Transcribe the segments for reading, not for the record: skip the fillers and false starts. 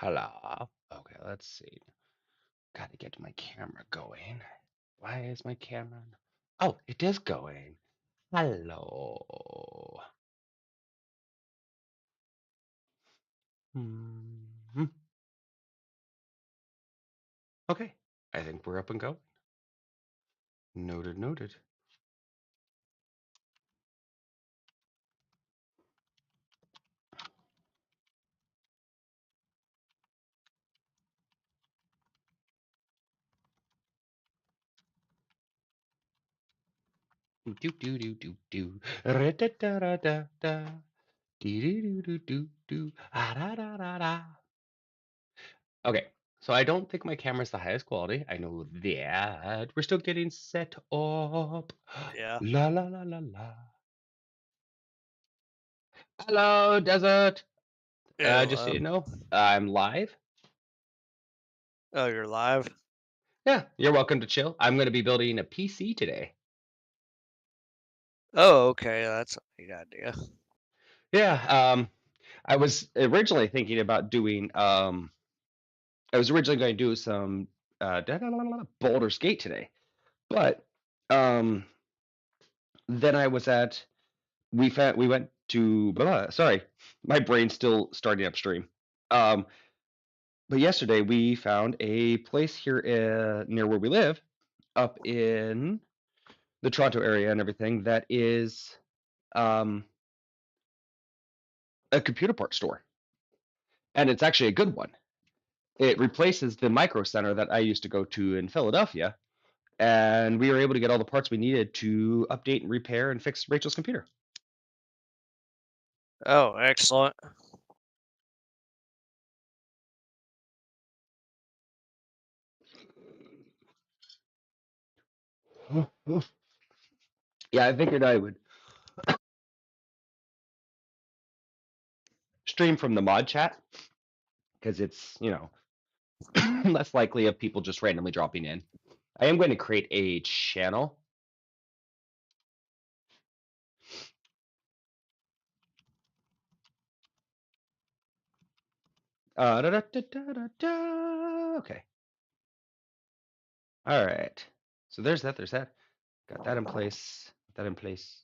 Hello. Okay, let's see. Gotta get my camera going. Why is my camera? Oh, it is going. Hello. Hmm. Okay, I think we're up and going. Noted, noted. Do do do do do. Ra da da da da da. Do do do do do. Ah da da da da. Okay, so I don't think my camera's the highest quality. I know that. We're still getting set up. Yeah. La la la la la. Hello, Desert. Just so Ew. you know, I'm live. Oh, you're live? Yeah, you're welcome to chill. I'm going to be building a PC today. Oh, okay. That's a neat idea. Yeah, I was originally thinking about doing, I was originally going to do some Baldur's Gate today, but um, then I was at, we went to, sorry, my brain's still starting upstream. Um, but yesterday we found a place here near where we live, up in the Toronto area and everything, that is um, a computer parts store, and it's actually a good one. It replaces the Micro Center that I used to go to in Philadelphia, and we were able to get all the parts we needed to update and repair and fix Rachel's computer. Oh, excellent. Yeah, I figured I would stream from the mod chat because it's, less likely of people just randomly dropping in. I am going to create a channel. Okay. All right. So there's that. There's that. Got that in place. Got that in place.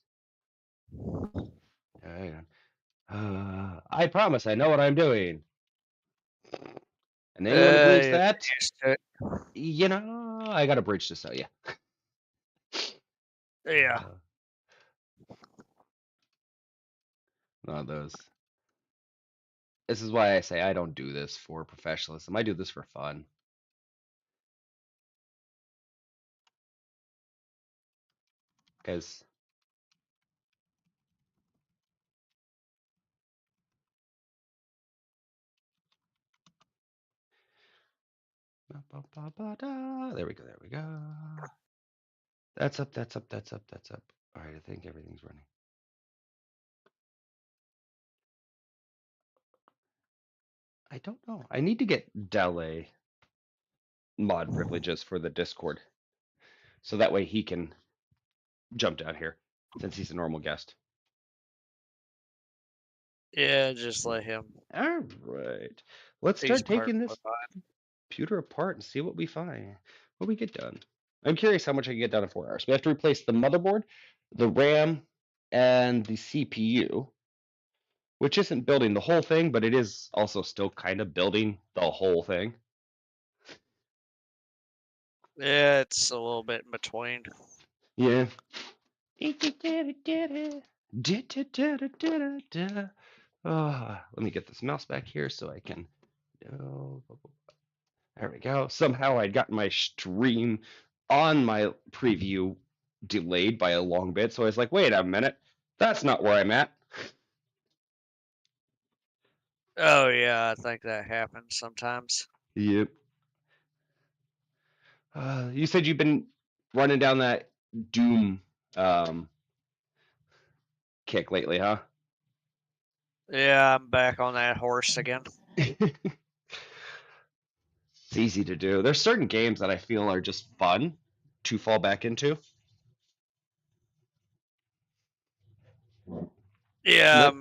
Hang on. I promise I know what I'm doing. And anyone who believes You'll that, get used to it. I got a bridge to sell you. Yeah. Not those. This is why I say I don't do this for professionalism. I do this for fun. Because there we go. There we go. That's up. That's up. That's up. That's up. All right. I think everything's running. I don't know. I need to get Dele mod privileges for the Discord, so that way he can jump down here since he's a normal guest. Yeah, just let him. All right. Let's He's start part taking of this computer apart and see what we find. What we get done. I'm curious how much I can get done in 4 hours. We have to replace the motherboard, the RAM, and the CPU, which isn't building the whole thing, but it is also still kind of building the whole thing. Yeah, it's a little bit in between. Yeah. Let me get this mouse back here so I can. Oh, there we go. Somehow I'd gotten my stream on my preview delayed by a long bit, so I was like, wait a minute, that's not where I'm at. Oh, yeah, I think that happens sometimes. Yep. You said you've been running down that Doom um, kick lately, huh? Yeah, I'm back on that horse again. It's easy to do. There's certain games that I feel are just fun to fall back into. Yeah, Let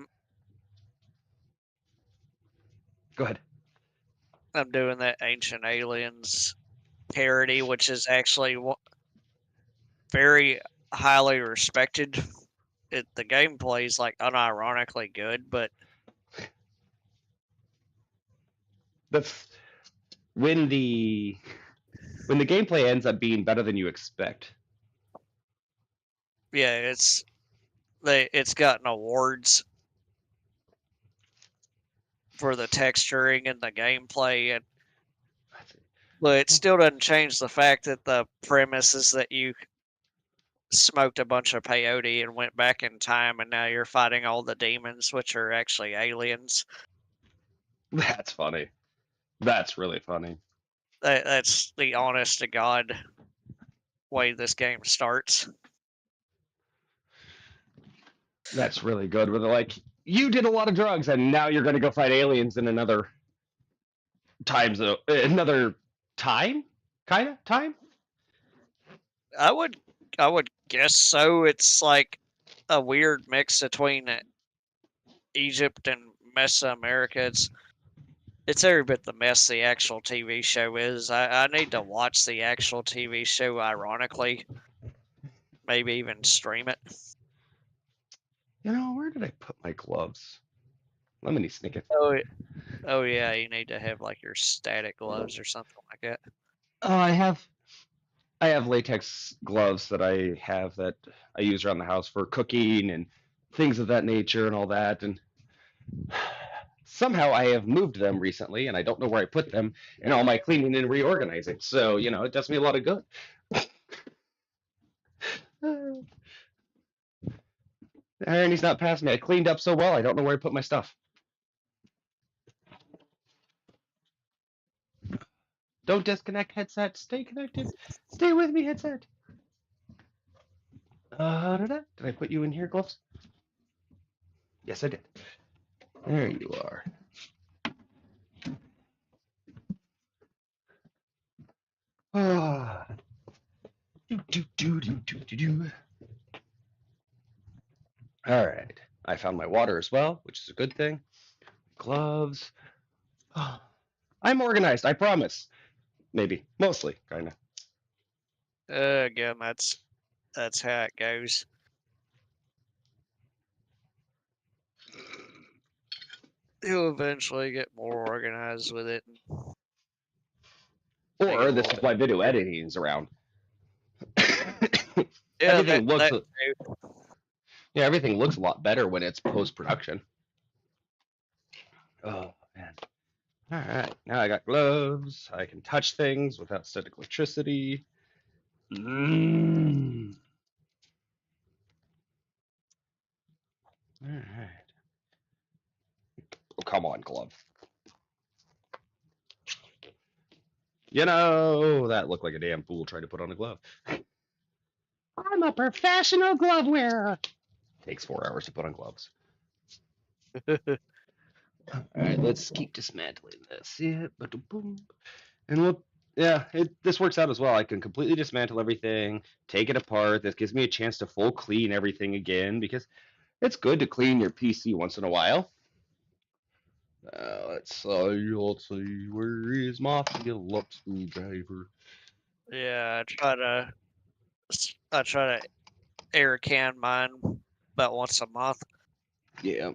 Go ahead. I'm doing that Ancient Aliens parody, which is actually very highly respected. The gameplay is like unironically good, but That's when the gameplay ends up being better than you expect. yeah, it's gotten awards for the texturing and the gameplay, but it still doesn't change the fact that the premise is that you smoked a bunch of peyote and went back in time, and now you're fighting all the demons, which are actually aliens. That's funny. That's really funny. That's the honest to God way this game starts. That's really good. Where they're like, you did a lot of drugs, and now you're going to go fight aliens in another another time, kind of time. I would guess so. It's like a weird mix between Egypt and Mesoamerica. It's every bit the mess the actual TV show is. I need to watch the actual TV show, ironically. Maybe even stream it. You know, where did I put my gloves? Lemony Snicket. Oh yeah, you need to have like your static gloves or something like that. Oh, I have latex gloves that I use around the house for cooking and things of that nature and all that. And somehow I have moved them recently, and I don't know where I put them in all my cleaning and reorganizing. So you know, it does me a lot of good. Irony's not past me. I cleaned up so well, I don't know where I put my stuff. Don't disconnect, headset. Stay connected. Stay with me, headset. Did I put you in here, gloves? Yes, I did. There you are. Ah. All right. I found my water as well, which is a good thing. Gloves. I'm organized, I promise. Maybe. Mostly, kind of. Again, that's how it goes. You'll eventually get more organized with it. Or this is why video editing is around. Yeah, everything looks that yeah, everything looks a lot better when it's post production. Oh man. All right, now I got gloves. I can touch things without static electricity. Mm. All right. Oh, come on, glove. You know, that looked like a damn fool trying to put on a glove. I'm a professional glove wearer. Takes 4 hours to put on gloves. All right, let's keep dismantling this. Yeah, boom. And look, yeah, this works out as well. I can completely dismantle everything, take it apart. This gives me a chance to full clean everything again because it's good to clean your PC once in a while. Let's see, where is my Phillips screwdriver? Yeah, I try to air can mine about once a month. Yeah,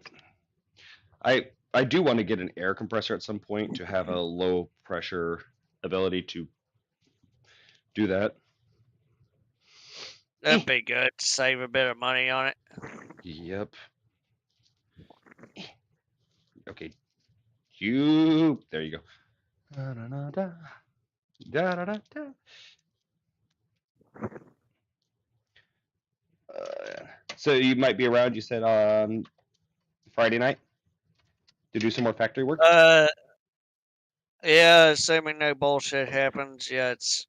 I do want to get an air compressor at some point to have a low pressure ability to do that. That'd be good to save a bit of money on it. Yep. Okay. There you go. Da, da, da, da. Da, da, da, da. So you might be around, you said, on Friday night to do some more factory work? Yeah, assuming no bullshit happens, yeah, it's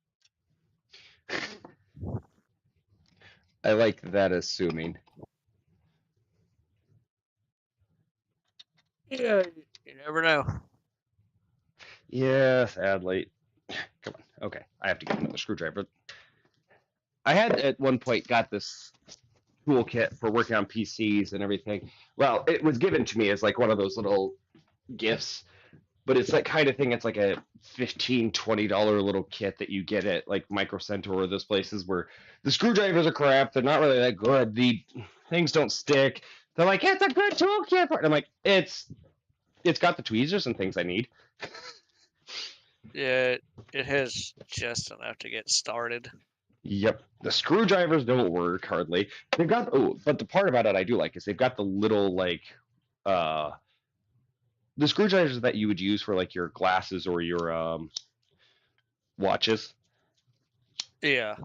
I like that assuming. yeah, you never know. Yeah, sadly. Come on. Okay, I have to get another screwdriver. I had at one point got this toolkit for working on PCs and everything. Well, it was given to me as like one of those little gifts. but it's that kind of thing. It's like a $15-$20 little kit that you get at like Micro Center or those places where the screwdrivers are crap. They're not really that good. The things don't stick. They're like, it's a good toolkit. And I'm like, it's got the tweezers and things I need. Yeah, it has just enough to get started. Yep. The screwdrivers don't work hardly. They've got but the part about it I do like is they've got the little like uh the screwdrivers that you would use for like your glasses or your watches. Yeah.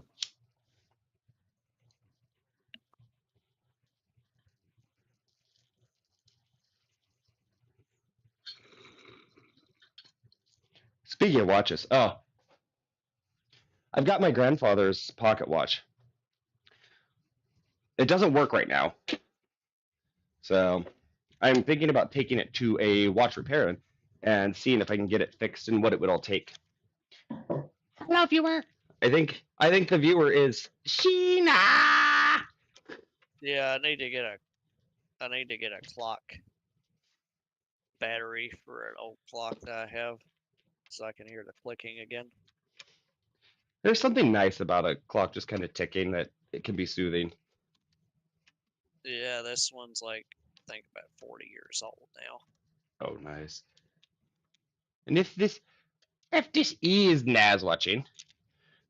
Speaking of watches, I've got my grandfather's pocket watch. It doesn't work right now. So I'm thinking about taking it to a watch repair and seeing if I can get it fixed and what it would all take. Hello, viewer. I think the viewer is Sheena. Yeah, I need to get a clock battery for an old clock that I have so I can hear the clicking again. There's something nice about a clock just kind of ticking that it can be soothing. Yeah, this one's like I think about 40 years old now. Oh, nice. And if this is Naz watching,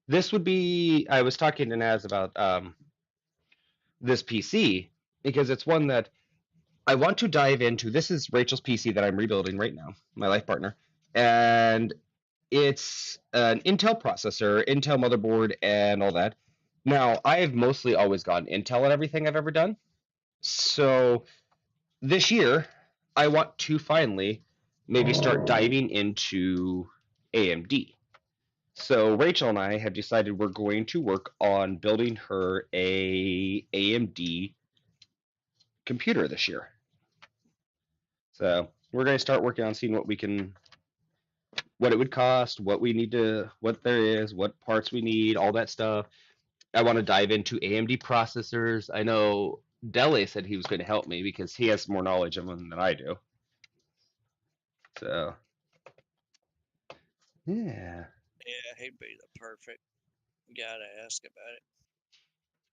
this would be. I was talking to Naz about this PC because it's one that I want to dive into. This is Rachel's PC that I'm rebuilding right now, my life partner, and it's an Intel processor, Intel motherboard, and all that. Now, I've mostly always gone Intel at everything I've ever done. So this year, I want to finally maybe start diving into AMD. So Rachel and I have decided we're going to work on building her a AMD computer this year. So we're going to start working on seeing what it would cost, what we need to, what there is, what parts we need, all that stuff. I want to dive into AMD processors. I know Dele said he was going to help me because he has more knowledge of them than I do. So, yeah. Yeah, he'd be the perfect guy to ask about it.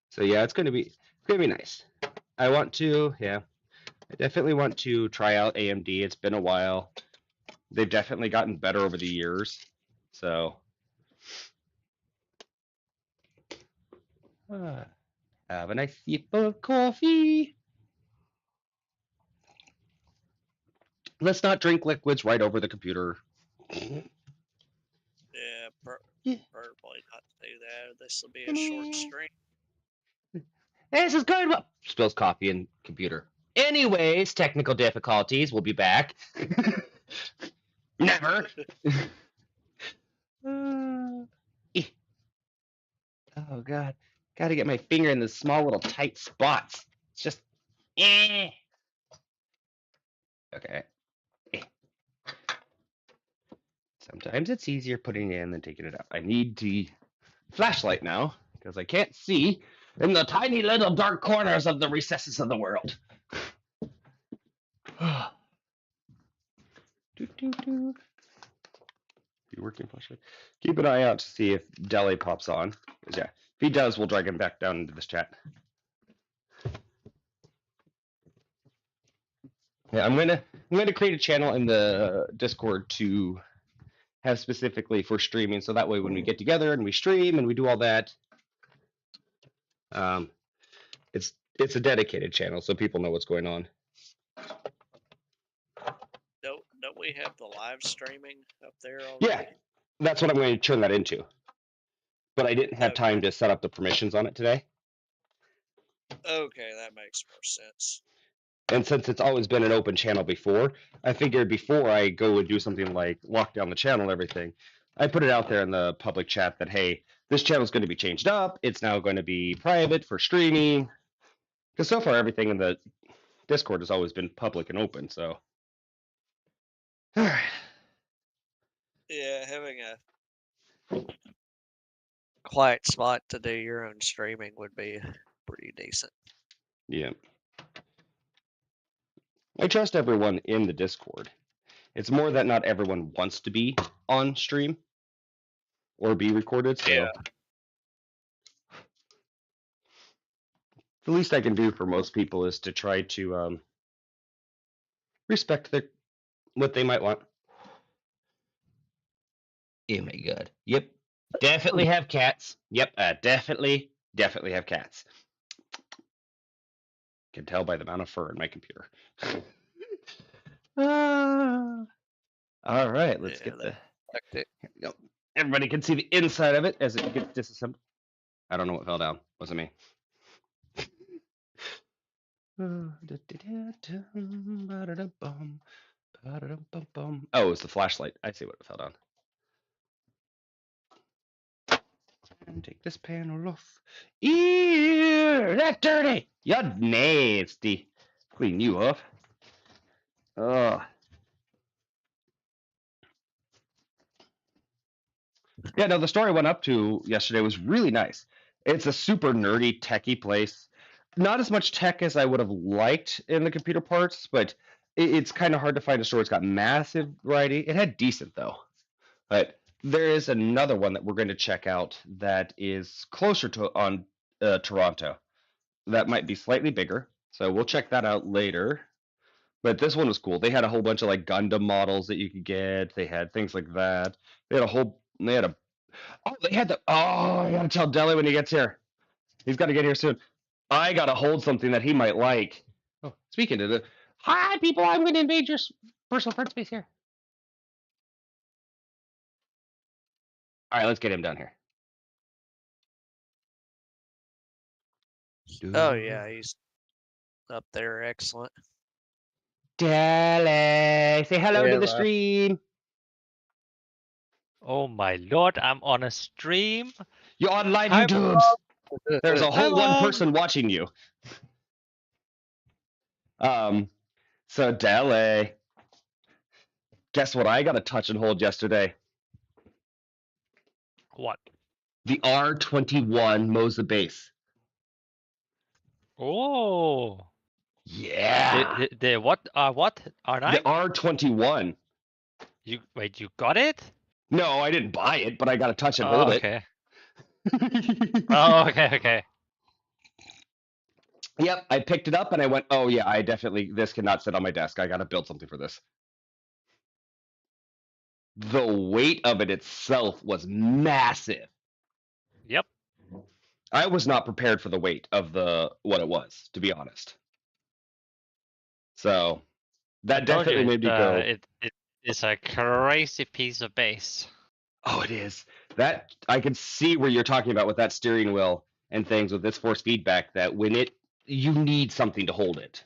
So yeah, it's going to be nice. I want to, yeah. I definitely want to try out AMD. It's been a while. They've definitely gotten better over the years. So, have a nice sip of coffee. Let's not drink liquids right over the computer. Yeah, Yeah. probably not do that. This will be a short stream. This is good. Spills coffee in computer. Anyways, technical difficulties. We'll be back. Never. Oh god, got to get my finger in the small little tight spots. It's just, eh. Okay. Eh. Sometimes it's easier putting it in than taking it out. I need the flashlight now because I can't see in the tiny little dark corners of the recesses of the world. Be working flashlight. Keep an eye out to see if Dele pops on. Yeah, if he does, we'll drag him back down into this chat. Yeah, I'm gonna create a channel in the Discord to have specifically for streaming, so that way when we get together and we stream and we do all that, it's a dedicated channel, so people know what's going on. Don't we have the live streaming up there already? Yeah, that's what I'm going to turn that into. But I didn't have time to set up the permissions on it today. Okay, that makes more sense. And since it's always been an open channel before, I figured before I go and do something like lock down the channel and everything, I put it out there in the public chat that, hey, this channel is going to be changed up. It's now going to be private for streaming. Because so far, everything in the Discord has always been public and open, so. All right. Yeah, having a quiet spot to do your own streaming would be pretty decent. Yeah. I trust everyone in the Discord. It's more that not everyone wants to be on stream or be recorded. So Yeah. the least I can do for most people is to try to respect what they might want. Oh my god. Yep. Definitely have cats. Yep. Definitely have cats. Can tell by the amount of fur in my computer. All right, let's get the. Here we go. Everybody can see the inside of it as it gets disassembled. I don't know what fell down. Wasn't me. Oh, it was the flashlight. I see what fell down. And take this panel off. Ew, that's dirty. You're nasty. Clean you up. Ugh. Yeah, no, the store I went up to yesterday was really nice. It's a super nerdy, techie place. Not as much tech as I would have liked in the computer parts, but it's kind of hard to find a store. It's got massive variety. It had decent though. But there is another one that we're going to check out that is closer to on Toronto. That might be slightly bigger. So we'll check that out later. But this one was cool. They had a whole bunch of like Gundam models that you could get. They had things like that. They had a oh, they had the oh, I gotta tell Deli when he gets here. He's gotta get here soon. I gotta hold something that he might like. Oh, speaking of the hi people, I'm gonna invade your personal front space here. All right, let's get him down here. Oh yeah, he's up there. Excellent. Deli, say hello to the stream. Oh my lord, I'm on a stream. You're on live Hi, YouTubes. There's a whole Hi, one person watching you. So Deli, guess what I got to touch and hold yesterday? What? The R21 Moza base. Oh. Yeah. The what? What? R9? The R21. You got it? No, I didn't buy it, but I got to touch and hold okay. it. Oh, okay. Yep, I picked it up and I went, oh yeah, this cannot sit on my desk. I got to build something for this. The weight of it itself was massive. Yep. I was not prepared for the weight of what it was, to be honest. So that definitely made me go. It is a crazy piece of base. Oh, it is. That I can see where you're talking about with that steering wheel and things with this force feedback. That you need something to hold it.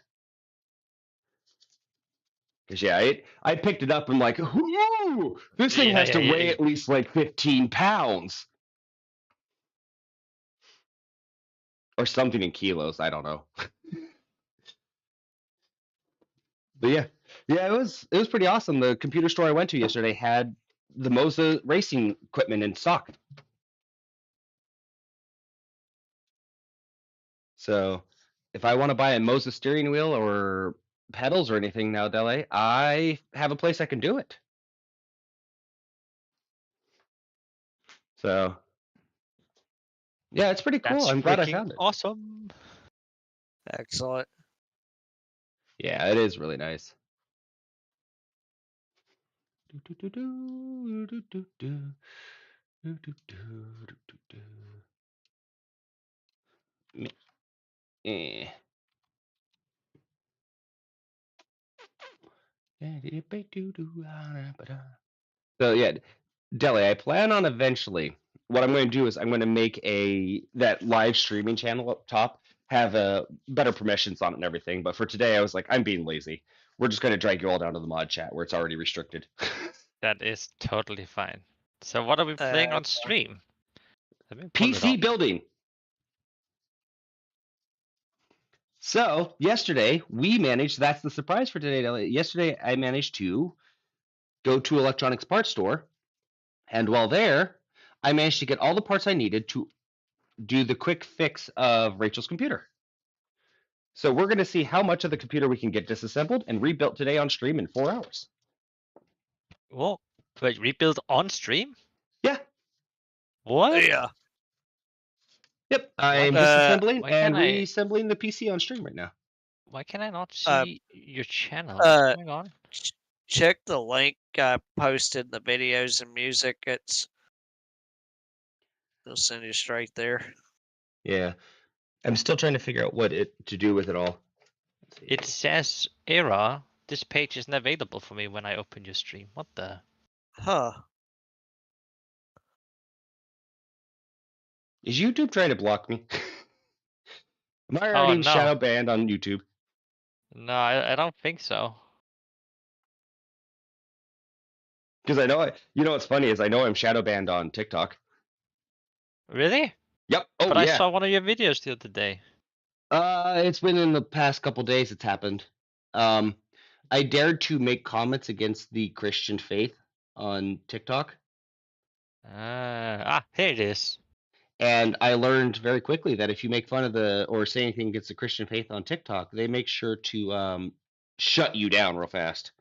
Because yeah, I picked it up and like, whoo, this thing has to weigh at least like 15 pounds. Or something in kilos, I don't know. But yeah, it was pretty awesome. The computer store I went to yesterday had the Moza racing equipment in stock. So if I want to buy a Moza steering wheel or pedals or anything now, Dele, I have a place I can do it. So yeah, it's pretty cool. I'm glad I found it. Awesome. Excellent. Yeah, it is really nice. Eh. So yeah, Deli, I plan on eventually. What I'm going to do is I'm going to make that live streaming channel up top have better permissions on it and everything. But for today, I was like, I'm being lazy. We're just going to drag you all down to the mod chat where it's already restricted. That is totally fine. So what are we playing on stream? PC building. So yesterday we managed. That's the surprise for today, Deli. Yesterday I managed to go to electronics parts store, and while there, I managed to get all the parts I needed to do the quick fix of Rachel's computer. So we're going to see how much of the computer we can get disassembled and rebuilt today on stream in 4 hours. Whoa. Wait, rebuild on stream? Yeah. What? Yeah. Yep. I'm What? disassembling Why and can't I? reassembling the PC on stream right now. Why can I not Uh, see your channel? uh, What's going on? Check the link I posted in the videos and music. They'll send you straight there. Yeah. I'm still trying to figure out what to do with it all. Let's see. It says error. This page isn't available for me when I open your stream. What the? Huh. Is YouTube trying to block me? Am I Oh, already no. shadow banned on YouTube? No, I don't think so. Because I know you know what's funny is I know I'm shadow banned on TikTok. Really? Yep. Oh But I yeah. saw one of your videos the other day. It's been in the past couple days it's happened. I dared to make comments against the Christian faith on TikTok. Here it is. And I learned very quickly that if you make fun of or say anything against the Christian faith on TikTok, they make sure to shut you down real fast.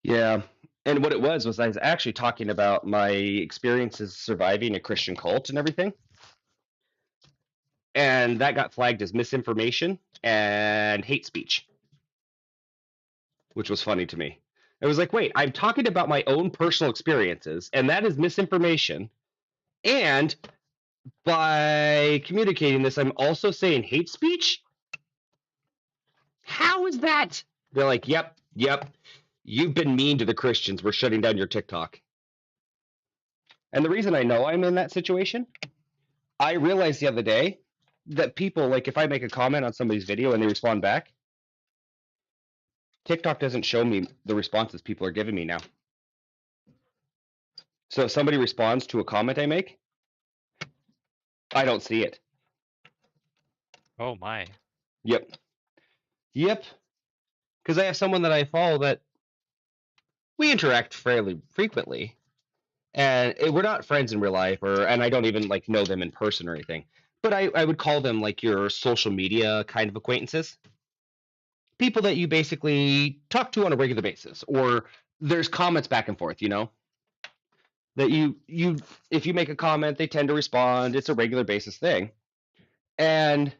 Yeah. And what it was I was actually talking about my experiences surviving a Christian cult and everything. And that got flagged as misinformation and hate speech, which was funny to me. It was like, wait, I'm talking about my own personal experiences, and that is misinformation. And by communicating this, I'm also saying hate speech? How is that? They're like, yep. You've been mean to the Christians. We're shutting down your TikTok. And the reason I know I'm in that situation, I realized the other day that people, like if I make a comment on somebody's video and they respond back, TikTok doesn't show me the responses people are giving me now. So if somebody responds to a comment I make, I don't see it. Oh my. Yep. Because I have someone that I follow that we interact fairly frequently, and we're not friends in real life, and I don't even like know them in person or anything. But I would call them like your social media kind of acquaintances, people that you basically talk to on a regular basis, or there's comments back and forth. You know, that you if you make a comment, they tend to respond. It's a regular basis thing, and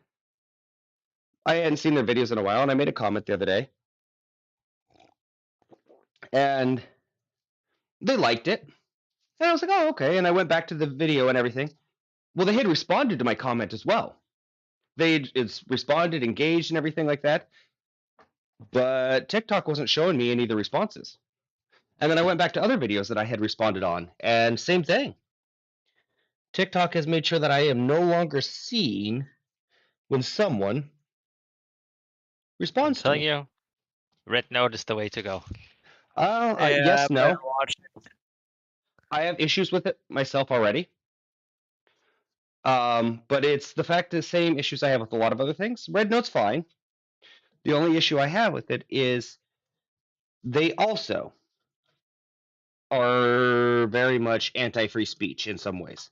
I hadn't seen their videos in a while, and I made a comment the other day, and they liked it. And I was like, oh, okay. And I went back to the video and everything. Well, they had responded to my comment as well. It's responded, engaged, and everything like that. But TikTok wasn't showing me any of the responses. And then I went back to other videos that I had responded on, and same thing. TikTok has made sure that I am no longer seen when someone responds to Telling me. you, red note is the way to go. Yes, no. Watch it. I have issues with it myself already. But it's the fact the same issues I have with a lot of other things. Red Note's fine. The only issue I have with it is they also are very much anti-free speech in some ways.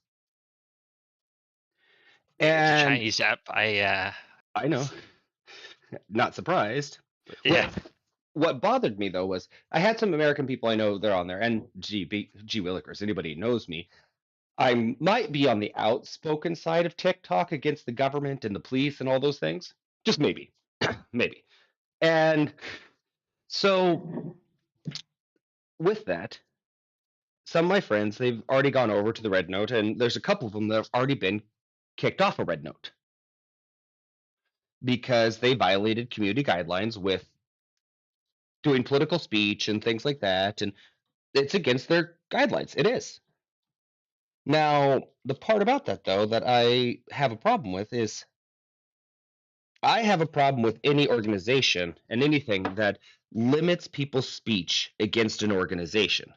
It's a And Chinese app. I know, not surprised. Yeah. What bothered me though was I had some American people I know they're on there, and gee willikers, anybody who knows me, I might be on the outspoken side of TikTok against the government and the police and all those things. Just maybe, maybe. And so with that, some of my friends, they've already gone over to the Red Note, and there's a couple of them that have already been kicked off a Red Note because they violated community guidelines with doing political speech and things like that, and it's against their guidelines. It is. Now, the part about that, though, that I have a problem with is I have a problem with any organization and anything that limits people's speech against an organization.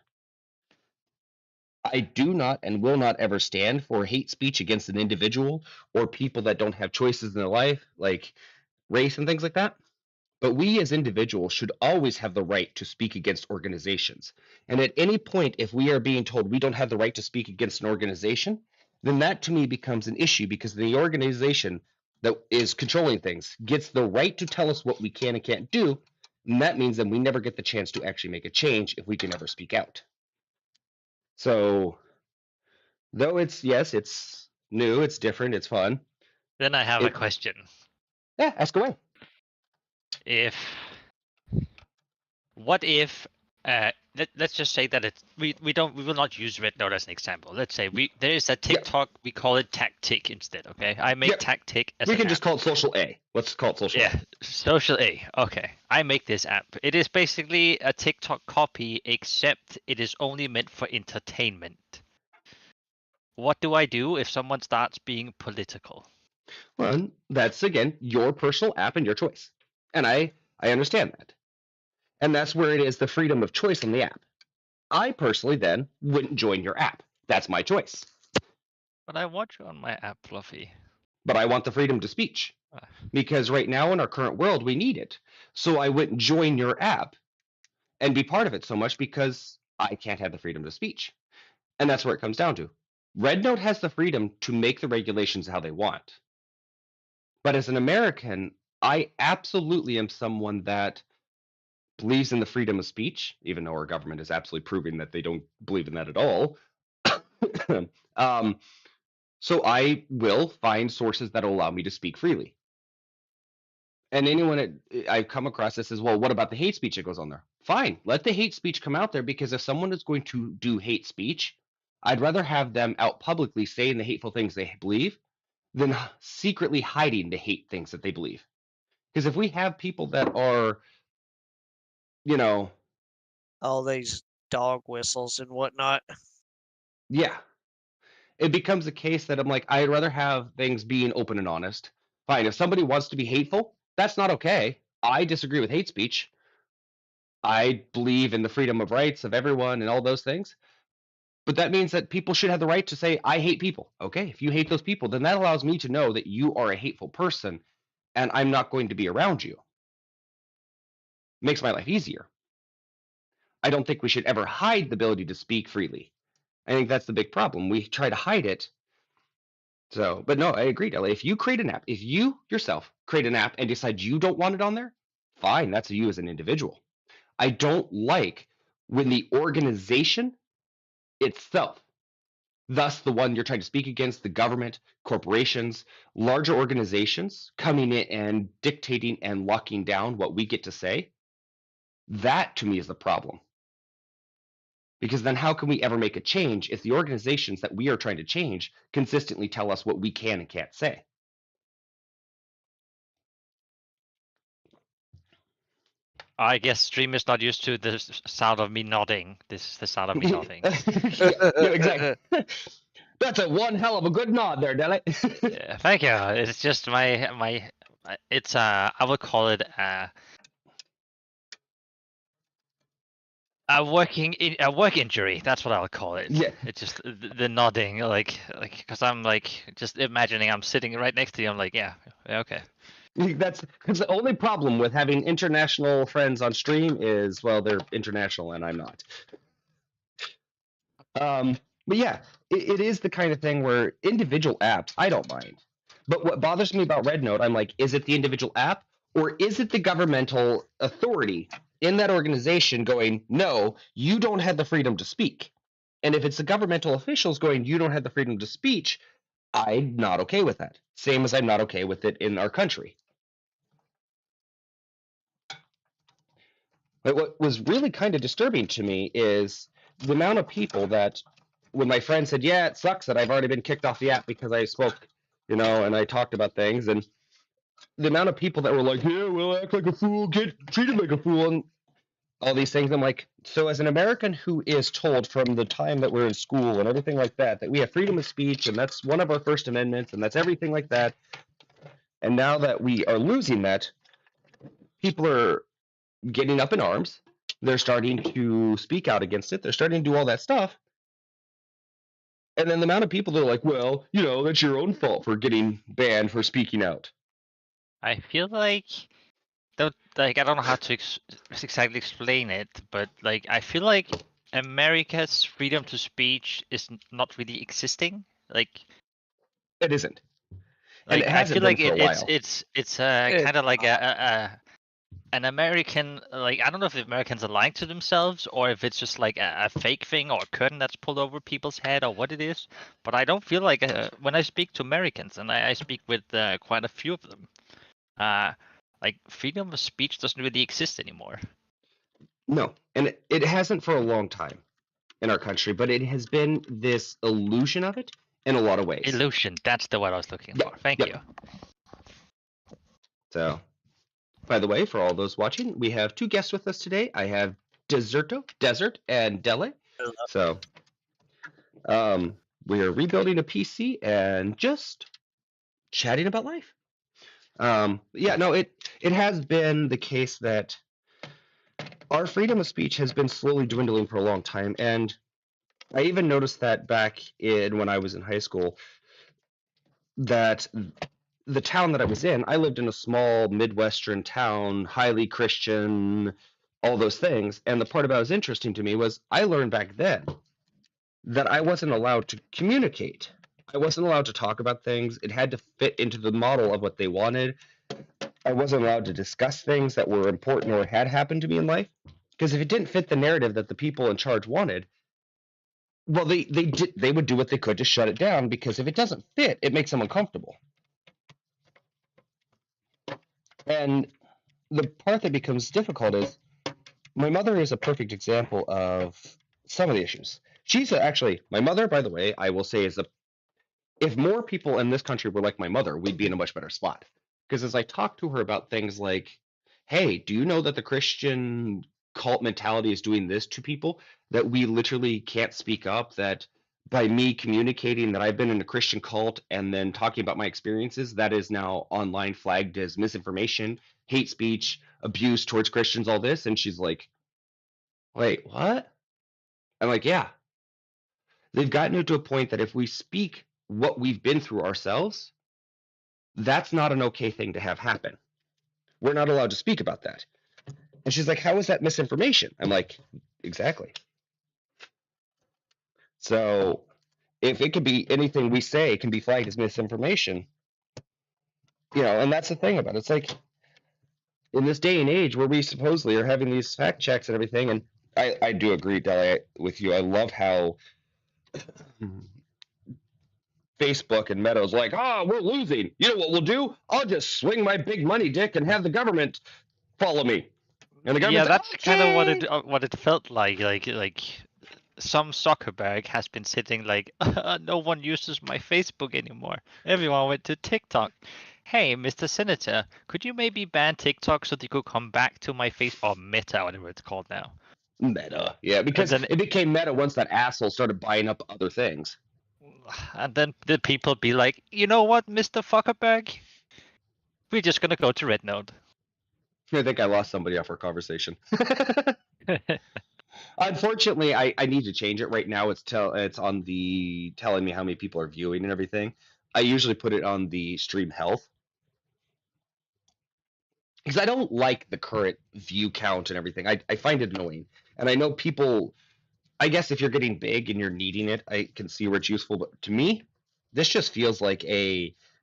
I do not and will not ever stand for hate speech against an individual or people that don't have choices in their life, like race and things like that. But we as individuals should always have the right to speak against organizations. And at any point, if we are being told we don't have the right to speak against an organization, then that to me becomes an issue because the organization that is controlling things gets the right to tell us what we can and can't do. And that means then we never get the chance to actually make a change if we can never speak out. So, though it's new, it's different, it's fun. Then I have a It- question. Yeah, ask away. What if let's just say that we will not use Red Note as an example. Let's say there is a TikTok, we call it Tactic instead, okay? I make Yep. Tactic as We an can app. just call it Social A. Let's call it Social Yeah, A. Social A. Okay. I make this app. It is basically a TikTok copy, except it is only meant for entertainment. What do I do if someone starts being political? Well, that's again your personal app and your choice. And I understand that. And that's where it is the freedom of choice on the app. I personally then wouldn't join your app. That's my choice. But I want you on my app, Fluffy. But I want the freedom to speech. Because right now in our current world, we need it. So I wouldn't join your app and be part of it so much because I can't have the freedom to speech. And that's where it comes down to. Red Note has the freedom to make the regulations how they want. But as an American, I absolutely am someone that believes in the freedom of speech, even though our government is absolutely proving that they don't believe in that at all. So I will find sources that will allow me to speak freely. And anyone I've come across that says, well, what about the hate speech that goes on there? Fine, let the hate speech come out there, because if someone is going to do hate speech, I'd rather have them out publicly saying the hateful things they believe than secretly hiding the hate things that they believe. Because if we have people that are, all these dog whistles and whatnot. Yeah, it becomes a case that I'm like, I'd rather have things being open and honest. Fine, if somebody wants to be hateful, that's not okay. I disagree with hate speech. I believe in the freedom of rights of everyone and all those things. But that means that people should have the right to say, I hate people. Okay, if you hate those people, then that allows me to know that you are a hateful person and I'm not going to be around you. Makes my life easier. I don't think we should ever hide the ability to speak freely. I think that's the big problem. We try to hide it. So, but no, I agree, Ellie. If you create an app, if you yourself create an app and decide you don't want it on there, fine, that's you as an individual. I don't like when the organization itself, thus the one you're trying to speak against, the government, corporations, larger organizations coming in and dictating and locking down what we get to say, that to me is the problem. Because then how can we ever make a change if the organizations that we are trying to change consistently tell us what we can and can't say? I guess stream is not used to the sound of me nodding. This is the sound of me nodding. Yeah, exactly. That's a one hell of a good nod there, Dele. Yeah, thank you. It's just my. It's I would call it a work injury. That's what I would call it. Yeah. It's just the nodding, like because I'm like just imagining I'm sitting right next to you. I'm like, yeah, okay. That's because the only problem with having international friends on stream is, well, they're international and I'm not. But yeah, it is the kind of thing where individual apps, I don't mind. But what bothers me about Red Note, I'm like, is it the individual app or is it the governmental authority in that organization going, no, you don't have the freedom to speak? And if it's the governmental officials going, you don't have the freedom to speech, I'm not okay with that. Same as I'm not okay with it in our country. But what was really kind of disturbing to me is the amount of people that, when my friend said, yeah, it sucks that I've already been kicked off the app because I spoke, and I talked about things, and the amount of people that were like, yeah, well, act like a fool, get treated like a fool, and all these things. I'm like, so as an American who is told from the time that we're in school and everything like that, that we have freedom of speech, and that's one of our First Amendments, and that's everything like that, and now that we are losing that, people are getting up in arms. They're starting to speak out against it. They're starting to do all that stuff. And then the amount of people that are like, well, that's your own fault for getting banned for speaking out. I feel like I don't know how to exactly explain it, but like I feel like America's freedom to speech is not really existing. Like It isn't. Like it I hasn't feel been like for a while. it's kind of like a an American, like, I don't know if the Americans are lying to themselves or if it's just like a fake thing or a curtain that's pulled over people's head or what it is. But I don't feel like when I speak to Americans, and I speak with quite a few of them, like freedom of speech doesn't really exist anymore. No, and it hasn't for a long time in our country, but it has been this illusion of it in a lot of ways. Illusion, that's the word I was looking Yep, for. Thank yep. you. So, by the way, for all those watching, we have 2 guests with us today. I have Desert, and Dele. So, we are rebuilding a PC and just chatting about life. Yeah, no, it has been the case that our freedom of speech has been slowly dwindling for a long time, and I even noticed that back in when I was in high school, that the town that I was in, I lived in a small Midwestern town, highly Christian, all those things. And the part about it was interesting to me was I learned back then that I wasn't allowed to communicate. I wasn't allowed to talk about things. It had to fit into the model of what they wanted. I wasn't allowed to discuss things that were important or had happened to me in life. Because if it didn't fit the narrative that the people in charge wanted, well, they would do what they could to shut it down, because if it doesn't fit, it makes them uncomfortable. And the part that becomes difficult is my mother is a perfect example of some of the issues. She's actually, my mother, by the way, I will say if more people in this country were like my mother, we'd be in a much better spot. Because as I talk to her about things like, hey, do you know that the Christian cult mentality is doing this to people, that we literally can't speak up, that by me communicating that I've been in a Christian cult and then talking about my experiences, that is now online flagged as misinformation, hate speech, abuse towards Christians, all this. And she's like, wait, what? I'm like, yeah. They've gotten to a point that if we speak what we've been through ourselves, that's not an okay thing to have happen. We're not allowed to speak about that. And she's like, how is that misinformation? I'm like, exactly. So if it could be anything we say can be flagged as misinformation, and that's the thing about it. It's like in this day and age where we supposedly are having these fact checks and everything, and I do agree, Dele, with you. I love how Facebook and Meta's like, we're losing. You know what we'll do? I'll just swing my big money dick and have the government follow me. And the Yeah, government's that's like, kind of okay. what it felt like. Like some Zuckerberg has been sitting like, no one uses my Facebook anymore. Everyone went to TikTok. Hey, Mr. Senator, could you maybe ban TikTok so they could come back to my face or Meta, whatever it's called now? Meta, yeah, And because then it became Meta once that asshole started buying up other things. the people be like, you know what, Mr. Zuckerberg? We're just gonna go to Red Node. I think I lost somebody off our conversation. Unfortunately, I need to change it right now. It's on the telling me how many people are viewing and everything. I usually put it on the stream health because I don't like the current view count and everything. I find it annoying, and I know people. I guess if you're getting big and you're needing it, I can see where it's useful. But to me, this just feels like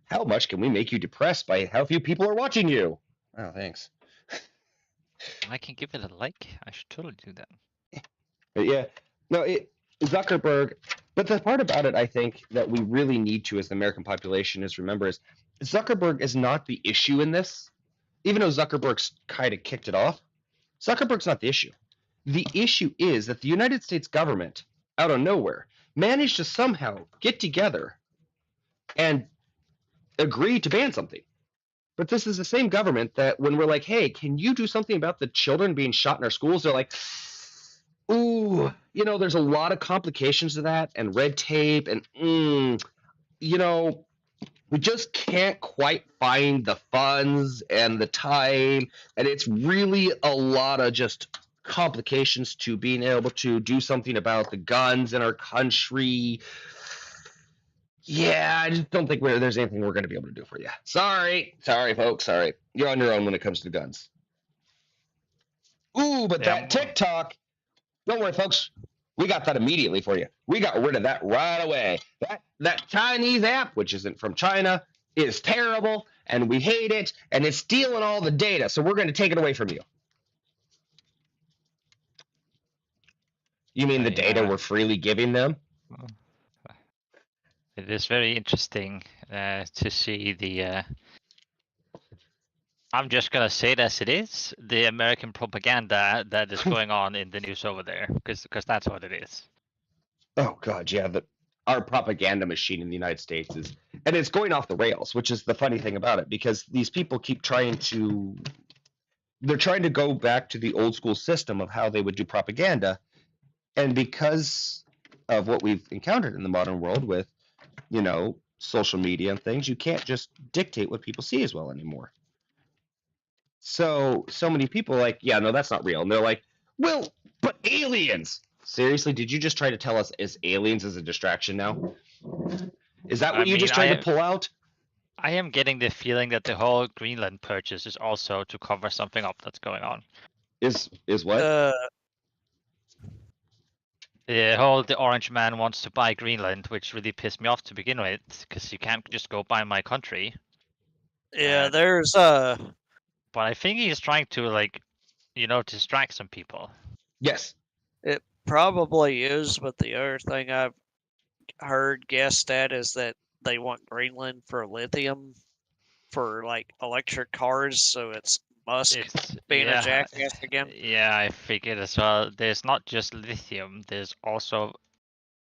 how much can we make you depressed by how few people are watching you? Oh, thanks. I can give it a like. I should totally do that. But yeah, no, Zuckerberg. But the part about it, I think, that we really need to, as the American population, is remember is Zuckerberg is not the issue in this. Even though Zuckerberg's kind of kicked it off, Zuckerberg's not the issue. The issue is that the United States government, out of nowhere, managed to somehow get together and agree to ban something. But this is the same government that when we're like, hey, can you do something about the children being shot in our schools? They're like, ooh, there's a lot of complications to that and red tape and, we just can't quite find the funds and the time. And it's really a lot of just complications to being able to do something about the guns in our country. Yeah, I just don't think there's anything we're going to be able to do for you. Sorry, folks. Sorry. You're on your own when it comes to guns. Ooh, but that TikTok, don't worry, folks. We got that immediately for you. We got rid of that right away. That Chinese app, which isn't from China, is terrible and we hate it and it's stealing all the data, so we're going to take it away from you. You mean the data Yeah. we're freely giving them? It is very interesting to see the. I'm just gonna say it as it is: the American propaganda that is going on in the news over there, because that's what it is. Oh god, yeah, our propaganda machine in the United States is, and it's going off the rails, which is the funny thing about it, because these people keep they're trying to go back to the old school system of how they would do propaganda, and because of what we've encountered in the modern world with, social media and things, you can't just dictate what people see as well anymore. So many people are like, yeah, no, that's not real, and they're like, well, but aliens. Seriously, did you just try to tell us as aliens as a distraction now? Is that what you just tried to pull out? I am getting the feeling that the whole Greenland purchase is also to cover something up that's going on. Is what? The Orange Man wants to buy Greenland, which really pissed me off to begin with, because you can't just go buy my country. Yeah, there's But I think he's trying to distract some people. Yes. It probably is, but the other thing I've heard guessed at is that they want Greenland for lithium for like electric cars, so it's Musk being a jackass again. Yeah, I figured as well. There's not just lithium, there's also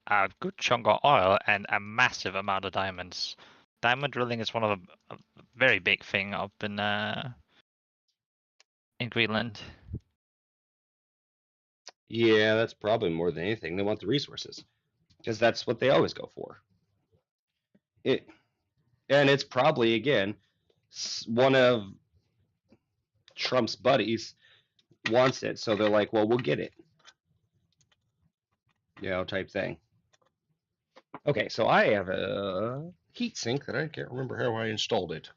a good chunk of oil and a massive amount of diamonds. Diamond drilling is one of a very big thing up in Greenland. Yeah, that's probably more than anything. They want the resources because that's what they always go for. And it's probably, again, one of Trump's buddies wants it, so they're like, well, we'll get it. Type thing. Okay, so I have a heat sink that I can't remember how I installed it.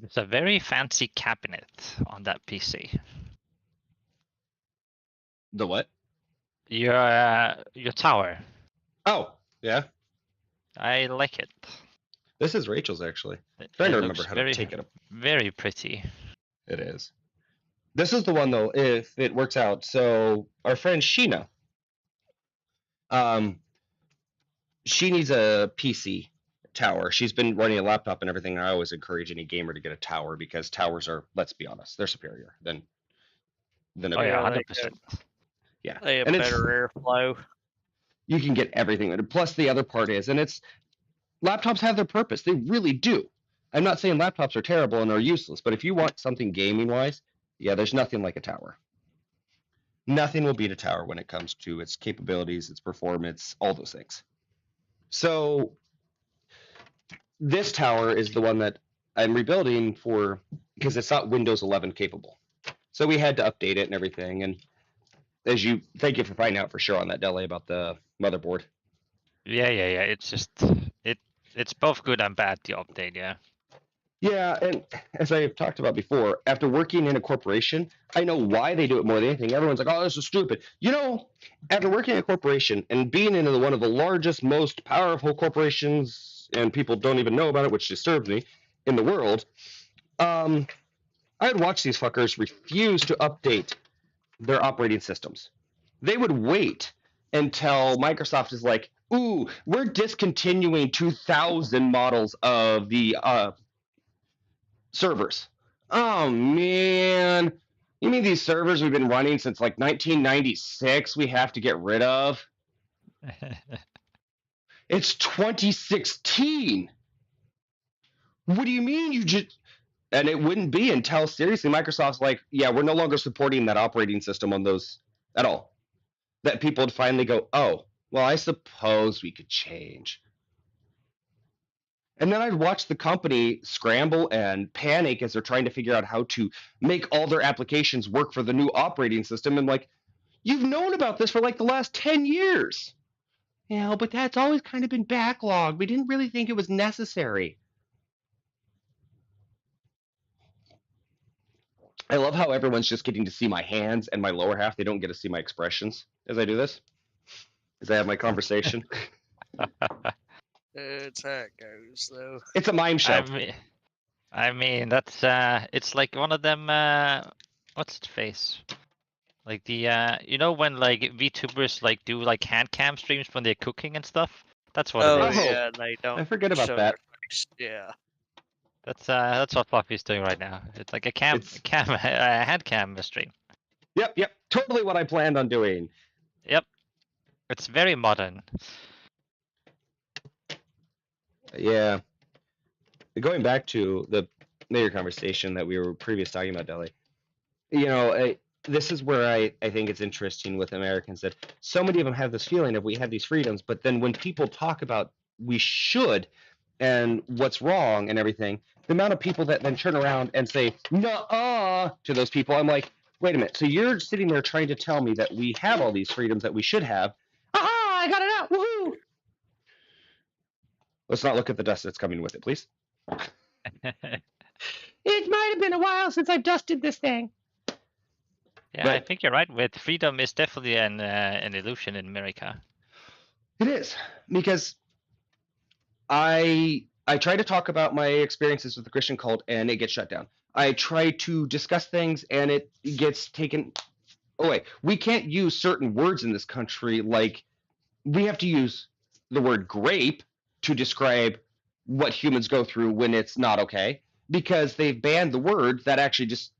It's a very fancy cabinet on that PC. The what? Your tower. Oh, yeah. I like it. This is Rachel's, actually. I'm trying to remember how to take it up. Very pretty. It is. This is the one, though, if it works out. So our friend Sheena, she needs a PC tower. She's been running a laptop and everything. And I always encourage any gamer to get a tower because towers are, let's be honest, they're superior than a 100%. Yeah, they have better airflow. You can get everything. Plus, the other part is, and it's laptops have their purpose. They really do. I'm not saying laptops are terrible and are useless, but if you want something gaming wise, yeah, there's nothing like a tower. Nothing will beat a tower when it comes to its capabilities, its performance, all those things. So this tower is the one that I'm rebuilding for because it's not Windows 11 capable. So we had to update it and everything. And thank you for finding out for sure on that, Dele, about the motherboard. Yeah. It's just it's both good and bad, the update, yeah. Yeah, and as I've talked about before, after working in a corporation, I know why they do it more than anything. Everyone's like, oh, this is stupid. After working in a corporation and being in one of the largest, most powerful corporations, and people don't even know about it, which disturbs me, in the world, I'd watch these fuckers refuse to update their operating systems. They would wait until Microsoft is like, ooh, we're discontinuing 2000 models of the servers. Oh man, you mean these servers we've been running since like 1996 we have to get rid of? It's 2016. What do you mean you just... And it wouldn't be until seriously Microsoft's like, yeah, we're no longer supporting that operating system on those at all, that people would finally go, oh, well, I suppose we could change. And then I'd watch the company scramble and panic as they're trying to figure out how to make all their applications work for the new operating system. And like, you've known about this for like the last 10 years. But that's always kind of been backlogged. We didn't really think it was necessary. I love how everyone's just getting to see my hands and my lower half. They don't get to see my expressions as I do this, as I have my conversation. That's how it goes, though. It's a mime show. I mean that's it's like one of them what's its face? Like the you know when like VTubers like do like hand cam streams when they're cooking and stuff? That's what Oh it is. Oh, yeah, they don't. I forget about show that. their face. Yeah. That's what Fluffy's doing right now. It's like a It's- hand cam stream. Yep. Totally what I planned on doing. Yep. It's very modern. Yeah. Going back to the later conversation that we were previous talking about, Deli. You know, this is where I think it's interesting with Americans that so many of them have this feeling of we have these freedoms, but then when people talk about we should and what's wrong and everything, the amount of people that then turn around and say "nuh-uh" to those people, I'm like, wait a minute. So you're sitting there trying to tell me that we have all these freedoms that we should have. Aha! I got it out. Woohoo! Let's not look at the dust that's coming with it, please. It might have been a while since I've dusted this thing. Yeah, I But- think you're right. With freedom is definitely an illusion in America. It is because I try to talk about my experiences with the Christian cult and it gets shut down. I try to discuss things and it gets taken away. We can't use certain words in this country, like we have to use the word grape to describe what humans go through when it's not okay, because they've banned the word that actually just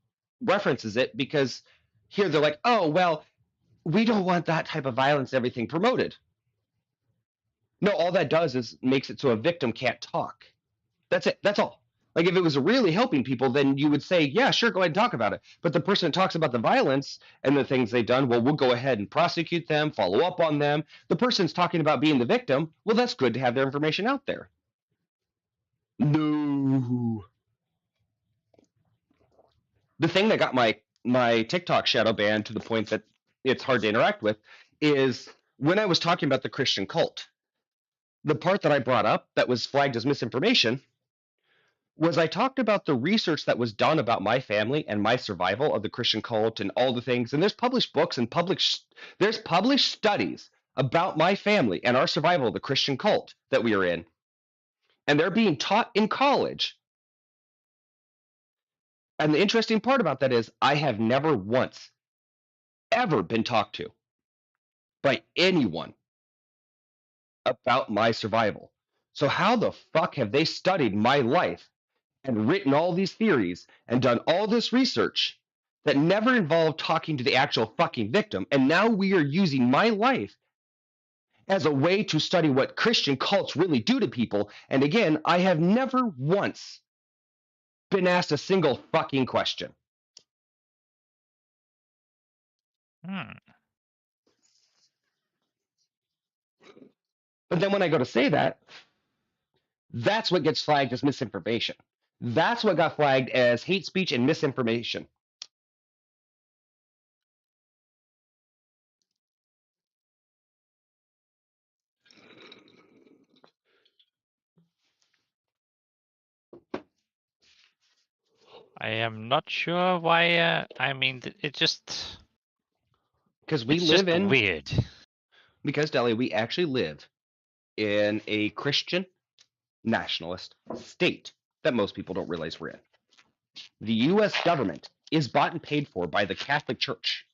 references it, because here they're like, oh, well, we don't want that type of violence and everything promoted. No, all that does is makes it so a victim can't talk. That's it. That's all. Like if it was really helping people, then you would say, yeah, sure, go ahead and talk about it. But the person that talks about the violence and the things they've done, well, we'll go ahead and prosecute them, follow up on them. The person's talking about being the victim. Well, that's good to have their information out there. No. The thing that got my TikTok shadow banned to the point that it's hard to interact with is when I was talking about the Christian cult. The part that I brought up that was flagged as misinformation was I talked about the research that was done about my family and my survival of the Christian cult and all the things. And there's published books and there's published studies about my family and our survival of the Christian cult that we are in. And they're being taught in college. And the interesting part about that is I have never once ever been talked to by anyone about my survival. So how the fuck have they studied my life and written all these theories and done all this research that never involved talking to the actual fucking victim? And now we are using my life as a way to study what Christian cults really do to people. And again, I have never once been asked a single fucking question. But then when I go to say that, that's what gets flagged as misinformation. That's what got flagged as hate speech and misinformation. I am not sure why. I mean, it just Because we it's live just in weird. because Deli, we actually live in a Christian nationalist state that most people don't realize we're in. The U.S. government is bought and paid for by the Catholic Church.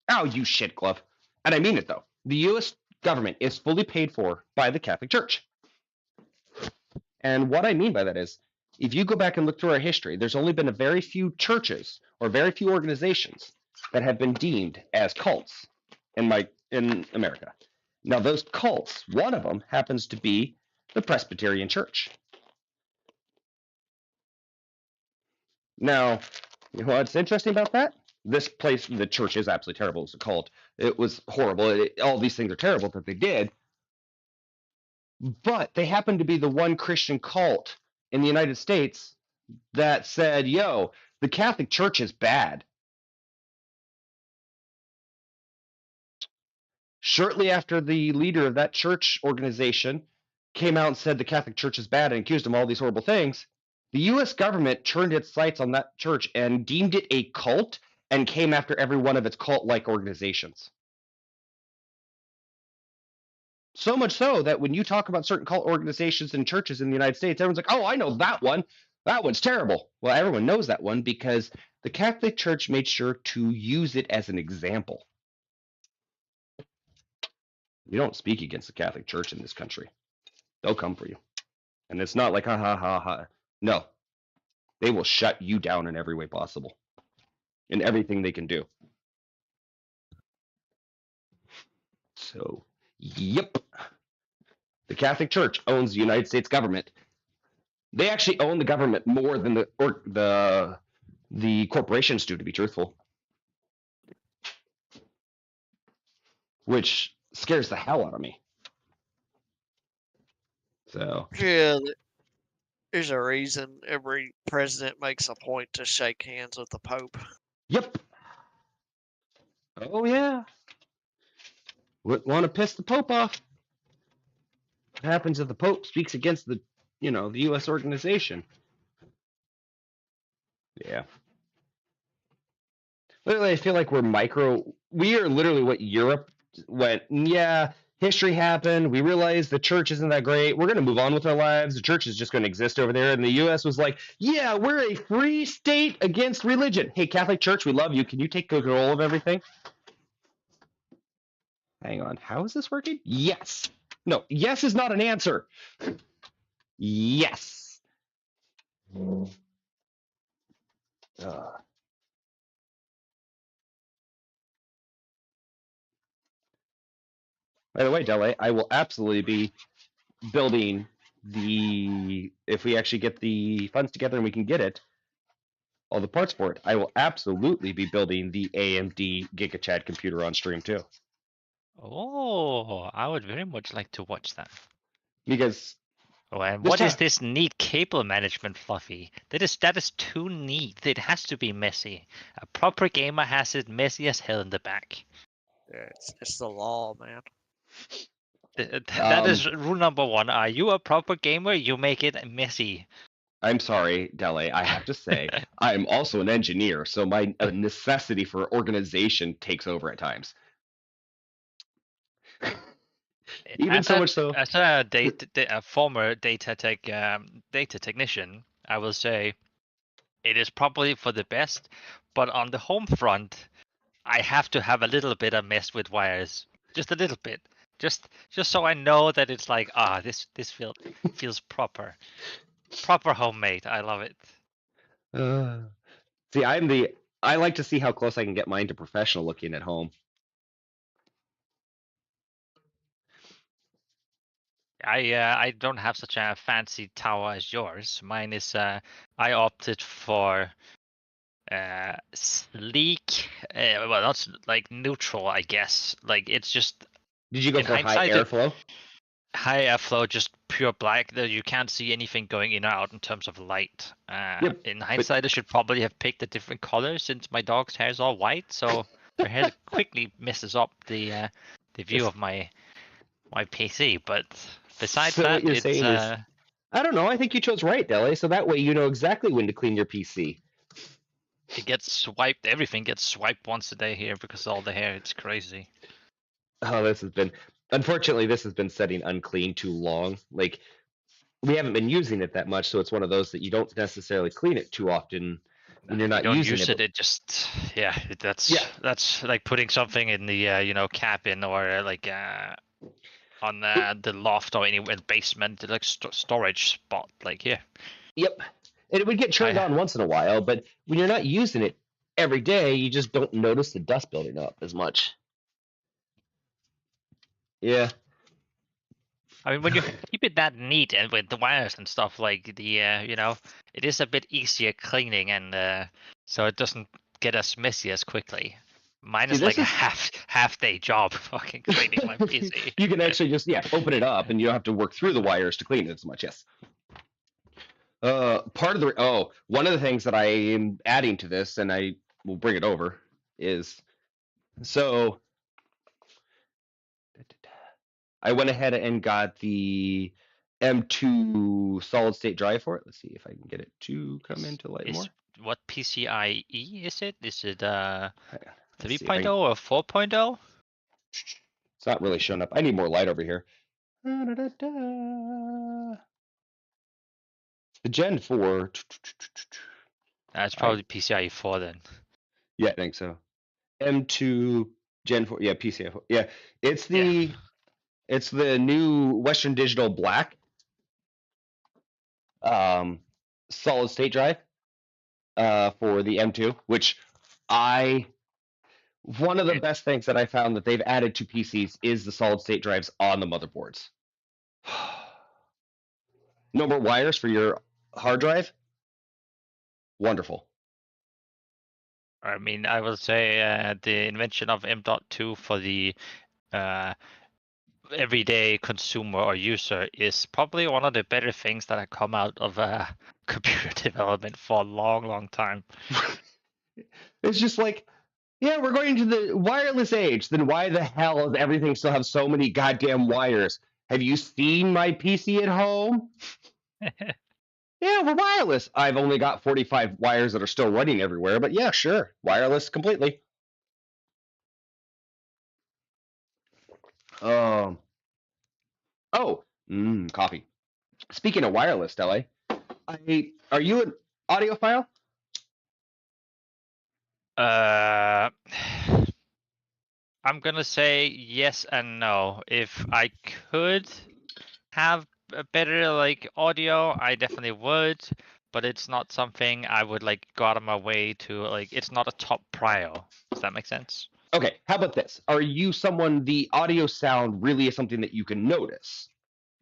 Oh, you shit glove. And I mean it, though. The U.S. government is fully paid for by the Catholic Church. And what I mean by that is, if you go back and look through our history, there's only been a very few churches or very few organizations that have been deemed as cults in America. Now, those cults, one of them happens to be the Presbyterian Church. Now, you know what's interesting about that? This place, the church is absolutely terrible as a cult. It was horrible. All these things are terrible that they did. But they happen to be the one Christian cult in the United States that said, yo, the Catholic Church is bad. Shortly after the leader of that church organization came out and said the Catholic Church is bad and accused him of all these horrible things, the U.S. government turned its sights on that church and deemed it a cult and came after every one of its cult-like organizations. So much so that when you talk about certain cult organizations and churches in the United States, everyone's like, "Oh, I know that one. That one's terrible." Well, everyone knows that one because the Catholic Church made sure to use it as an example. You don't speak against the Catholic Church in this country. They'll come for you. And it's not like, ha ha ha ha. No, they will shut you down in every way possible, in everything they can do. So, yep. The Catholic Church owns the United States government. They actually own the government more than the corporations do, to be truthful. Which scares the hell out of me. So, Yeah, there's a reason every president makes a point to shake hands with the Pope. yep. Oh yeah. Wouldn't want to piss the Pope off. What happens if the Pope speaks against the U.S. organization? Yeah. Literally, I feel like we are literally what Europe went, yeah, history happened. We realized the church isn't that great. We're going to move on with our lives. The church is just going to exist over there. And the U.S. was like, yeah, we're a free state against religion. Hey, Catholic Church, we love you. Can you take control of everything? Hang on. How is this working? Yes. No, yes is not an answer. Yes. By the way, Dele, I will absolutely be building if we actually get the funds together and we can get it, all the parts for it, I will absolutely be building the AMD GigaChad computer on stream too. Oh, I would very much like to watch that. Because Oh, and This what is time- this neat cable management, Fluffy? That is too neat. It has to be messy. A proper gamer has it messy as hell in the back. Yeah, it's the law, man. That is rule number one. Are you a proper gamer? You make it messy. I'm sorry, Dele, I have to say, I'm also an engineer, so my necessity for organization takes over at times. Even so much so. As a former data technician, I will say it is probably for the best. But on the home front, I have to have a little bit of mess with wires, just a little bit, just so I know that it's like this feels proper homemade. I love it. See, I like to see how close I can get mine to professional looking at home. I don't have such a fancy tower as yours. Mine is I opted for sleek, well, not like neutral, I guess. Like it's just Did you go in for high hindsight, airflow? high airflow, just pure black. That you can't see anything going in or out in terms of light. In hindsight, I should probably have picked a different color since my dog's hair is all white, so her hair quickly messes up the view of my PC. But besides So that, what you're it's saying is- I don't know. I think you chose right, Dele. So that way you know exactly when to clean your PC. it gets swiped. Everything gets swiped once a day here because of all the hair. It's crazy. Oh, unfortunately, this has been setting unclean too long. Like, we haven't been using it that much, so it's one of those that you don't necessarily clean it too often when you're not Don't using use it. it. It just that's Yeah. that's like putting something in the cabin or like on the loft or anywhere basement, like storage spot. Like here. Yep. And it would get turned on once in a while, but when you're not using it every day, you just don't notice the dust building up as much. Yeah. I mean, when you keep it that neat and with the wires and stuff, like it is a bit easier cleaning, and so it doesn't get as messy as quickly. Mine is like a half day job fucking cleaning my PC. You can actually just open it up, and you don't have to work through the wires to clean it as much. Yes. One of the things that I am adding to this, and I will bring it over, is so I went ahead and got the M2 solid state drive for it. Let's see if I can get it to come into light more. What PCIe is it? Is it 3.0 can- or 4.0? It's not really showing up. I need more light over here. The Gen 4. That's I- probably PCIe 4 then. Yeah, I think so. M2 Gen 4. Yeah, PCI 4. Yeah, it's the new Western Digital Black solid state drive for the M2, which one of the best things that I found that they've added to PCs is the solid state drives on the motherboards. No more wires for your hard drive. Wonderful. I mean, I will say the invention of M.2 for the everyday consumer or user is probably one of the better things that have come out of computer development for a long, long time. It's just like, yeah, we're going to the wireless age. Then why the hell does everything still have so many goddamn wires? Have you seen my PC at home? Yeah, we're wireless. I've only got 45 wires that are still running everywhere, but yeah, sure. Wireless completely. Oh, coffee. Speaking of wireless, Dele, are you an audiophile? I'm gonna say yes and no. If I could have a better like audio, I definitely would, but it's not something I would like go out of my way to like. It's not a top prio. Does that make sense? Okay, how about this? Are you someone the audio sound really is something that you can notice?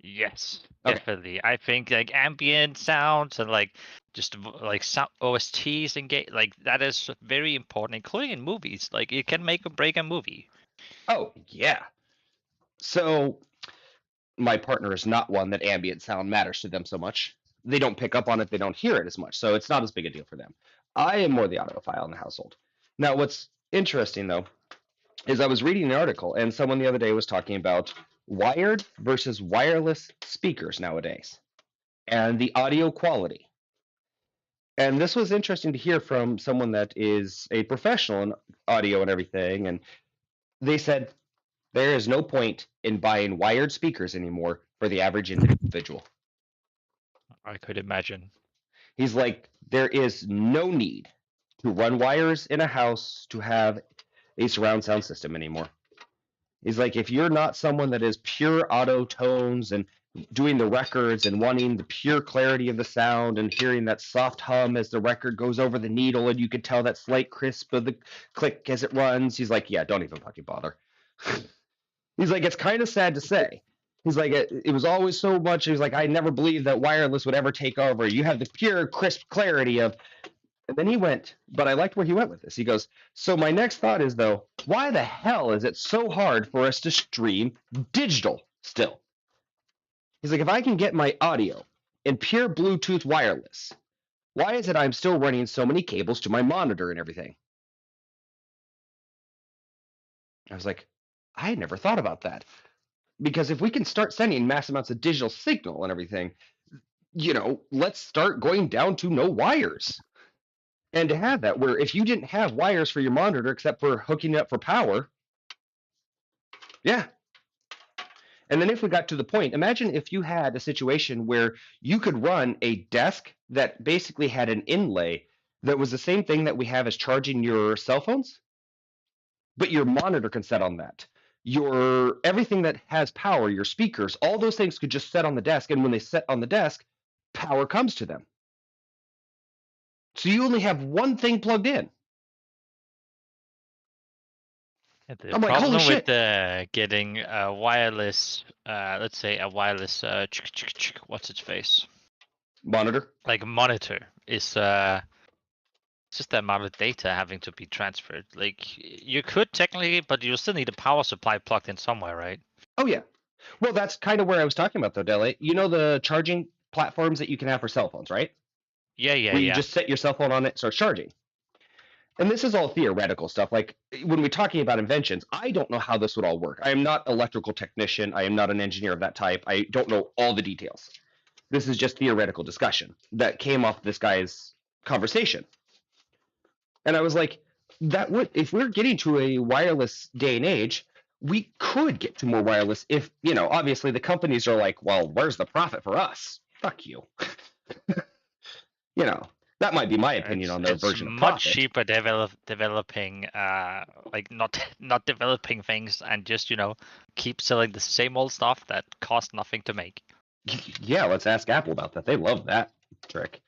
Yes, Okay. definitely. I think like ambient sounds and like just like sound OSTs and like that is very important, including in movies. Like it can make or break a movie. Oh, yeah. So my partner is not one that ambient sound matters to them so much. They don't pick up on it, they don't hear it as much, so it's not as big a deal for them. I am more the audiophile in the household. Now, what's interesting though is I was reading an article and someone the other day was talking about wired versus wireless speakers nowadays and the audio quality. And this was interesting to hear from someone that is a professional in audio and everything. And they said there is no point in buying wired speakers anymore for the average individual. I could imagine. He's like, there is no need to run wires in a house to have a surround sound system anymore. He's like, if you're not someone that is pure auto tones and doing the records and wanting the pure clarity of the sound and hearing that soft hum as the record goes over the needle and you can tell that slight crisp of the click as it runs, he's like, yeah, don't even fucking bother. He's like, it's kind of sad to say. He's like, it was always so much. He's like, I never believed that wireless would ever take over. You have the pure, crisp clarity of. And then he went, but I liked where he went with this. He goes, so my next thought is, though, why the hell is it so hard for us to stream digital still? He's like, if I can get my audio in pure Bluetooth wireless, why is it I'm still running so many cables to my monitor and everything? I was like, I had never thought about that. Because if we can start sending mass amounts of digital signal and everything, let's start going down to no wires. And to have that, where if you didn't have wires for your monitor except for hooking it up for power, yeah. And then if we got to the point, imagine if you had a situation where you could run a desk that basically had an inlay that was the same thing that we have as charging your cell phones, but your monitor can set on that. Your everything that has power, your speakers, all those things could just set on the desk, and when they set on the desk, power comes to them. So you only have one thing plugged in. The I'm like, holy problem with shit. getting a wireless, let's say a wireless, what's its face? Monitor. Like a monitor is just the amount of data having to be transferred. Like you could technically, but you still need a power supply plugged in somewhere, right? Oh yeah. Well, that's kind of where I was talking about though, Dele. You know the charging platforms that you can have for cell phones, right? Yeah, Where you just set your cell phone on it, starts charging. And this is all theoretical stuff. Like when we're talking about inventions, I don't know how this would all work. I am not an electrical technician. I am not an engineer of that type. I don't know all the details. This is just theoretical discussion that came off this guy's conversation. And I was like, that would, if we're getting to a wireless day and age, we could get to more wireless if, obviously the companies are like, well, where's the profit for us? Fuck you. That might be my opinion on their It's version of much profit. cheaper developing like not developing things and just keep selling the same old stuff that costs nothing to make. Yeah, let's ask Apple about that. They love that trick.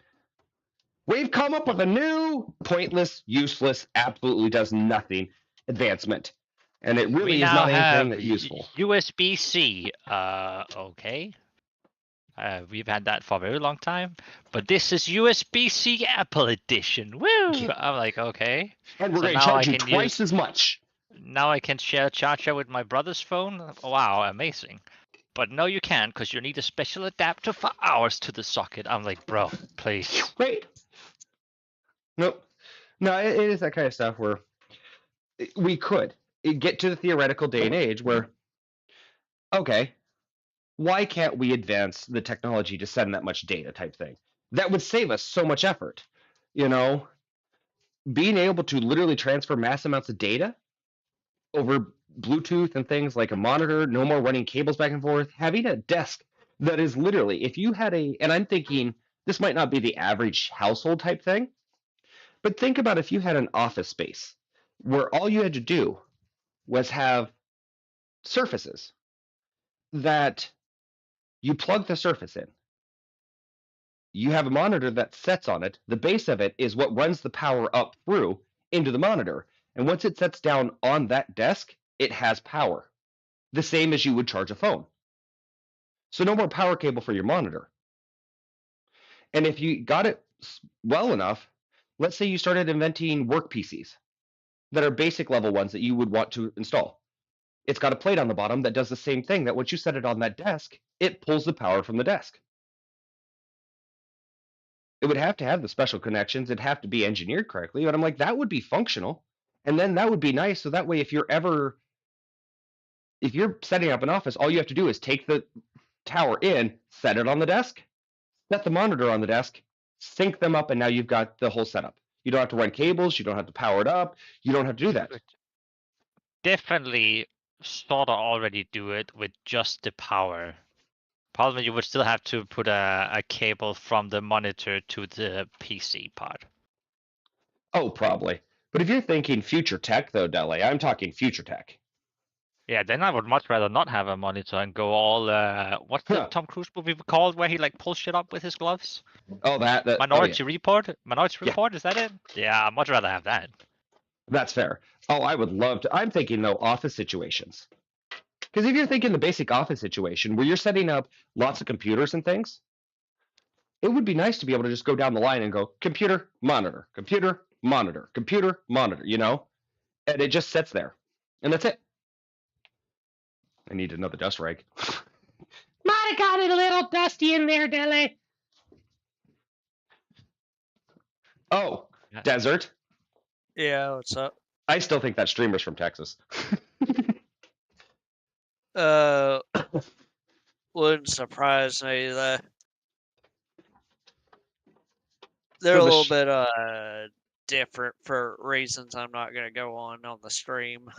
We've come up with a new pointless, useless, absolutely does nothing advancement. And it really We is now not anything have that useful. USB-C. Okay. We've had that for a very long time, but this is USB-C Apple Edition. Woo! I'm like, okay. And we're So going to now I charge you can twice as much. Now I can share a charger with my brother's phone. Wow, amazing. But no, you can't, because you need a special adapter for ours to the socket. I'm like, bro, please. Right. Nope. No, it is that kind of stuff where we could get to the theoretical day and age where, okay, why can't we advance the technology to send that much data type thing? That would save us so much effort. Being able to literally transfer mass amounts of data over Bluetooth and things like a monitor, no more running cables back and forth, having a desk that is literally, if you had and I'm thinking this might not be the average household type thing, but think about if you had an office space where all you had to do was have surfaces that you plug the surface in. You have a monitor that sets on it. The base of it is what runs the power up through into the monitor. And once it sets down on that desk, it has power. The same as you would charge a phone. So no more power cable for your monitor. And if you got it well enough, let's say you started inventing work PCs that are basic level ones that you would want to install. It's got a plate on the bottom that does the same thing, that once you set it on that desk, it pulls the power from the desk. It would have to have the special connections. It'd have to be engineered correctly. But I'm like, that would be functional. And then that would be nice. So that way, if you're setting up an office, all you have to do is take the tower in, set it on the desk, set the monitor on the desk, sync them up, and now you've got the whole setup. You don't have to run cables. You don't have to power it up. You don't have to do that. Definitely sort of already do it with just the power. Problem you would still have to put a cable from the monitor to the PC part. Oh, probably. But if you're thinking future tech, though, Dele, I'm talking future tech. Yeah, then I would much rather not have a monitor and go all what's the Huh. Tom Cruise movie called where he like pulls shit up with his gloves? Oh, that Minority Report? Minority Yeah. Report, is that it? Yeah, I'd much rather have that. That's fair. Oh, I would love to. I'm thinking, though, office situations. Because if you're thinking the basic office situation where you're setting up lots of computers and things, it would be nice to be able to just go down the line and go computer, monitor, computer, monitor, computer, monitor, and it just sits there. And that's it. I need another dust rag. Might have got it a little dusty in there, Dele. Oh, Yeah. desert. Yeah, what's up? I still think that streamer's from Texas. Wouldn't surprise me. They're So a the little bit different for reasons I'm not gonna go on the stream.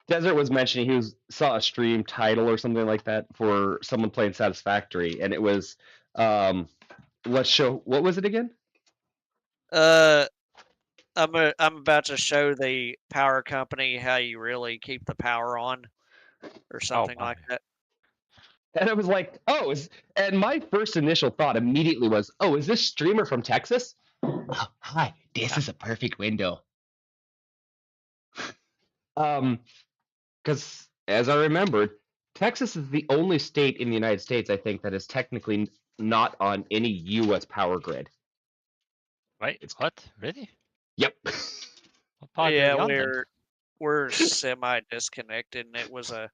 Desert was mentioning he saw a stream title or something like that for someone playing Satisfactory, and it was let's show, what was it again? I'm about to show the power company how you really keep the power on, or something like that. And I was like, oh, and my first initial thought immediately was, oh, is this streamer from Texas? Oh, hi, this is a perfect window. Because as I remembered, Texas is the only state in the United States, I think, that is technically not on any U.S. power grid. Right? What? Really? Yep. What part Yeah, are we on then? we're semi disconnected, and it was a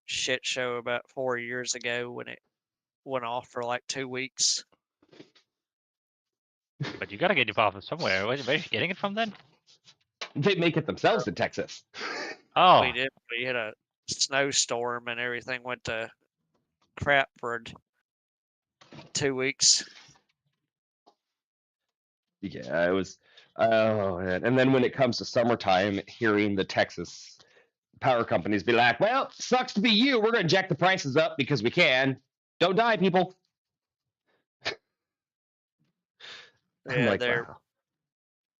shit show about 4 years ago when it went off for like 2 weeks. But you gotta get your power from somewhere. Where are you getting it from then? They make it themselves in Texas. Oh, We did. We had a snowstorm, and everything went to crap for 2 weeks. Yeah, it was. Oh, man. And then when it comes to summertime, hearing the Texas power companies be like, "Well, sucks to be you. We're going to jack the prices up because we can. Don't die, people." I'm Yeah, like, they're wow.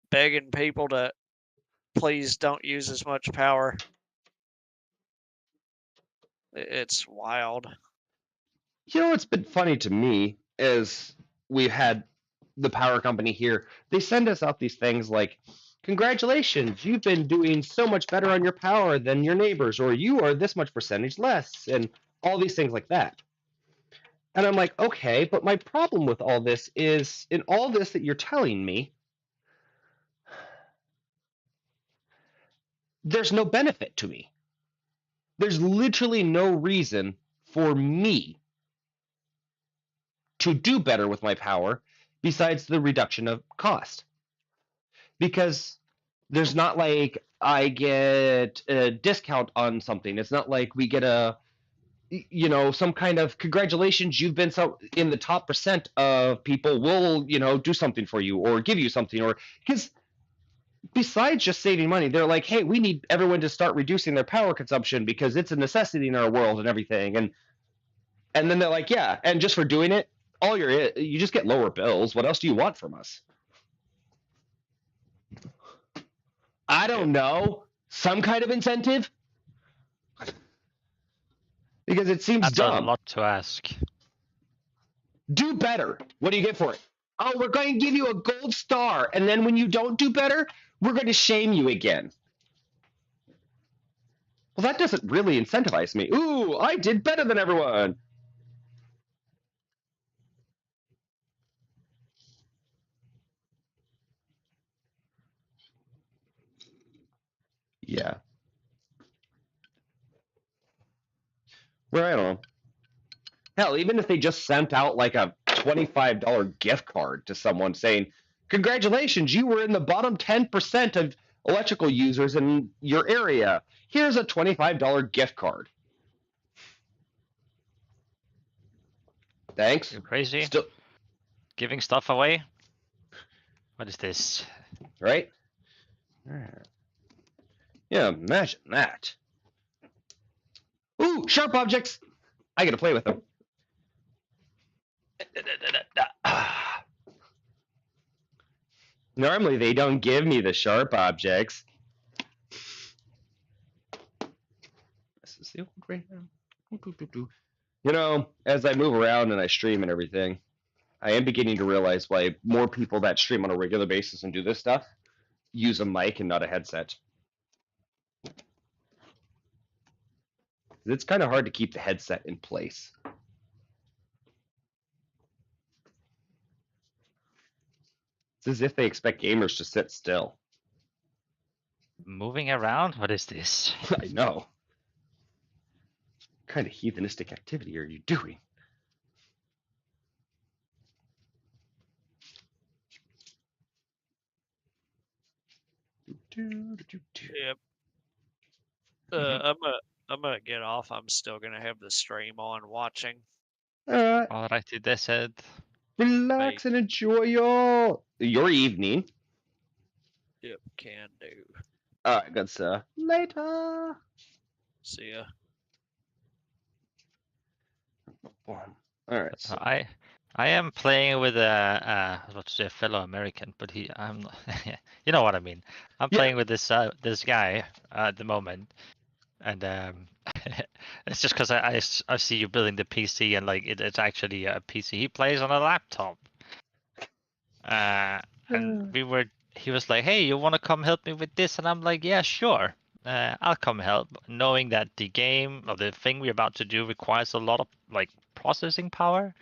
begging people to please don't use as much power. It's wild. You know what's been funny to me is we've had the power company here. They send us out these things like, "Congratulations, you've been doing so much better on your power than your neighbors," or "You are this much percentage less," and all these things like that. And I'm like, okay, but my problem with all this is in all this that you're telling me, there's no benefit to me. There's literally no reason for me to do better with my power besides the reduction of cost. Because there's not like I get a discount on something. It's not like we get some kind of congratulations, you've been so in the top percent of people will, do something for you or give you something, or because besides just saving money, they're like, hey, we need everyone to start reducing their power consumption because it's a necessity in our world and everything. And then they're like, yeah, and just for doing it, you just get lower bills. What else do you want from us? I don't know. Some kind of incentive? Because it seems That's a dumb. lot to ask. Do better. What do you get for it? Oh, we're going to give you a gold star, and then when you don't do better, we're going to shame you again. Well, that doesn't really incentivize me. Ooh, I did better than everyone. Yeah. Well, I don't know. Hell, even if they just sent out like a $25 gift card to someone saying, congratulations, you were in the bottom 10% of electrical users in your area. Here's a $25 gift card. Thanks. You're crazy. Still, Giving stuff away. What is this? right? Yeah, imagine that. Ooh, sharp objects. I get to play with them. Normally, they don't give me the sharp objects. This is the old Greyhound. As I move around and I stream and everything, I am beginning to realize why more people that stream on a regular basis and do this stuff use a mic and not a headset. It's kind of hard to keep the headset in place. It's as if they expect gamers to sit still. Moving around? What is this? I know. What kind of heathenistic activity are you doing? Yep. I'm gonna get off. I'm still gonna have the stream on watching. Alrighty, they said. Relax and enjoy your evening. Yep, can do. All right, good stuff. Later. See ya. All right. So. I am playing with a fellow American, but I'm you know what I mean. I'm playing with this guy at the moment, and it's just because I see you building the PC and like it's actually a PC. He plays on a laptop, and he was like, hey, you want to come help me with this? And I'm like, yeah, sure. I'll come help, knowing that the game or the thing we're about to do requires a lot of like processing power.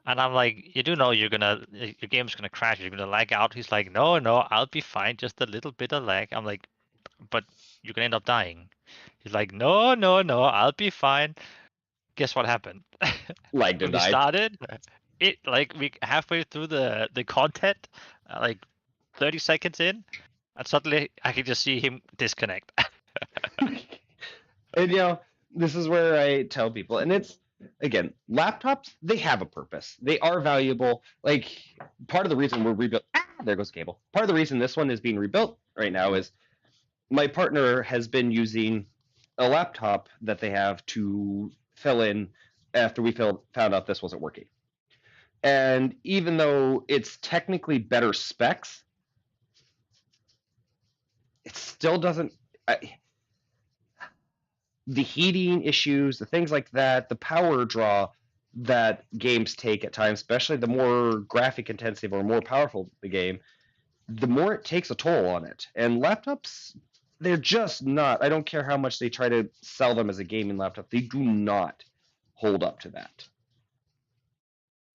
And I'm like, you do know your game's gonna crash, you're gonna lag out. He's like, no, I'll be fine, just a little bit of lag. I'm like, but you're gonna end up dying. He's like, no, I'll be fine. Guess what happened? Lagged and When we died. started, it like we halfway through the content, like 30 seconds in, and suddenly I can just see him disconnect. And this is where I tell people, and it's again, laptops, they have a purpose. They are valuable. Like part of the reason we're rebuilding there goes cable. Part of the reason this one is being rebuilt right now is my partner has been using a laptop that they have to fill in after we found out this wasn't working. And even though it's technically better specs, it still doesn't. The heating issues, the things like that, the power draw that games take at times, especially the more graphic intensive or more powerful the game, the more it takes a toll on it. And laptops, they're just not. I don't care how much they try to sell them as a gaming laptop, they do not hold up to that.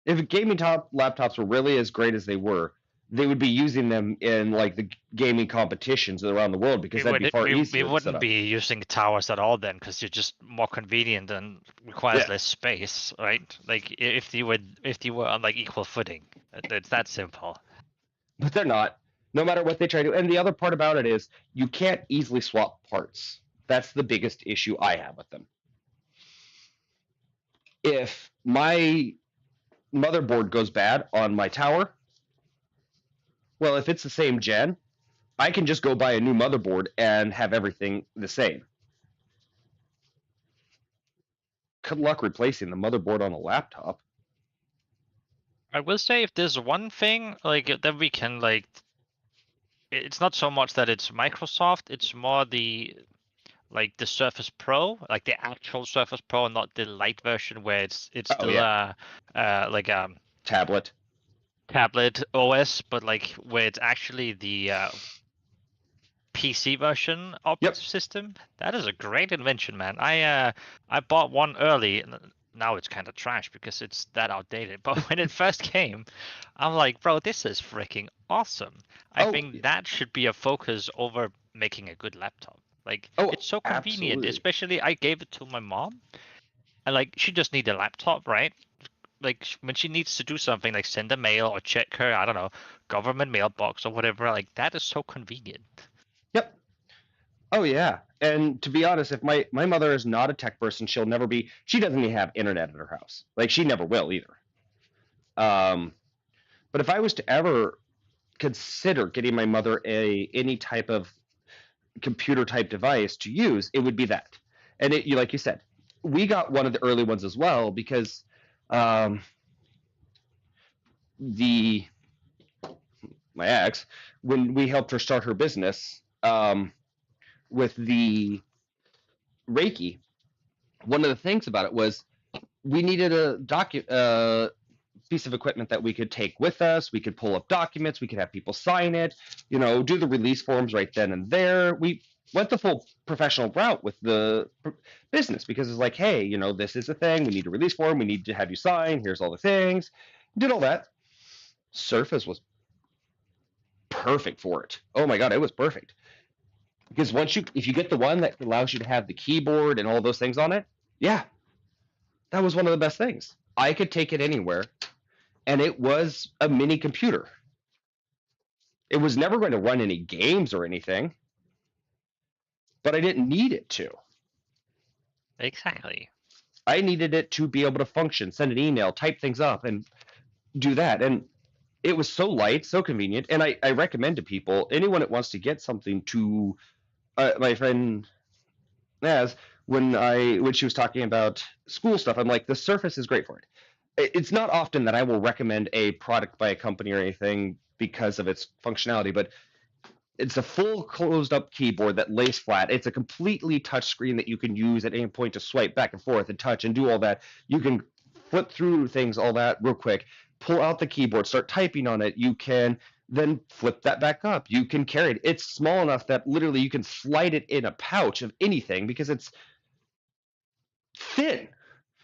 If gaming laptops were really as great as they were, they would be using them in like the gaming competitions around the world because that'd be far easier. We wouldn't be using towers at all then, because you're just more convenient and requires less space, right? Like if you were on like equal footing, it's that simple. But they're not. No matter what they try to do. And the other part about it is you can't easily swap parts. That's the biggest issue I have with them. If my motherboard goes bad on my tower, well, if it's the same gen, I can just go buy a new motherboard and have everything the same. Good luck replacing the motherboard on a laptop. I will say, if there's one thing like that we can like, it's not so much that it's Microsoft, it's more the Surface Pro, like the actual Surface Pro, not the light version where it's still like a tablet OS, but like where it's actually the PC version operating system. That is a great invention, man. I bought one early. Now it's kind of trash because it's that outdated. But when it first came, I'm like, bro, this is freaking awesome. I think that should be a focus over making a good laptop. Like, it's so convenient. Absolutely. Especially, I gave it to my mom, and like, she just needs a laptop, right? Like, when she needs to do something, like send a mail or check her, I don't know, government mailbox or whatever, like that is so convenient. Yep. Oh yeah. And to be honest, if my mother is not a tech person, she'll never be. She doesn't even have internet at her house. Like, she never will either. But if I was to ever consider getting my mother any type of computer type device to use, it would be that. And like you said, we got one of the early ones as well because my ex, when we helped her start her business with the Reiki, one of the things about it was we needed a piece of equipment that we could take with us. We could pull up documents. We could have people sign it, do the release forms right then and there. We went the full professional route with the business because it's like, hey, this is a thing. We need a release form. We need to have you sign. Here's all the things. Did all that. Surface was perfect for it. Oh my God, it was perfect. Because if you get the one that allows you to have the keyboard and all those things on it, that was one of the best things. I could take it anywhere, and it was a mini computer. It was never going to run any games or anything, but I didn't need it to. Exactly. I needed it to be able to function, send an email, type things up, and do that. And it was so light, so convenient. And I recommend to people, anyone that wants to get something to my friend Naz, when she was talking about school stuff, I'm like, the Surface is great for it. It's not often that I will recommend a product by a company or anything because of its functionality, but it's a full closed up keyboard that lays flat. It's a completely touch screen that you can use at any point to swipe back and forth and touch and do all that. You can flip through things, all that real quick, pull out the keyboard, start typing on it. You can then flip that back up. You can carry it. It's small enough that literally you can slide it in a pouch of anything because it's thin.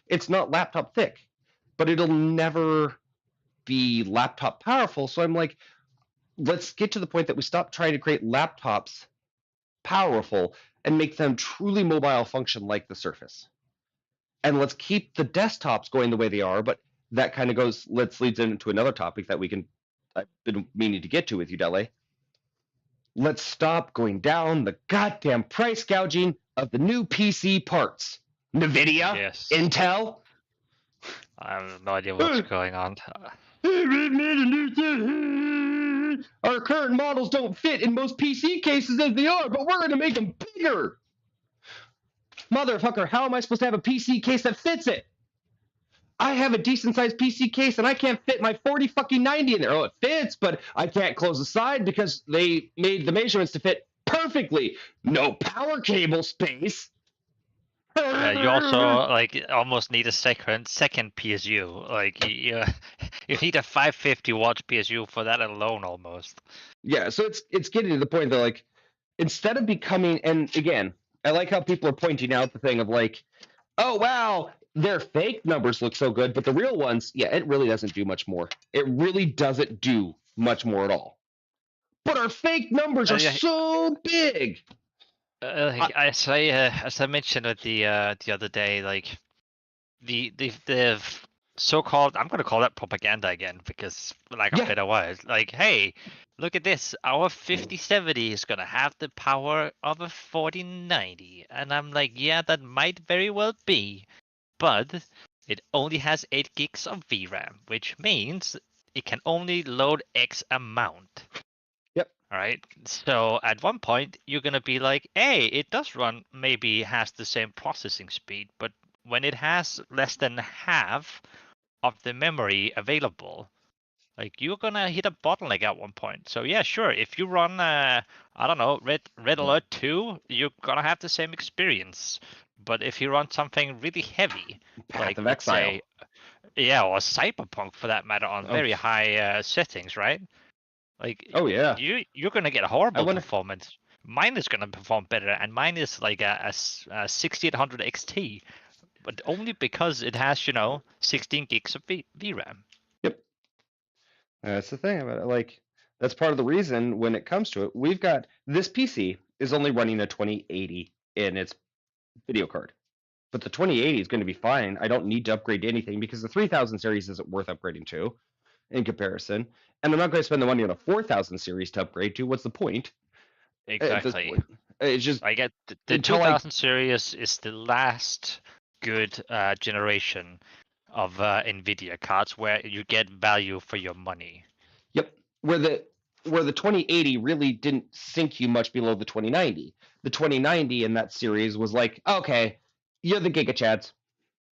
It's not laptop thick, but it'll never be laptop powerful. So I'm like, let's get to the point that we stop trying to create laptops powerful and make them truly mobile function like the Surface. And let's keep the desktops going the way they are, but that kind of leads into another topic that I've been meaning to get to with you, Dele. Let's stop going down the goddamn price gouging of the new PC parts. NVIDIA, Intel. I have no idea what's going on. current models don't fit in most PC cases as they are, but we're going to make them bigger. Motherfucker, how am I supposed to have a PC case that fits it? I have a decent sized PC case and I can't fit my 40-90 in there. Oh, it fits, but I can't close the side because they made the measurements to fit perfectly. No power cable space. You also like almost need a second PSU. Like you need a 550 watt PSU for that alone almost. Yeah, so it's getting to the point that like instead of becoming, and again, I like how people are pointing out the thing of like, oh wow, their fake numbers look so good, but the real ones, yeah, it really doesn't do much more. It really doesn't do much more at all. But our fake numbers are Yeah. so big. Like, as I mentioned it the other day, like the so-called, I'm gonna call that propaganda again because like Yeah. a better word. Like, hey, look at this, our 5070 is gonna have the power of a 4090, and I'm like, yeah, that might very well be, but it only has 8 gigs of VRAM, which means it can only load X amount. Yep. All right. So at one point you're gonna be like, hey, it does run, maybe has the same processing speed, but when it has less than half of the memory available, like you're gonna hit a bottleneck at one point. So yeah, sure. If you run, I don't know, Red Alert 2, you're gonna have the same experience. But if you run something really heavy, Path like of let's Exile. say, yeah, or Cyberpunk for that matter, on Oh. very high settings, right? Like, Oh yeah. you're gonna get a horrible wonder- performance. Mine is gonna perform better, and mine is like a 6800 XT, but only because it has 16 gigs of VRAM. That's the thing about it. Like, that's part of the reason when it comes to it, we've got this PC is only running a 2080 in its video card. But the 2080 is going to be fine. I don't need to upgrade to anything because the 3000 series isn't worth upgrading to in comparison. And I'm not going to spend the money on a 4000 series to upgrade to. What's the point? At this Exactly. point? It's just I get the until 2000 series is the last good generation of NVIDIA cards where you get value for your money. Yep. Where the 2080 really didn't sink you much below the 2090. The 2090 in that series was like, okay, you're the Giga Chads.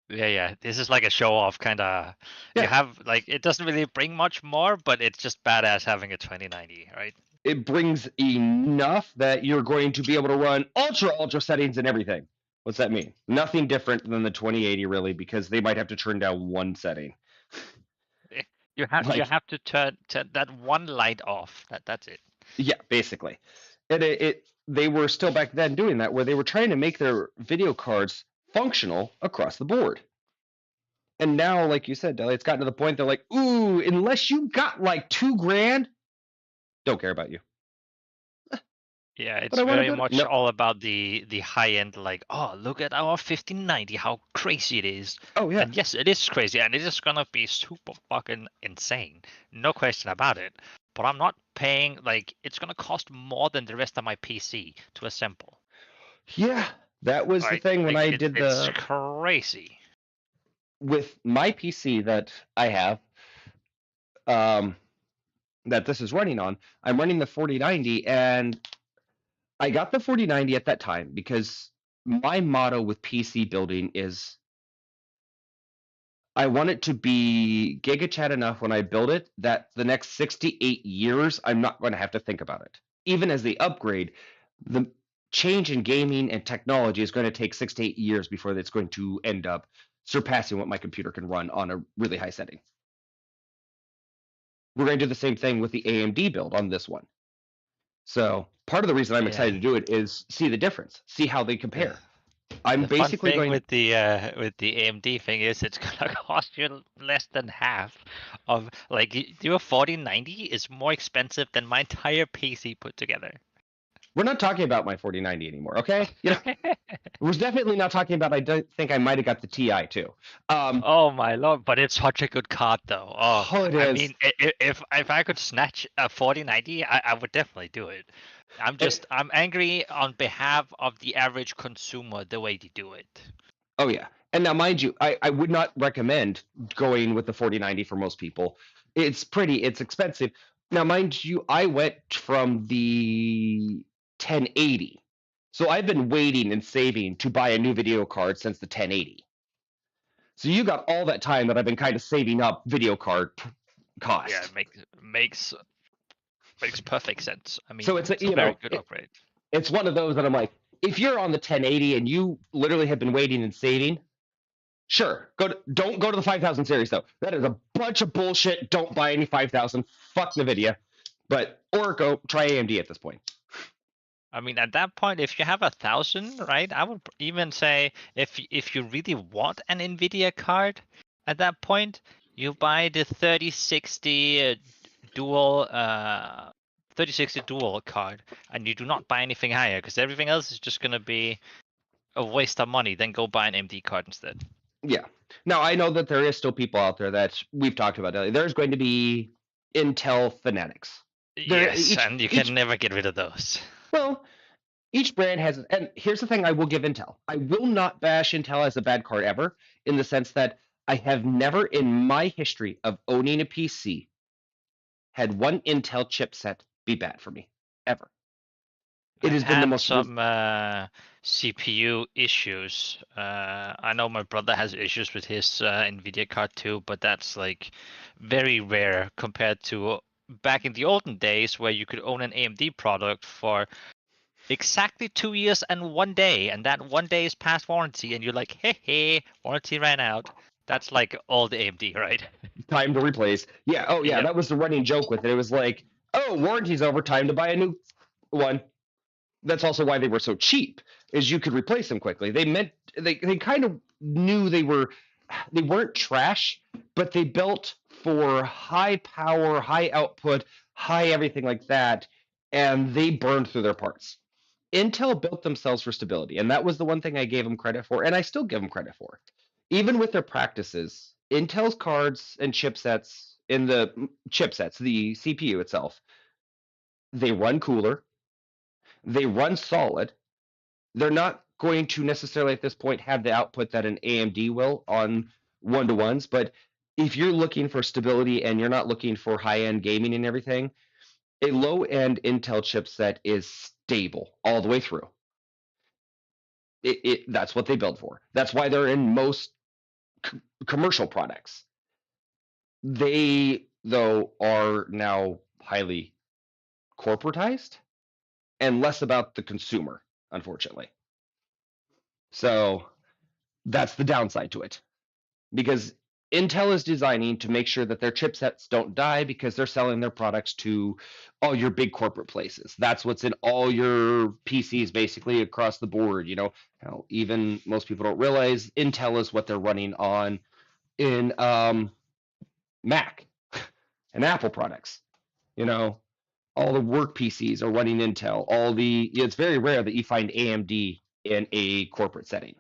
Yeah. This is like a show off kind of. Yeah. You have like it doesn't really bring much more, but it's just badass having a 2090, right? It brings enough that you're going to be able to run ultra settings and everything. What's that mean? Nothing different than the 2080 really, because they might have to turn down one setting. You have Like- to turn that one light off. That's it. Yeah, basically. And they were still back then doing that, where they were trying to make their video cards functional across the board. And now, like you said, Deli, it's gotten to the point they're like, ooh, unless you got like $2,000, don't care about you. Yeah, it's But I wanna very go to- much no. all about the high end. Like, oh, look at our 1590, how crazy it is. Oh yeah. And yes, it is crazy, and it is gonna be super fucking insane, no question about it. But I'm not paying like it's gonna cost more than the rest of my PC to assemble. Yeah. That was the Right? thing when Like, I did it's the crazy. with my PC that I have, that this is running on, I'm running the 4090, and I got the 4090 at that time because my motto with PC building is I want it to be GigaChat enough when I build it that the next 6 to 8 years, I'm not going to have to think about it. Even as they upgrade, the change in gaming and technology is going to take 6 to 8 years before it's going to end up surpassing what my computer can run on a really high setting. We're going to do the same thing with the AMD build on this one. So part of the reason I'm Yeah. excited to do it is see the difference, see how they compare. I'm The basically fun thing going with the AMD thing is it's gonna cost you less than half of like your 4090 is more expensive than my entire PC put together. We're not talking about my 4090 anymore, okay? You know, we're definitely not talking about. I don't think I might have got the Ti too. Oh my lord! But it's such a good card, though. Oh, it I is. mean, if I could snatch a 4090, I would definitely do it. I'm angry on behalf of the average consumer the way they do it. Oh yeah, and now mind you, I would not recommend going with the 4090 for most people. It's expensive, Now, mind you, I went from the 1080. So I've been waiting and saving to buy a new video card since the 1080. So you got all that time that I've been kind of saving up video card cost. Yeah, it makes perfect sense. I mean, So it's a, it's a you very know, good it- upgrade. it's one of those that I'm like, if you're on the 1080 and you literally have been waiting and saving, sure, don't go to the 5000 series though. That is a bunch of bullshit. Don't buy any 5000. Fuck Nvidia. Or go try AMD at this point. I mean, at that point, if you have 1,000, right? I would even say if you really want an Nvidia card, at that point, you buy the 3060 dual 3060 dual card, and you do not buy anything higher because everything else is just gonna be a waste of money. Then go buy an AMD card instead. Yeah. Now I know that there is still people out there that we've talked about. There's going to be Intel fanatics. Yes, and you can never get rid of those. Well, each brand has, and here's the thing: I will give Intel. I will not bash Intel as a bad card ever, in the sense that I have never, in my history of owning a PC, had one Intel chipset be bad for me ever. It has been the most some CPU issues. I know my brother has issues with his Nvidia card too, but that's like very rare compared to back in the olden days where you could own an AMD product for exactly 2 years and 1 day, and that 1 day is past warranty, and you're like, hey, warranty ran out. That's like all the AMD, right? time to replace. Yeah. Oh, yeah. Yep. That was the running joke with it. It was like, oh, warranty's over. Time to buy a new one. That's also why they were so cheap, is you could replace them quickly. They kind of knew they weren't trash, but they built for high power, high output, high everything like that, and they burned through their parts. Intel built themselves for stability, and that was the one thing I gave them credit for, and I still give them credit for. Even with their practices, Intel's cards and chipsets, the CPU itself, they run cooler, they run solid. They're not going to necessarily at this point have the output that an AMD will on one-to-ones, but if you're looking for stability and you're not looking for high-end gaming and everything, a low-end Intel chipset is stable all the way through. That's what they build for. That's why they're in most commercial products. They, though, are now highly corporatized and less about the consumer, unfortunately. So that's the downside to it, because Intel is designing to make sure that their chipsets don't die because they're selling their products to all your big corporate places. That's what's in all your PCs basically across the board. Even most people don't realize Intel is what they're running on in Mac and Apple products. All the work PCs are running Intel. It's very rare that you find AMD in a corporate setting.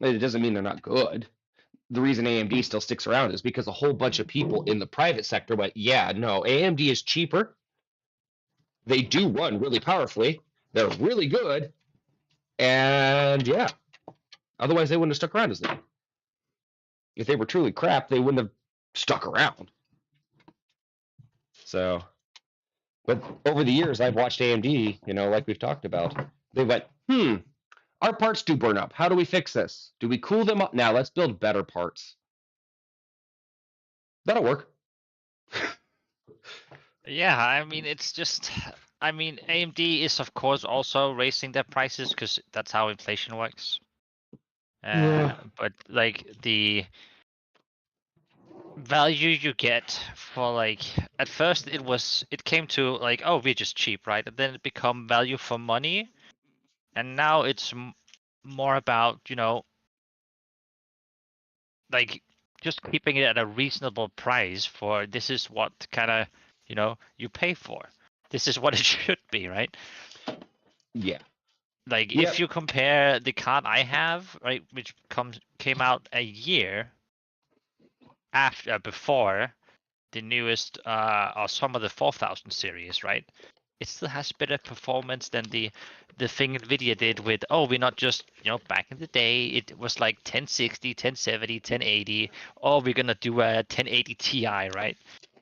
It doesn't mean they're not good. The reason AMD still sticks around is because a whole bunch of people in the private sector went, yeah, no, AMD is cheaper. They do run really powerfully. They're really good. And yeah, otherwise they wouldn't have stuck around as long. If they were truly crap, they wouldn't have stuck around. So, but over the years, I've watched AMD, like we've talked about. They went, our parts do burn up. How do we fix this? Do we cool them up? Now let's build better parts. That'll work. Yeah, I mean, it's just, AMD is of course also raising their prices because that's how inflation works. Yeah. But like the value you get for like, at first it came to like, oh, we're just cheap, right? And then it become value for money, and now it's more about like just keeping it at a reasonable price for this is what kind of you pay for. This is what it should be, right? Yeah. Like Yep. if you compare the card I have, right, which came out a year before the newest or some of the 4000 series, right? it still has better performance than the thing Nvidia did with, oh, we're not just, back in the day it was like 1060, 1070, 1080, oh, we're gonna do a 1080 Ti, right?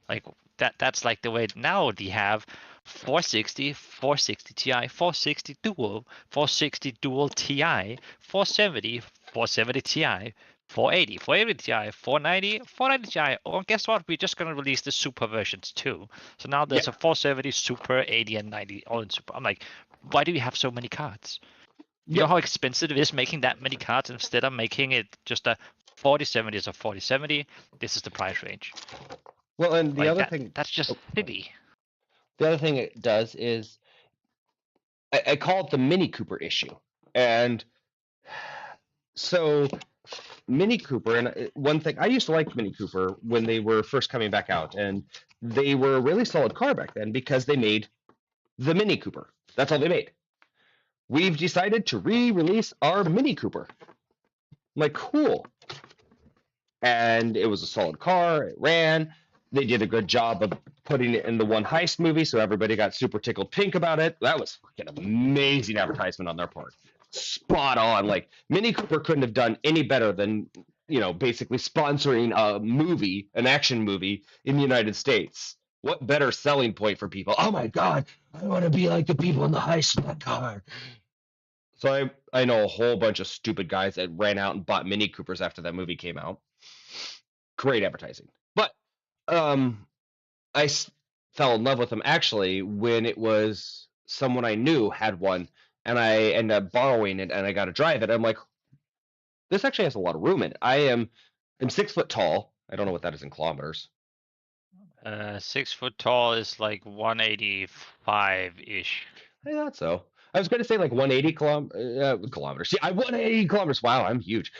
Like that's like the way now they have 460, 460 Ti, 460 dual, 460 dual Ti, 470, 470 Ti, 480, 480 Ti, 490, 490 Ti. Oh, guess what? We're just gonna release the super versions too. So now there's Yeah. a 470, super, 80, and 90 all in super. I'm like, why do we have so many cards? You know Yep. how expensive it is making that many cards instead of making it just a 4070 is a 4070. This is the price range. Well, and the Like other thing, that's just silly. the other thing it does is I call it the Mini Cooper issue, and so Mini Cooper, and one thing I used to like Mini Cooper when they were first coming back out, and they were a really solid car back then because they made the Mini Cooper. That's all they made. We've decided to re-release our Mini Cooper. I'm like, cool. And it was a solid car. It ran. They did a good job of putting it in the one heist movie, so everybody got super tickled pink about it. That was fucking amazing advertisement on their part. Spot on. Like Mini Cooper couldn't have done any better than basically sponsoring a movie, an action movie in the United States. What better selling point for people? Oh my god, I want to be like the people in the heist in that car. So I know a whole bunch of stupid guys that ran out and bought Mini Coopers after that movie came out. Great advertising. But I fell in love with them actually when it was someone I knew had one, and I ended up borrowing it, and I got to drive it. I'm like, this actually has a lot of room in it. I'm 6 foot tall. I don't know what that is in kilometers. 6 foot tall is like 185 ish. I thought so. I was going to say like 180 kilometers. See, I 180 kilometers. Wow, I'm huge.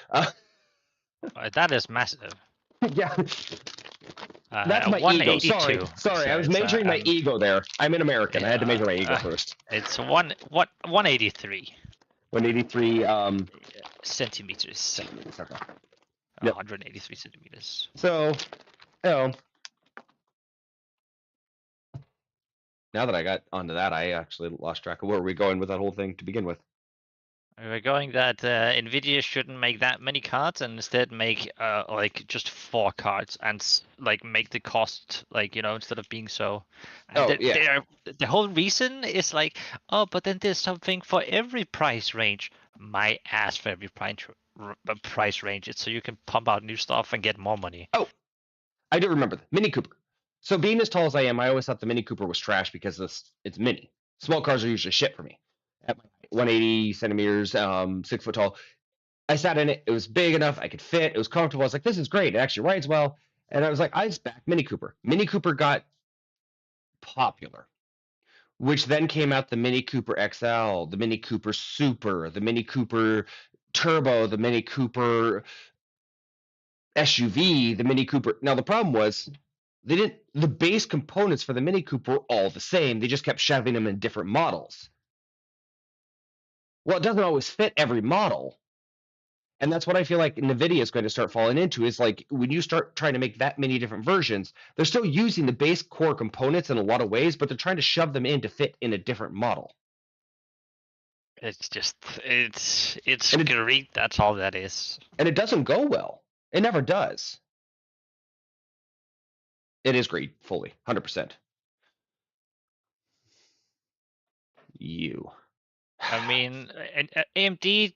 That is massive. Yeah. That's my ego. Sorry, 182. sorry. I So was it's, measuring my ego there. I'm an American. I had to measure my ego uh, first. It's 183 183 centimeters. centimeters. Okay. Yep. 183 centimeters. So, now that I got onto that, I actually lost track of where we're going with that whole thing to begin with. We're going that Nvidia shouldn't make that many cards and instead make like just 4 cards and like make the cost like instead of being so. And the whole reason is like, oh, but then there's something for every price range. My ass, for every price range. It's so you can pump out new stuff and get more money. Oh, I do remember the Mini Cooper. So being as tall as I am, I always thought the Mini Cooper was trash because it's mini. Small cars are usually shit for me. At my 180 centimeters, 6 foot tall. I sat in it. It was big enough. I could fit. It was comfortable. I was like, this is great. It actually rides well. And I was like, I just back Mini Cooper. Mini Cooper got popular, which then came out the Mini Cooper XL, the Mini Cooper Super, the Mini Cooper Turbo, the Mini Cooper SUV, the Mini Cooper. Now the problem was the base components for the Mini Cooper were all the same. They just kept shoving them in different models. Well, it doesn't always fit every model. And that's what I feel like NVIDIA is going to start falling into is like when you start trying to make that many different versions, they're still using the base core components in a lot of ways, but they're trying to shove them in to fit in a different model. It's just it's greed. That's all that is. And it doesn't go well. It never does. It is greed, fully, 100%. I mean, AMD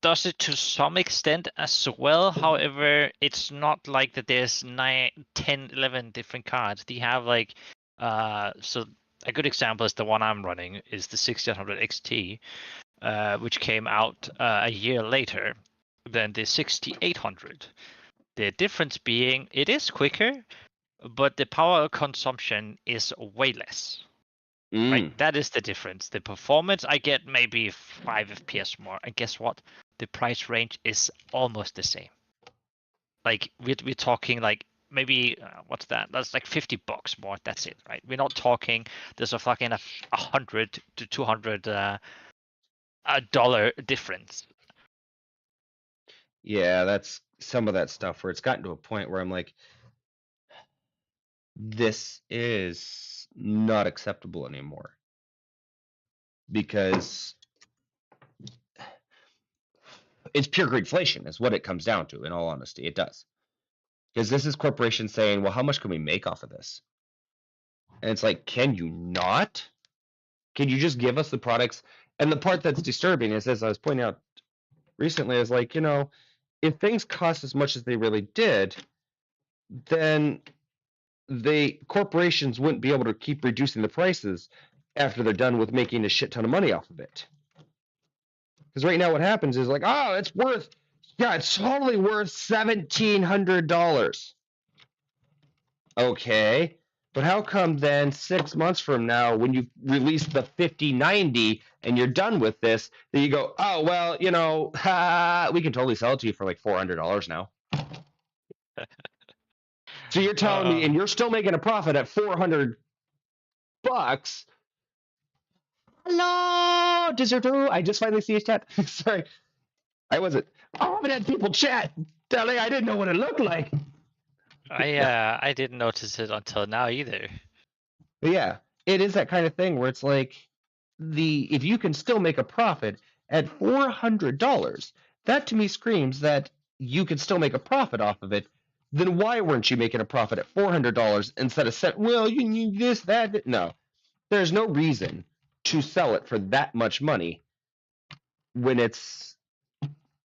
does it to some extent as well. However, it's not like that there's 9, 10, 11 different cards. They have like, so a good example is the one I'm running is the 6800 XT, which came out a year later than the 6800. The difference being it is quicker, but the power consumption is way less. Right, that is the difference. The performance, I get maybe 5 FPS more, and guess what? The price range is almost the same. Like we're talking like maybe what's that? That's like $50 more. That's it, right? We're not talking. There's a fucking $100 to $200 dollar difference. Yeah, that's some of that stuff where it's gotten to a point where I'm like, this is not acceptable anymore. because it's pure greedflation is what it comes down to. In all honesty, it does. Because this is corporations saying, well, how much can we make off of this? And it's like, can you not? Can you just give us the products? And the part that's disturbing is, as I was pointing out recently, is like, if things cost as much as they really did, then the corporations wouldn't be able to keep reducing the prices after they're done with making a shit ton of money off of it. Because right now what happens is like, oh, it's totally worth $1,700. Okay, but how come then 6 months from now, when you release the 5090 and you're done with this, then you go, oh well, we can totally sell it to you for like $400 now. So you're telling me, and you're still making a profit at $400. Hello, deserter. I just finally see his chat. Sorry, I wasn't. I haven't had people chat. Telling I didn't know what it looked like. I didn't notice it until now either. But yeah, it is that kind of thing where it's like if you can still make a profit at $400, that to me screams that you can still make a profit off of it. Then why weren't you making a profit at $400 instead of well, you need this, that? No, there's no reason to sell it for that much money when it's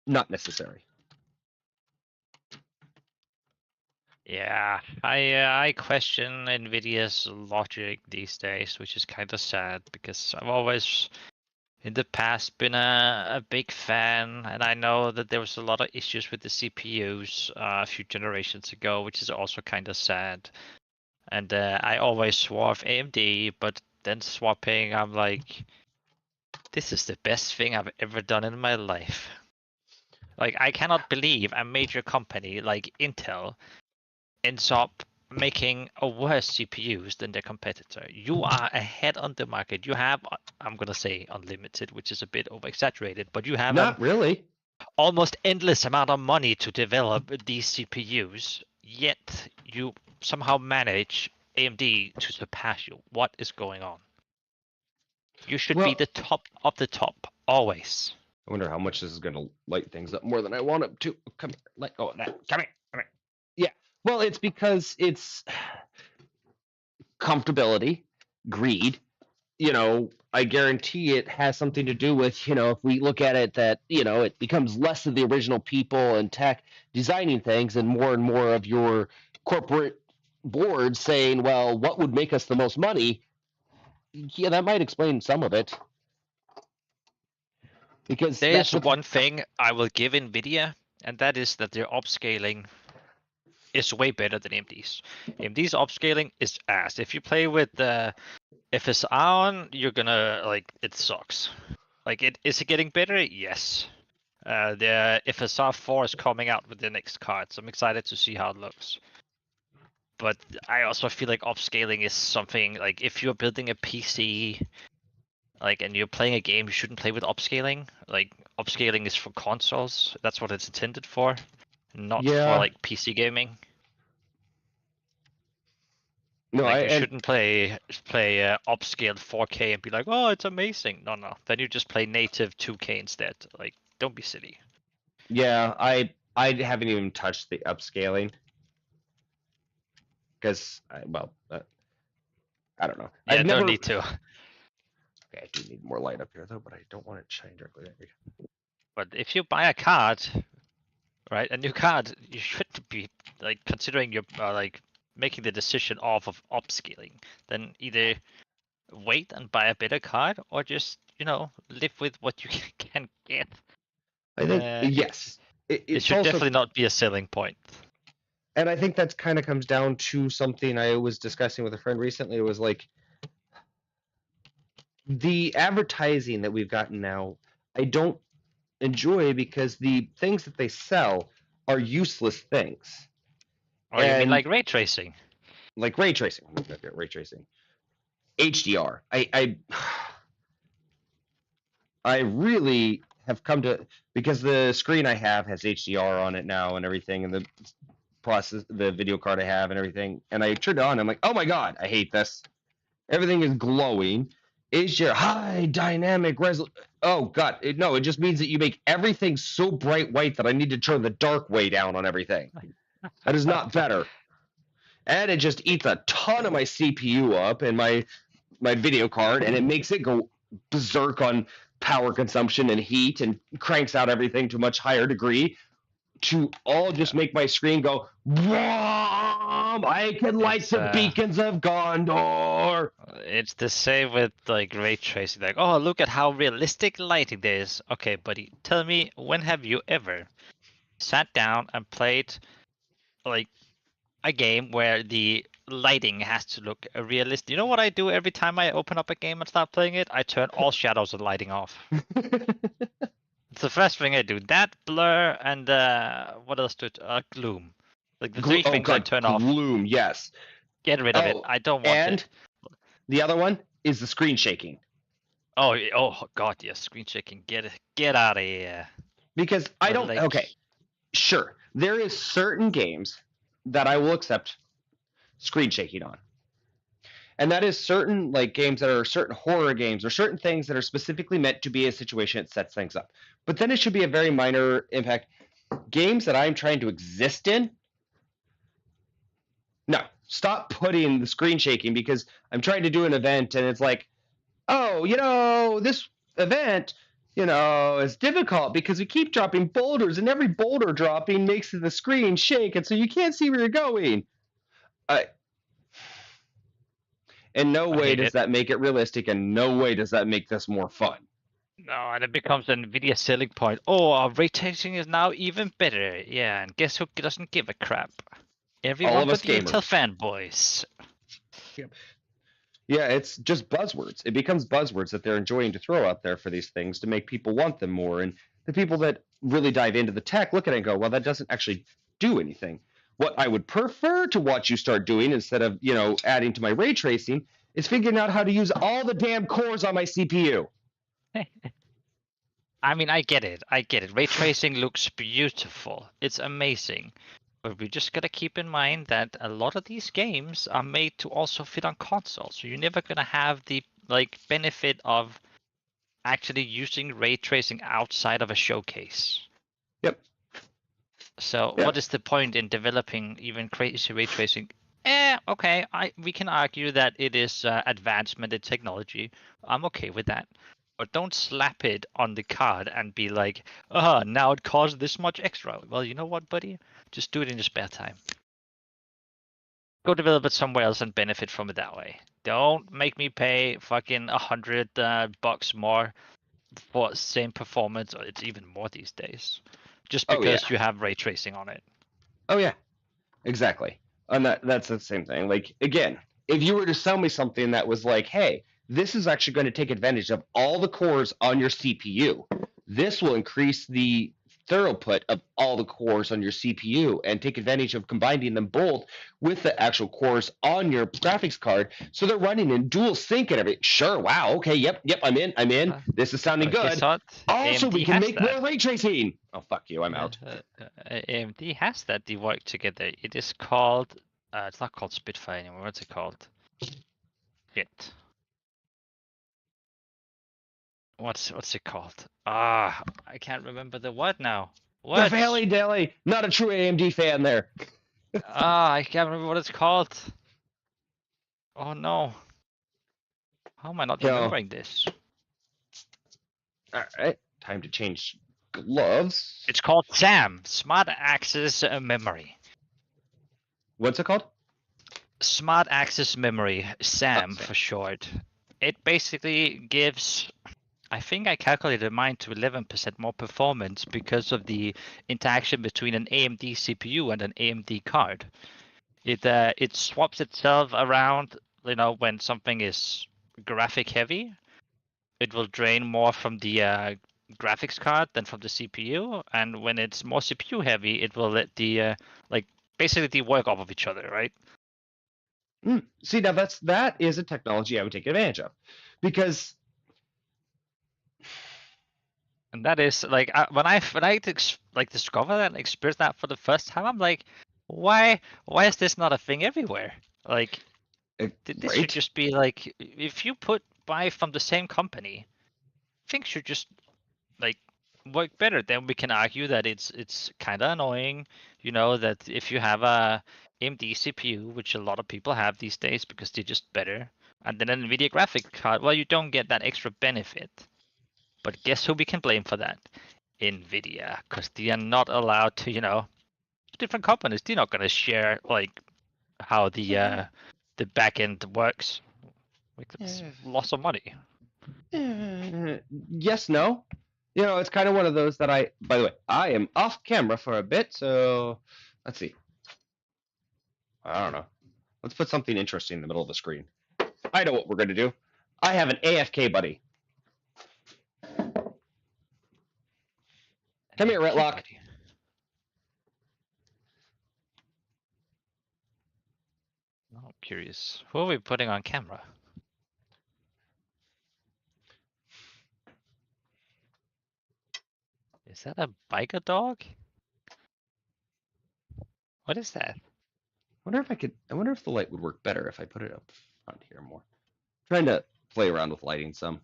not necessary. Yeah, I question Nvidia's logic these days, which is kind of sad because I've always in the past been a big fan, and I know that there was a lot of issues with the CPUs a few generations ago, which is also kind of sad. And I always swore off AMD, but then swapping, I'm like, this is the best thing I've ever done in my life. Like, I cannot believe a major company like Intel ends up making a worse CPUs than their competitor. You are ahead on the market. You have, I'm gonna say unlimited, which is a bit over exaggerated, but you have not really almost endless amount of money to develop these CPUs, yet you somehow manage AMD to surpass you. What is going on? You should be the top of the top always. I wonder how much this is going to light things up more than I want it to. Come here, let go of that. Come here. Yeah. Well, it's because it's comfortability, greed. I guarantee it has something to do with, if we look at it that, it becomes less of the original people and tech designing things and more of your corporate board saying, well, what would make us the most money? Yeah, that might explain some of it. Because there's one thing I will give Nvidia, and that is that their upscaling is way better than AMD's. AMD's upscaling is ass. If you play with the FSR on, you're gonna it sucks. Is it getting better? Yes. The FSR 4 is coming out with the next card, so I'm excited to see how it looks. But I also feel like upscaling is something like if you're building a PC, and you're playing a game, you shouldn't play with upscaling. Upscaling is for consoles. That's what it's intended for, not for PC gaming. No, you shouldn't play upscaled 4K and be like, oh, it's amazing. No. Then you just play native 2K instead. Don't be silly. Yeah, I haven't even touched the upscaling because I don't know. Yeah, I don't need to. Okay, I do need more light up here though, but I don't want it to shine directly at me. But if you buy a card, right, a new card, you shouldn't be considering your making the decision off of upscaling. Then either wait and buy a better card, or just live with what you can get. I think yes, it should definitely not be a selling point. And I think that's kind of comes down to something I was discussing with a friend recently. It was like the advertising that we've gotten now, I don't enjoy because the things that they sell are useless things. Oh, you mean like ray tracing? Like ray tracing. Ray tracing. HDR. I really have come to, because the screen I have has HDR on it now and everything, and the video card I have and everything, and I turned it on, I'm like, oh my god, I hate this. Everything is glowing. is your high dynamic resolution. Oh god, no, it just means that you make everything so bright white that I need to turn the dark way down on everything. That is not better. And it just eats a ton of my CPU up and my video card, and it makes it go berserk on power consumption and heat, and cranks out everything to a much higher degree, to all just make my screen go, "Wham! I can light It's, the beacons of Gondor." It's the same with like ray tracing. Like, oh, look at how realistic lighting there is. Okay, buddy, tell me, when have you ever sat down and played like a game where the lighting has to look realistic? You know what I do every time I open up a game and start playing it? I turn all shadows and lighting off. It's the first thing I do. That, blur, and what else do gloom. Like the three things I turn off. Gloom, yes. Get rid of it. I don't want And it. the other one is the screen shaking. Oh god, yes, screen shaking. Get out of here. Because I Or, don't. like- Okay, sure. There is certain games that I will accept screen shaking on, and that is certain like games that are certain horror games or certain things that are specifically meant to be a situation that sets things up. But then it should be a very minor impact. Games that I'm trying to exist in, no, stop putting the screen shaking, because I'm trying to do an event and it's like, oh, this event, is difficult because we keep dropping boulders, and every boulder dropping makes the screen shake, and so you can't see where you're going. In no way does that make it realistic, and no way does that make this more fun. No, and it becomes an NVIDIA selling point. Oh, our ray tracing is now even better. Yeah, and guess who doesn't give a crap? Everyone All of but us the Intel gamers. fanboys. Yeah, it's just buzzwords. It becomes buzzwords that they're enjoying to throw out there for these things to make people want them more. And the people that really dive into the tech look at it and go, well, that doesn't actually do anything. What I would prefer to watch you start doing, instead of, adding to my ray tracing, is figuring out how to use all the damn cores on my CPU. I mean, I get it. Ray tracing looks beautiful. It's amazing. But we just gotta keep in mind that a lot of these games are made to also fit on consoles. So you're never gonna have the benefit of actually using ray tracing outside of a showcase. Yep. So Yeah. what is the point in developing even crazy ray tracing? Okay, we can argue that it is advancement in technology. I'm okay with that. But don't slap it on the card and be like, now it costs this much extra. Well, you know what, buddy? Just do it in your spare time. Go develop it somewhere else and benefit from it that way. Don't make me pay fucking $100 more for same performance, or it's even more these days, just Oh, because yeah. you have ray tracing on it. Oh yeah, exactly. And that's the same thing. Like, again, if you were to sell me something that was like, hey, this is actually going to take advantage of all the cores on your CPU. This will increase the throughput of all the cores on your CPU and take advantage of combining them both with the actual cores on your graphics card, so they're running in dual sync and everything. Sure, wow, okay, yep, I'm in. This is sounding good. Guess what? Also, we AMD can has make that. more ray tracing. Oh, fuck you, I'm out. AMD has that. They work together. It is called. It's not called Spitfire anymore. What's it called? Shit. What's it called? I can't remember the word now. What? The Valley Deli. Not a true AMD fan there. I can't remember what it's called. Oh no. How am I not Yo. remembering this? All right, time to change gloves. It's called SAM, Smart Access Memory. What's it called? Smart Access Memory, SAM SAM. for short. It basically gives, I think I calculated mine to 11% more performance because of the interaction between an AMD CPU and an AMD card. It swaps itself around, when something is graphic heavy, it will drain more from the graphics card than from the CPU, and when it's more CPU heavy, it will let the basically they work off of each other, right? See, now that is a technology I would take advantage of, because And that is when I discover that and experience that for the first time, I'm like, why is this not a thing everywhere? This should right? just be like, if you put buy from the same company, things should just like work better. Then we can argue that it's kind of annoying, that if you have a AMD CPU, which a lot of people have these days because they're just better, and then an NVIDIA graphic card, well, you don't get that extra benefit. But guess who we can blame for that? NVIDIA, because they are not allowed to, different companies, they're not going to share like how the back end works. Like that's lots of money. Yes, no. It's kind of one of those that by the way, I am off camera for a bit, so let's see. I don't know. Let's put something interesting in the middle of the screen. I know what we're going to do. I have an AFK buddy. Come here, Ritlock. I'm curious. Who are we putting on camera? Is that a biker dog? What is that? I wonder if the light would work better if I put it up front here more. Trying to play around with lighting some.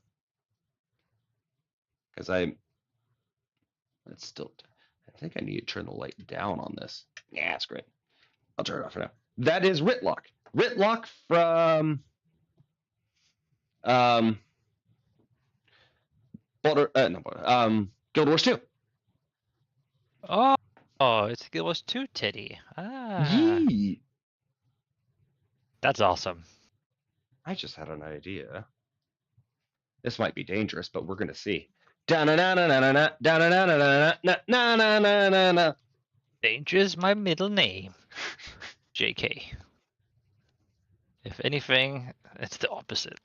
Because I think I need to turn the light down on this. Yeah, that's great. I'll turn it off for now. That is Ritlock. Ritlock from Guild Wars 2. Oh, it's Guild Wars 2 Teddy. Yee. That's awesome. I just had an idea. This might be dangerous, but we're gonna see. Danger is my middle name. JK. If anything, it's the opposite.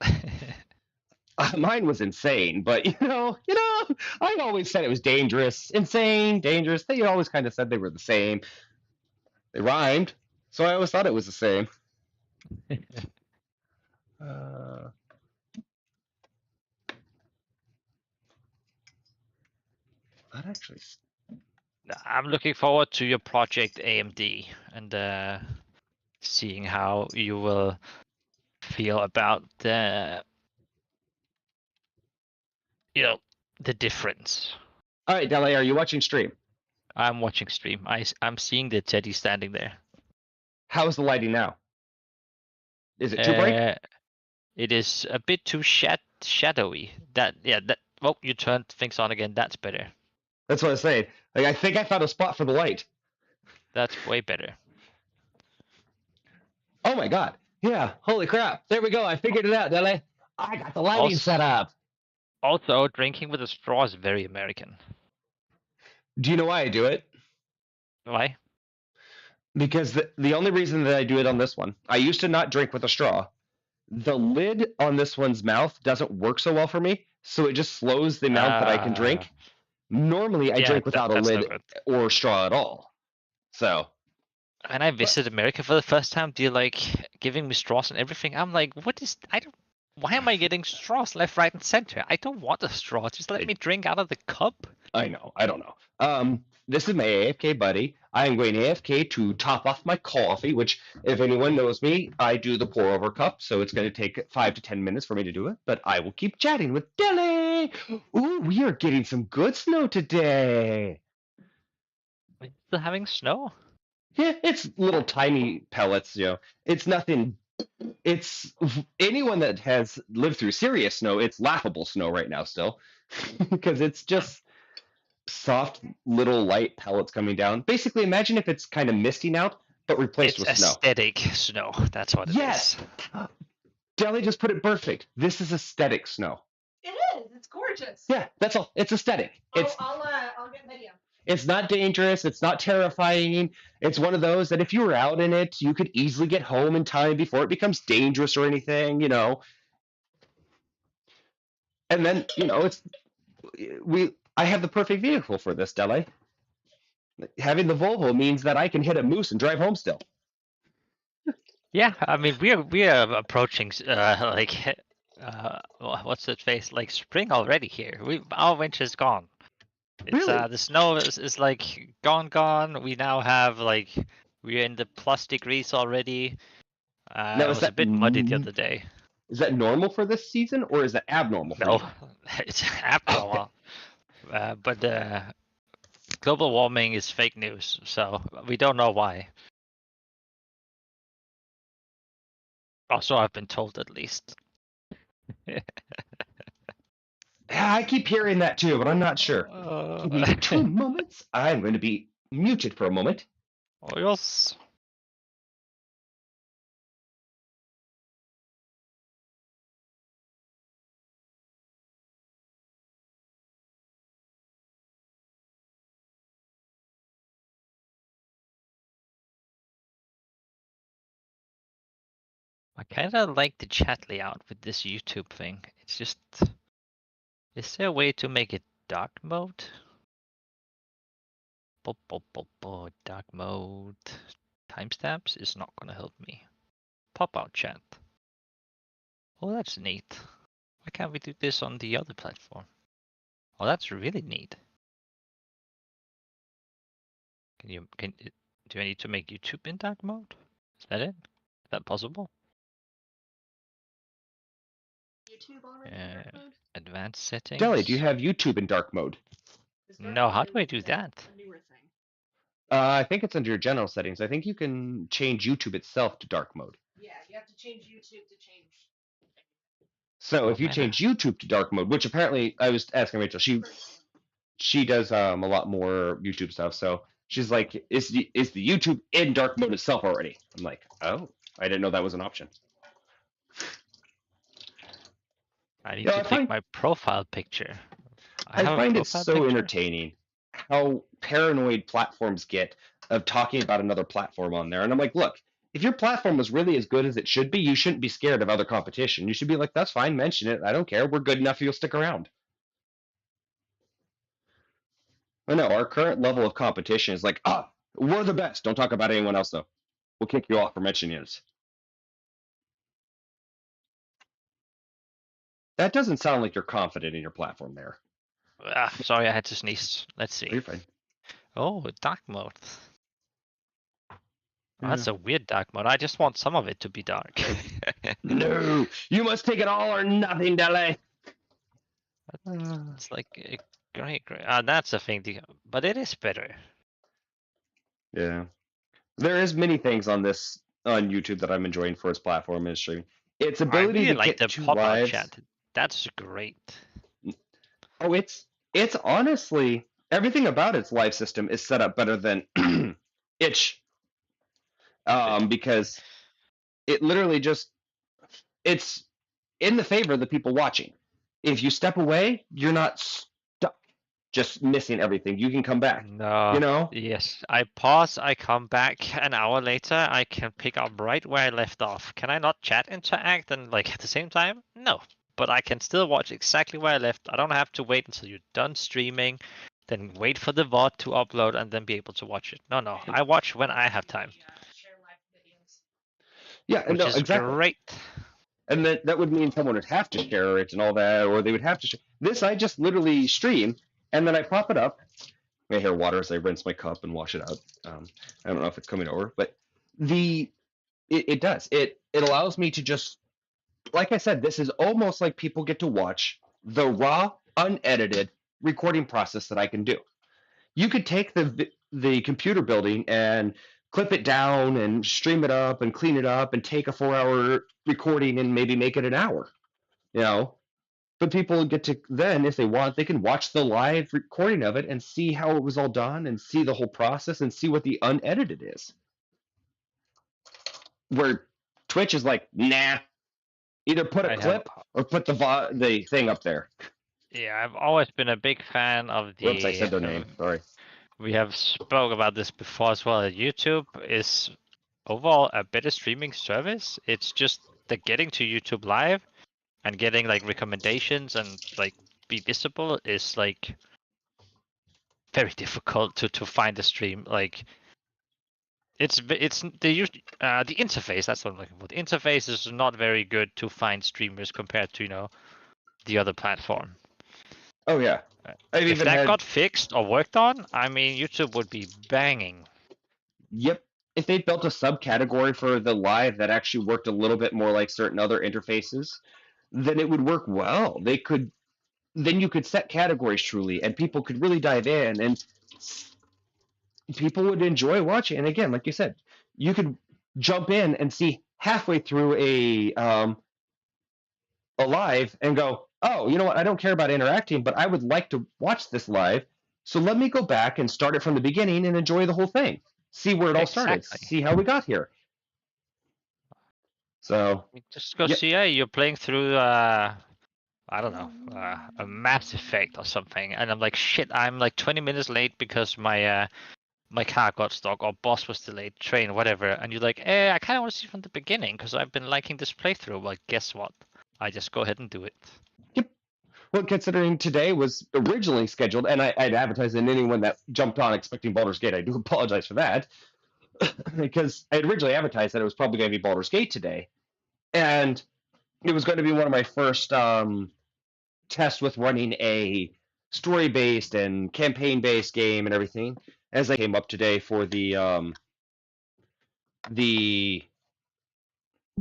Mine was insane, but I always said it was dangerous, insane, dangerous. They always kind of said they were the same. They rhymed, so I always thought it was the same. That actually. I'm looking forward to your project AMD and seeing how you will feel about the difference. All right, Dele, are you watching stream? I'm watching stream. I'm seeing the Teddy standing there. How's the lighting now? Is it too bright? It is a bit too shadowy. Well, you turned things on again. That's better. That's what I was saying. Like, I think I found a spot for the light. That's way better. Oh my god. Yeah, holy crap. There we go. I figured it out, Dele. I got the lighting set up. Also, drinking with a straw is very American. Do you know why I do it? Why? Because the only reason that I do it on this one, I used to not drink with a straw. The lid on this one's mouth doesn't work so well for me, so it just slows the amount that I can drink. Normally, I drink without a lid or straw at all. So. When I visited America for the first time, they're like giving me straws and everything. I'm like, why am I getting straws left, right, and center? I don't want a straw. Just let me drink out of the cup. I know. I don't know. This is my AFK buddy. I am going AFK to top off my coffee, which, if anyone knows me, I do the pour over cup, so it's going to take 5 to 10 minutes for me to do it. But I will keep chatting with Dele. Ooh, we are getting some good snow today. We're still having snow? Yeah, it's little tiny pellets. It's nothing. It's anyone that has lived through serious snow. It's laughable snow right now still, because it's just soft little light pellets coming down. Basically, imagine if it's kind of misting out, but replaced with snow. It's aesthetic snow. That's what it is. Yes. Dele just put it perfect. This is aesthetic snow. It is. It's gorgeous. Yeah, that's all. It's aesthetic. I'll get video. It's not dangerous. It's not terrifying. It's one of those that if you were out in it, you could easily get home in time before it becomes dangerous or anything, And then, I have the perfect vehicle for this, Dele. Having the Volvo means that I can hit a moose and drive home still. Yeah, I mean we are approaching what's that face, like spring already here. Our winter's gone. It's Really? the snow is like gone. We now have we're in the plus degrees already. It was a bit muddy the other day. Is that normal for this season, or is that abnormal? For No, you? it's abnormal. But global warming is fake news, so we don't know why. Also, I've been told at least. Yeah, I keep hearing that too, but I'm not sure. Give me 2 moments. I'm going to be muted for a moment. Oh, yes. I kind of like the chat layout with this YouTube thing. It's just, is there a way to make it dark mode? Dark mode. Timestamps is not gonna help me. Pop out chat. Oh, that's neat. Why can't we do this on the other platform? Oh, that's really neat. Do I need to make YouTube in dark mode? Is that it? Is that possible? YouTube already in dark mode? Advanced settings. Deli, do you have YouTube in dark mode? Is dark No, how mode do I do a that? newer thing? I think it's under your general settings. I think you can change YouTube itself to dark mode. Yeah, you have to change YouTube to change. So Oh, if you man. change YouTube to dark mode, which apparently I was asking Rachel, she does a lot more YouTube stuff. So she's like, is the YouTube in dark mode itself already? I'm like, oh, I didn't know that was an option. I need Yeah, to I pick find- my profile picture. I have a find it profile so picture? entertaining how paranoid platforms get of talking about another platform on there. And I'm like, look, if your platform was really as good as it should be, you shouldn't be scared of other competition. You should be like, that's fine, mention it. I don't care. We're good enough. You'll stick around. I know our current level of competition is like, we're the best. Don't talk about anyone else though. We'll kick you off for mentioning us. That doesn't sound like you're confident in your platform there. Sorry, I had to sneeze. Let's see. You're fine. Oh, dark mode. Oh, that's Yeah. a weird dark mode. I just want some of it to be dark. No, you must take it all or nothing, Dele. It's like great. That's a thing. But it is better. Yeah, there is many things on YouTube that I'm enjoying for its platform and streaming. Its I ability really to like get the 2 pop-out lives. chat. That's great. Oh, it's honestly everything about its live system is set up better than Itch, because it literally it's in the favor of the people watching. If you step away, you're not stuck, just missing everything. You can come back. No. You know? Yes, I pause, I come back an hour later, I can pick up right where I left off. Can I not chat interact and like at the same time? No. But I can still watch exactly where I left. I don't have to wait until you're done streaming, then wait for the VOD to upload and then be able to watch it. No, I watch when I have time, Share live videos. Yeah, which no, is exactly. great. And that would mean someone would have to share it and all that, or they would have to share. This I just literally stream, and then I pop it up. My hair water as I rinse my cup and wash it out. I don't know if it's coming over, but it does. It allows me to just, like I said, this is almost like people get to watch the raw, unedited recording process that I can do. You could take the computer building and clip it down and stream it up and clean it up and take a 4-hour recording and maybe make it an hour, you know. But people get to then, if they want, they can watch the live recording of it and see how it was all done and see the whole process and see what the unedited is. Where Twitch is like, nah, either put a clip or put the thing up there. Yeah, I've always been a big fan of the. Whoops, I said their name. Sorry. We have spoke about this before as well. YouTube is overall a better streaming service. It's just the getting to YouTube Live and getting like recommendations and like be visible is like very difficult to find a stream. Like it's the interface. That's what I'm looking for. The interface is not very good to find streamers compared to the other platform. Oh yeah. If that got fixed or worked on, I mean, YouTube would be banging. Yep. if they built a subcategory for the live that actually worked a little bit more like certain other interfaces, then it would work well. Then you could set categories truly, and people could really dive in, and people would enjoy watching. And again, like you said, you could jump in and see halfway through a live and go, oh, you know what? I don't care about interacting, but I would like to watch this live. So let me go back and start it from the beginning and enjoy the whole thing. See where it all started. Exactly. See how we got here. So Just go Yeah. see, you're playing through, I don't know, a Mass Effect or something, and I'm like, shit, I'm like 20 minutes late because my my car got stuck or boss was delayed, train, whatever, and you're like, I kind of want to see from the beginning because I've been liking this playthrough. Well, guess what? I just go ahead and do it. well, considering today was originally scheduled, and I'd advertised, and anyone that jumped on expecting Baldur's Gate, I do apologize for that, because I had originally advertised that it was probably going to be Baldur's Gate today, and it was going to be one of my first tests with running a story-based and campaign-based game and everything. As I came up today for the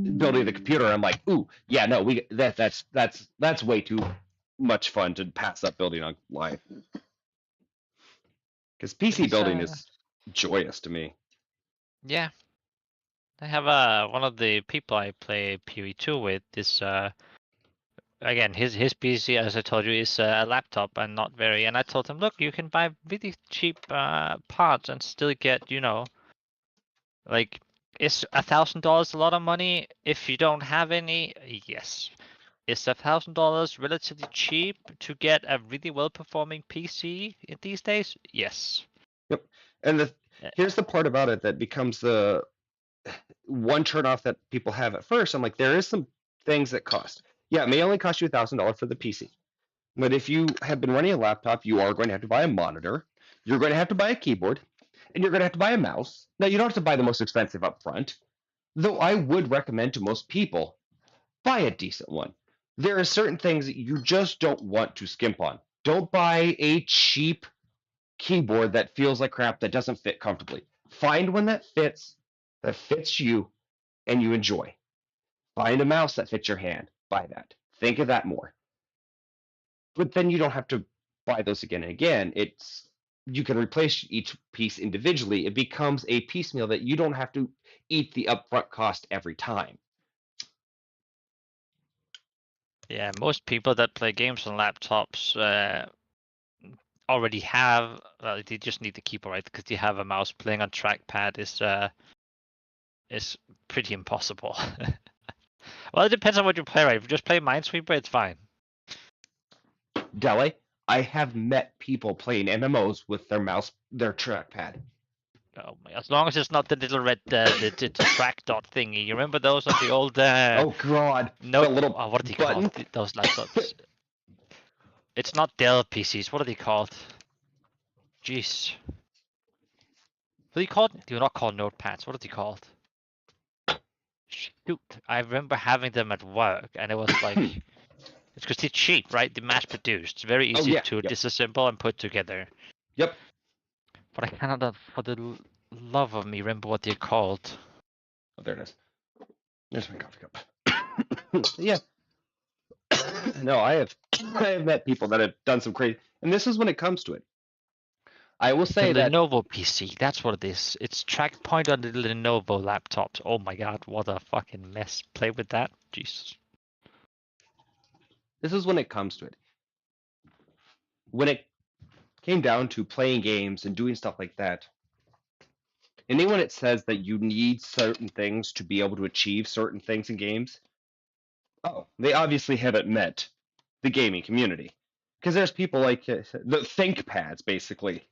building of the computer, I'm like, ooh, yeah, no, that's way too much fun to pass up building on live. Because PC It's, building is joyous to me. Yeah. I have one of the people I play PoE2 with is again his PC, as I told you, is a laptop and not very, and I told him, look, you can buy really cheap parts and still get, you know, like, is $1,000 a lot of money if you don't have any? Yes. Is $1,000 relatively cheap to get a really well performing PC in these days? Yes. And Yeah. here's the part about it that becomes the one turnoff that people have at first. I'm like, there is some things that cost. Yeah, it may only cost you $1,000 for the PC, but if you have been running a laptop, you are going to have to buy a monitor. You're going to have to buy a keyboard, and you're going to have to buy a mouse. Now, you don't have to buy the most expensive up front, though I would recommend to most people buy a decent one. There are certain things that you just don't want to skimp on. Don't buy a cheap keyboard that feels like crap that doesn't fit comfortably. Find one that fits you and you enjoy. Find a mouse that fits your hand. Buy that. Think of that more. But then you don't have to buy those again and again. You can replace each piece individually. It becomes a piecemeal that you don't have to eat the upfront cost every time. Yeah, most people that play games on laptops already have. Well, they just need the keyboard, right? Because you have a mouse. Playing on trackpad is pretty impossible. Well, it depends on what you play, right? If you just play Minesweeper, it's fine. Dele, I have met people playing MMOs with their mouse, their trackpad. Oh my! As long as it's not the little red the track dot thingy. You remember those on the old? Oh God! No, the little what are they button? called? Those laptops. It's not Dell PCs. What are they called? Jeez. What are they called? They're not called notepads. What are they called? Shoot, I remember having them at work, and it was like, it's because they're cheap, right? They're mass produced. It's very easy yeah, to yep. disassemble and put together. Yep. But I cannot, for the love of me, remember what they're called. Oh, there it is. There's my coffee cup. Yeah. No, I have met people that have done some crazy, and this is when it comes to it. I will say the that Lenovo PC, that's what it is. It's track point on the Lenovo laptops. Oh my god, what a fucking mess. Play with that? Jesus. this is when it comes to it. When it came down to playing games and doing stuff like that, anyone that says that you need certain things to be able to achieve certain things in games, oh, they obviously haven't met the gaming community. Because there's people like the ThinkPads, basically.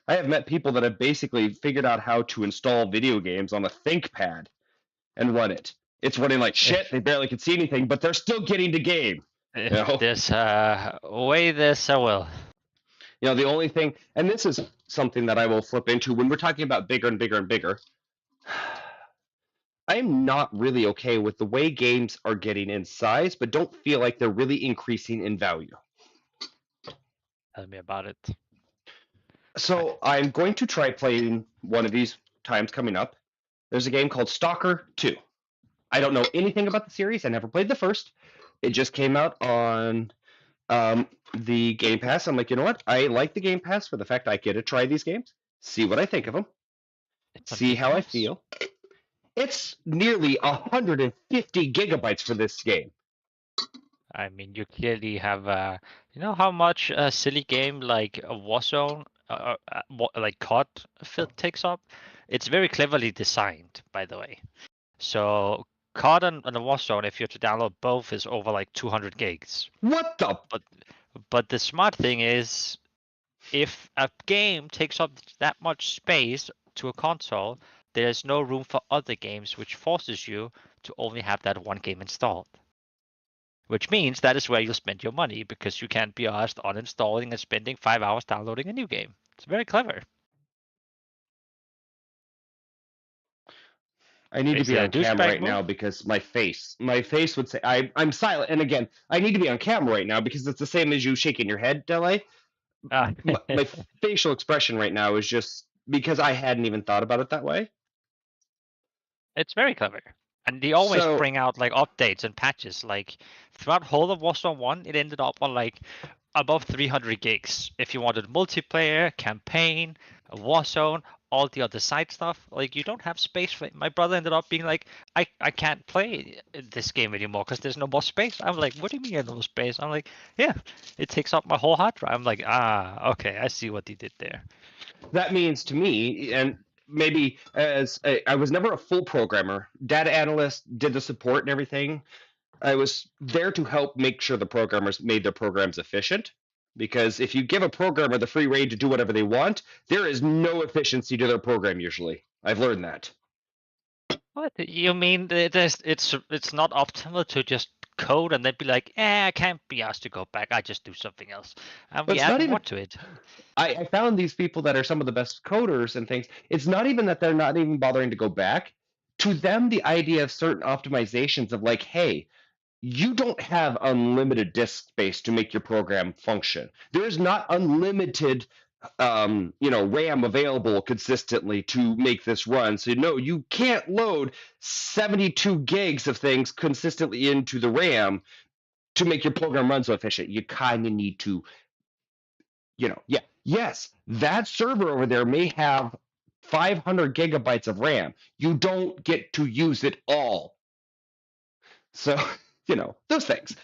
I have met people that have basically figured out how to install video games on a ThinkPad and run it. It's running like shit. They barely can see anything, but they're still getting the game. If know? there's way this, I will. You know, the only thing, and this is something that I will flip into when we're talking about bigger and bigger and bigger. I'm not really okay with the way games are getting in size, but don't feel like they're really increasing in value. Tell me about it. So I'm going to try playing one of these times coming up. There's a game called Stalker 2. I don't know anything about the series. I never played the first. It just came out on the Game Pass. I'm like, you know what? I like the Game Pass for the fact I get to try these games, see what I think of them, It's on see Game how I Pass. feel. It's nearly 150 gigabytes for this game. I mean, you clearly have, you know how much a silly game like a Warzone, like COD, takes up? It's very cleverly designed, by the way. So COD and the Warzone, if you have to download both, is over like 200 gigs. What the? But the smart thing is, if a game takes up that much space to a console, there's no room for other games, which forces you to only have that one game installed. Which means that is where you'll spend your money, because you can't be asked uninstalling and spending 5 hours downloading a new game. It's very clever. I need to be Basically a on camera douchebag right now move. because my face would say I'm silent. And again, I need to be on camera right now because it's the same as you shaking your head, Dele. My facial expression right now is just because I hadn't even thought about it that way. It's very clever. And they always So- bring out like updates and patches. Like throughout whole of Warzone 1, it ended up on like above 300 gigs. If you wanted multiplayer, campaign, a Warzone, all the other side stuff, like you don't have space for it. My brother ended up being like, I can't play this game anymore because there's no more space. I'm like, what do you mean no more space? I'm like, yeah, it takes up my whole hard drive. I'm like, okay, I see what he did there. That means to me, and maybe as I was never a full programmer, data analyst, did the support and everything. I was there to help make sure the programmers made their programs efficient. Because if you give a programmer the free rein to do whatever they want, there is no efficiency to their program usually. I've learned that. What you mean? It's not optimal to just code and then be like, I can't be asked to go back. I just do something else, and But we it's not add even- more to it. I found these people that are some of the best coders and things. It's not even that they're not even bothering to go back. To them, the idea of certain optimizations of like, hey, you don't have unlimited disk space to make your program function. There is not unlimited RAM available consistently to make this run. So no, you can't load 72 gigs of things consistently into the RAM to make your program run so efficient. You kind of need to, yes, that server over there may have 500 gigabytes of RAM. You don't get to use it all. So, those things.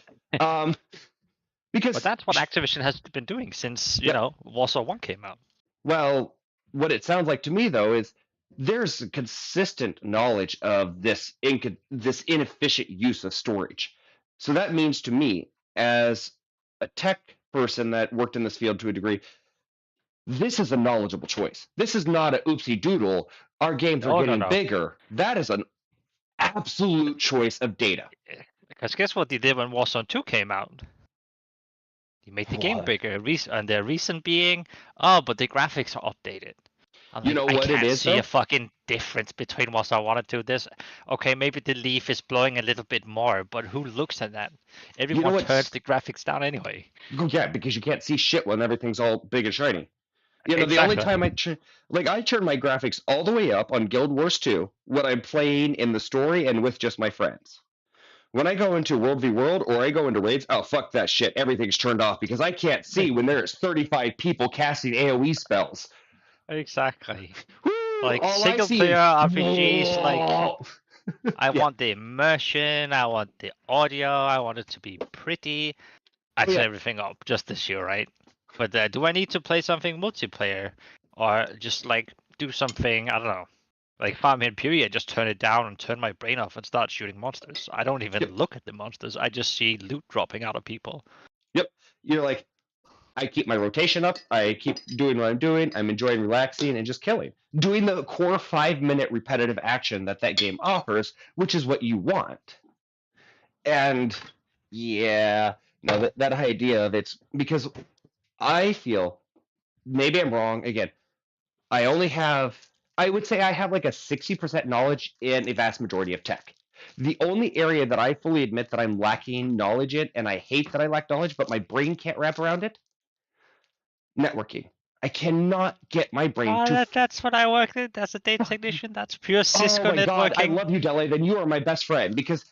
Because But that's what Activision has been doing since Warzone 1 came out. Well, what it sounds like to me though is there's a consistent knowledge of this inefficient use of storage. So that means to me, as a tech person that worked in this field to a degree, this is a knowledgeable choice. This is not a oopsie doodle. Our games are getting bigger. That is an absolute choice of data. Because guess what they did when Warzone 2 came out? They made the game What? bigger. And their reason being, but the graphics are updated. I'm You know what I it can't is, see though? a fucking difference between Warzone 1 and 2. Okay, maybe the leaf is blowing a little bit more, but who looks at that? Everyone what's- turns the graphics down anyway. Yeah, because you can't see shit when everything's all big and shiny. The only Exactly. time I turn my graphics all the way up on Guild Wars 2 when I'm playing in the story and with just my friends. When I go into World v World or I go into raids, oh fuck that shit. Everything's turned off because I can't see when there's 35 people casting AoE spells. Exactly. Woo! Like All I single see player is- RPGs, like I Yeah. want the immersion, I want the audio, I want it to be pretty. I turn Yeah. everything up just this year, right? But do I need to play something multiplayer or just like do something, I don't know, like Farm Imperium, just turn it down and turn my brain off and start shooting monsters. I don't even Yep. look at the monsters. I just see loot dropping out of people. You're like, I keep my rotation up. I keep doing what I'm doing. I'm enjoying relaxing and just killing. Doing the core 5-minute repetitive action that game offers, which is what you want. And yeah, no, that idea of it's because I feel, maybe I'm wrong. Again, I would say I have like a 60% knowledge in a vast majority of tech. The only area that I fully admit that I'm lacking knowledge in, and I hate that I lack knowledge, but my brain can't wrap around it, networking. I cannot get my brain Oh, to. that's what I worked in as a data technician. That's pure Cisco Oh my God, I networking. love you, Dele. Then you are my best friend because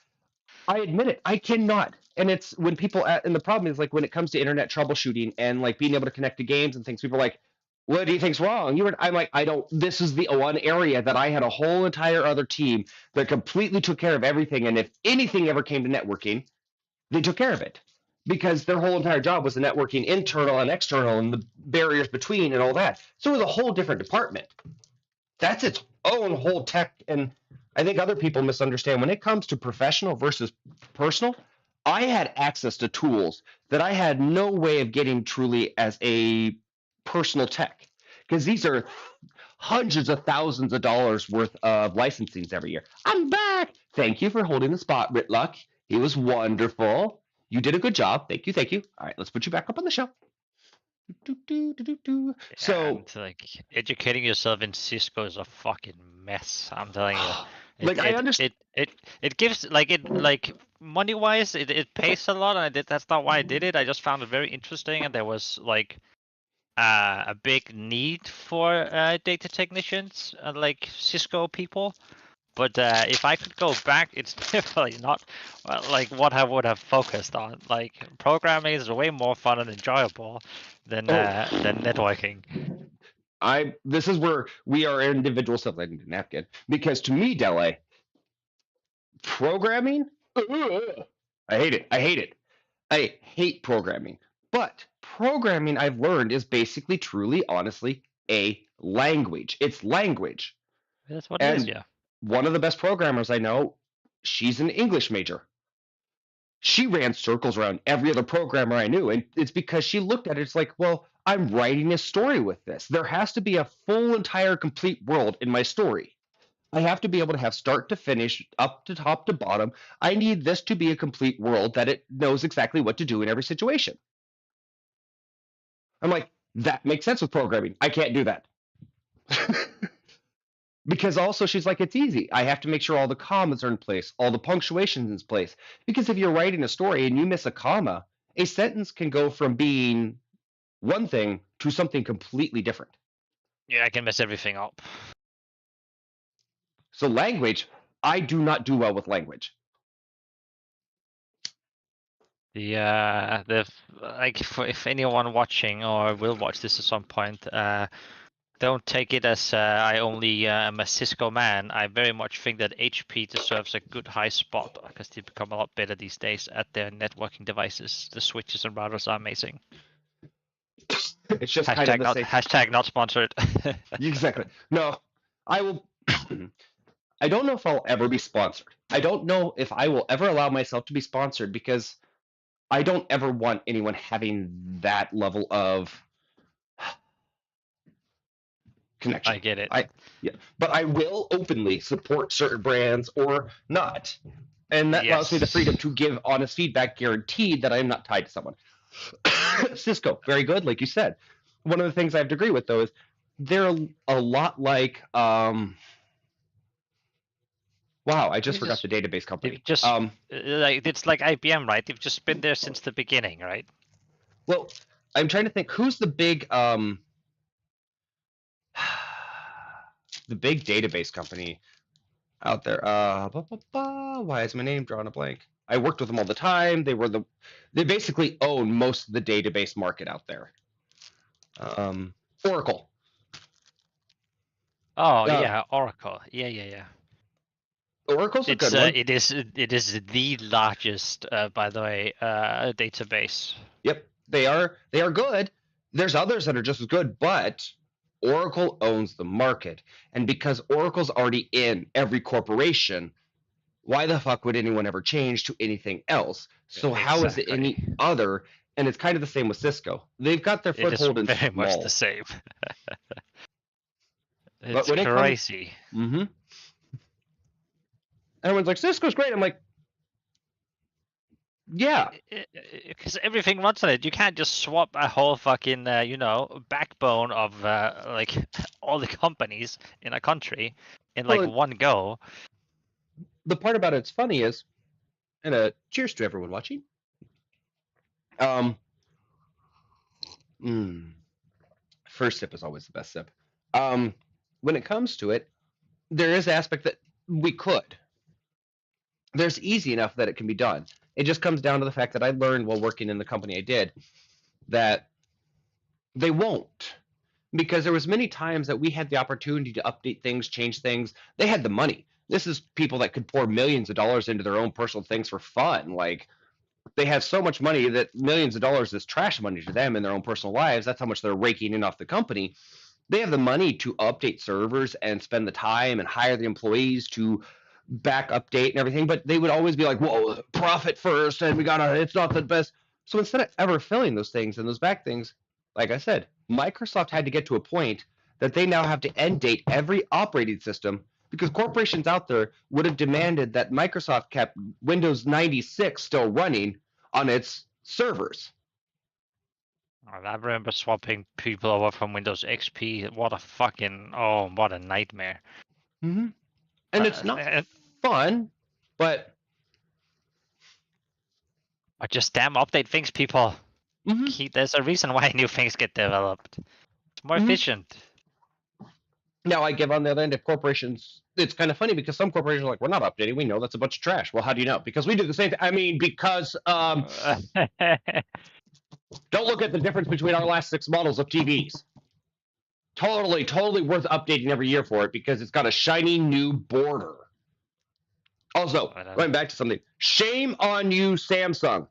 I admit it, I cannot. And it's when people and the problem is like when it comes to internet troubleshooting and like being able to connect to games and things, people are like, "What do you think's wrong?" I'm like, I don't. This is the one area that I had a whole entire other team that completely took care of everything. And if anything ever came to networking, they took care of it because their whole entire job was the networking internal and external and the barriers between and all that. So it was a whole different department. That's its own whole tech. And I think other people misunderstand when it comes to professional versus personal. I had access to tools that I had no way of getting truly as a personal tech because these are hundreds of thousands of dollars worth of licensings every year. I'm back. Thank you for holding the spot, Ritluck. He was wonderful. You did a good job. Thank you. Thank you. All right, let's put you back up on the show. So, And like educating yourself in Cisco is a fucking mess. I'm telling you. like, I understand. It gives like money wise it pays a lot, and that's not why I did it. I just found it very interesting, and there was like a big need for data technicians, like Cisco people. But if I could go back, it's definitely not like what I would have focused on. Like programming is way more fun and enjoyable than networking. This is where we are individual stuff like napkin because to me, Dele, programming, I hate it. I hate it. I hate programming. But programming, I've learned, is basically, truly, honestly, a language. It's language. That's what it is, And yeah. one of the best programmers I know, she's an English major. She ran circles around every other programmer I knew. And it's because she looked at it, it's like, well, I'm writing a story with this. There has to be a full, entire, complete world in my story. I have to be able to have start to finish, up to top to bottom. I need this to be a complete world that it knows exactly what to do in every situation. I'm like, that makes sense with programming. I can't do that. Because also she's like, it's easy. I have to make sure all the commas are in place, all the punctuation's in place. Because if you're writing a story and you miss a comma, a sentence can go from being one thing to something completely different. Yeah, I can mess everything up. So language, I do not do well with language. The like if anyone watching or will watch this at some point, don't take it as I only am a Cisco man. I very much think that HP deserves a good high spot because they become a lot better these days at their networking devices. The switches and routers are amazing. It's just Hashtag kind of the not same. hashtag not sponsored. Exactly. No, I will. I don't know if I'll ever be sponsored. I don't know if I will ever allow myself to be sponsored because I don't ever want anyone having that level of connection. I get it. But I will openly support certain brands or not. And that allows me the freedom to give honest feedback, guaranteed that I am not tied to someone. Cisco, very good, like you said. One of the things I have to agree with though is they're a lot like wow, I just forgot the database company. Just like it's like IBM, right? They've just been there since the beginning, right? Well, I'm trying to think who's the big database company out there. Why is my name drawing a blank? I worked with them all the time. They basically own most of the database market out there. Oracle. Oh yeah, Oracle. Yeah. Oracle's a good one. It is the largest, by the way, database. Yep, they are good. There's others that are just as good, but Oracle owns the market, and because Oracle's already in every corporation, why the fuck would anyone ever change to anything else? So how is it any other? And it's kind of the same with Cisco. They've got their foothold in very small. much the same. It's crazy. Mm-hmm. Everyone's like, Cisco's great. I'm like, yeah. Because everything runs on it. You can't just swap a whole fucking, backbone of like all the companies in a country in like one go. The part about it's funny is, and cheers to everyone watching. first sip is always the best sip. When it comes to it, there is aspect that we could. There's easy enough that it can be done. It just comes down to the fact that I learned while working in the company I did that they won't, because there was many times that we had the opportunity to update things, change things. They had the money. This is people that could pour millions of dollars into their own personal things for fun. Like, they have so much money that millions of dollars is trash money to them in their own personal lives. That's how much they're raking in off the company. They have the money to update servers and spend the time and hire the employees to back update and everything, but they would always be like, whoa, profit first, and it's not the best. So instead of ever filling those things and those back things, like I said, Microsoft had to get to a point that they now have to end date every operating system, because corporations out there would have demanded that Microsoft kept Windows 96 still running on its servers. I remember swapping people over from Windows XP. What a nightmare. Mm-hmm. And it's not fun, but just damn update things, people. mm-hmm. There's a reason why new things get developed. It's more efficient. Now, I give on the other end, if corporations, it's kind of funny because some corporations are like, we're not updating. We know that's a bunch of trash. Well, how do you know? Because we do the same thing. I mean, because don't look at the difference between our last 6 models of TVs. Totally worth updating every year for it because it's got a shiny new border. Also, going back to something, shame on you, Samsung.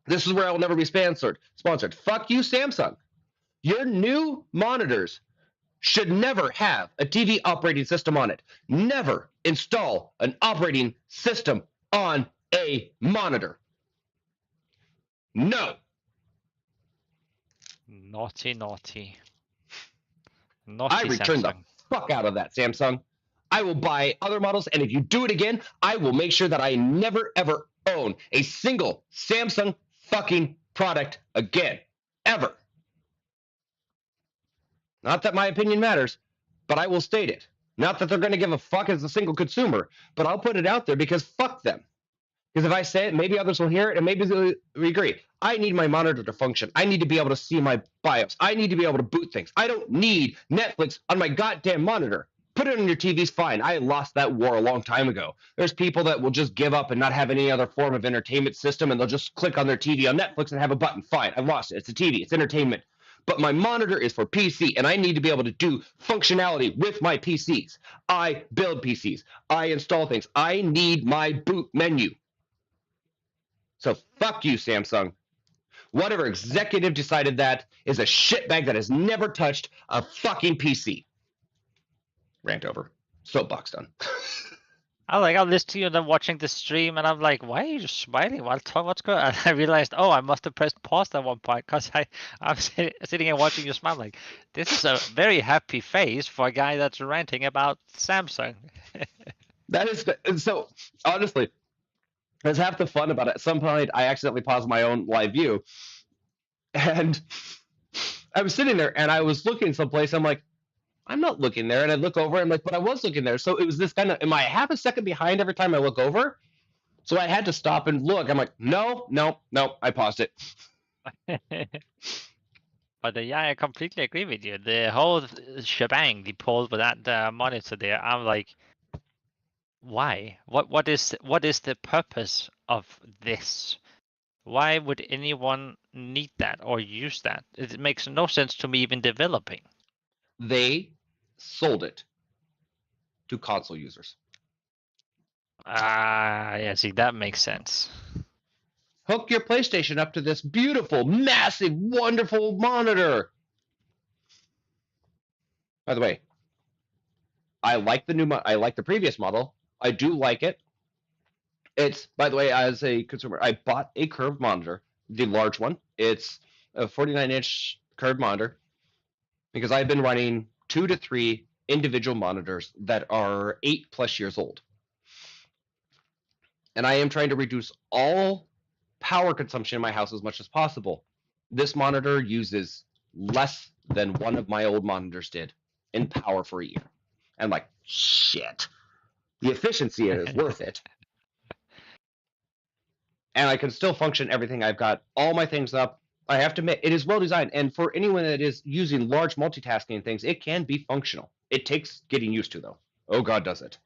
This is where I will never be sponsored. Fuck you, Samsung. Your new monitors should never have a TV operating system on it. Never install an operating system on a monitor. No. Naughty. I return the fuck out of that, Samsung. I will buy other models, and if you do it again, I will make sure that I never, ever own a single Samsung fucking product again. Ever. Not that my opinion matters, but I will state it. Not that they're going to give a fuck as a single consumer, but I'll put it out there because fuck them. Because if I say it, maybe others will hear it, and maybe they'll agree. I need my monitor to function. I need to be able to see my BIOS. I need to be able to boot things. I don't need Netflix on my goddamn monitor. Put it on your TV's fine. I lost that war a long time ago. There's people that will just give up and not have any other form of entertainment system, and they'll just click on their TV on Netflix and have a button. Fine, I lost it. It's a TV. It's entertainment. But my monitor is for PC, and I need to be able to do functionality with my PCs. I build PCs. I install things. I need my boot menu. So fuck you, Samsung. Whatever executive decided that is a shitbag that has never touched a fucking PC. Rant over. Soapbox done. I'm listening to you and I'm watching the stream and I'm like, why are you just smiling while talking? What's going on? And I realized, I must have pressed pause at one point because I'm sitting and watching you smile like, this is a very happy face for a guy that's ranting about Samsung. That is, so honestly, that's half the fun about it. At some point, I accidentally paused my own live view and I was sitting there and I was looking someplace. I'm like, I'm not looking there. And I look over. I'm like, but I was looking there. So it was this kind of, am I half a second behind every time I look over? So I had to stop and look. I'm like, no. I paused it. But yeah, I completely agree with you. The whole shebang they pulled with that monitor there, I'm like, why? What is the purpose of this? Why would anyone need that or use that? It makes no sense to me even developing. They sold it to console users. Yeah, see, that makes sense. Hook your PlayStation up to this beautiful, massive, wonderful monitor. By the way, I like the previous model. I do like it. It's, by the way, as a consumer, I bought a curved monitor, the large one. It's a 49-inch curved monitor because I've been running 2 to 3 individual monitors that are 8+ years old. And I am trying to reduce all power consumption in my house as much as possible. This monitor uses less than one of my old monitors did in power for a year. I'm like, shit. The efficiency is worth it. And I can still function everything. I've got all my things up. I have to admit, it is well designed, and for anyone that is using large multitasking things, it can be functional. It takes getting used to, though. Oh God, does it?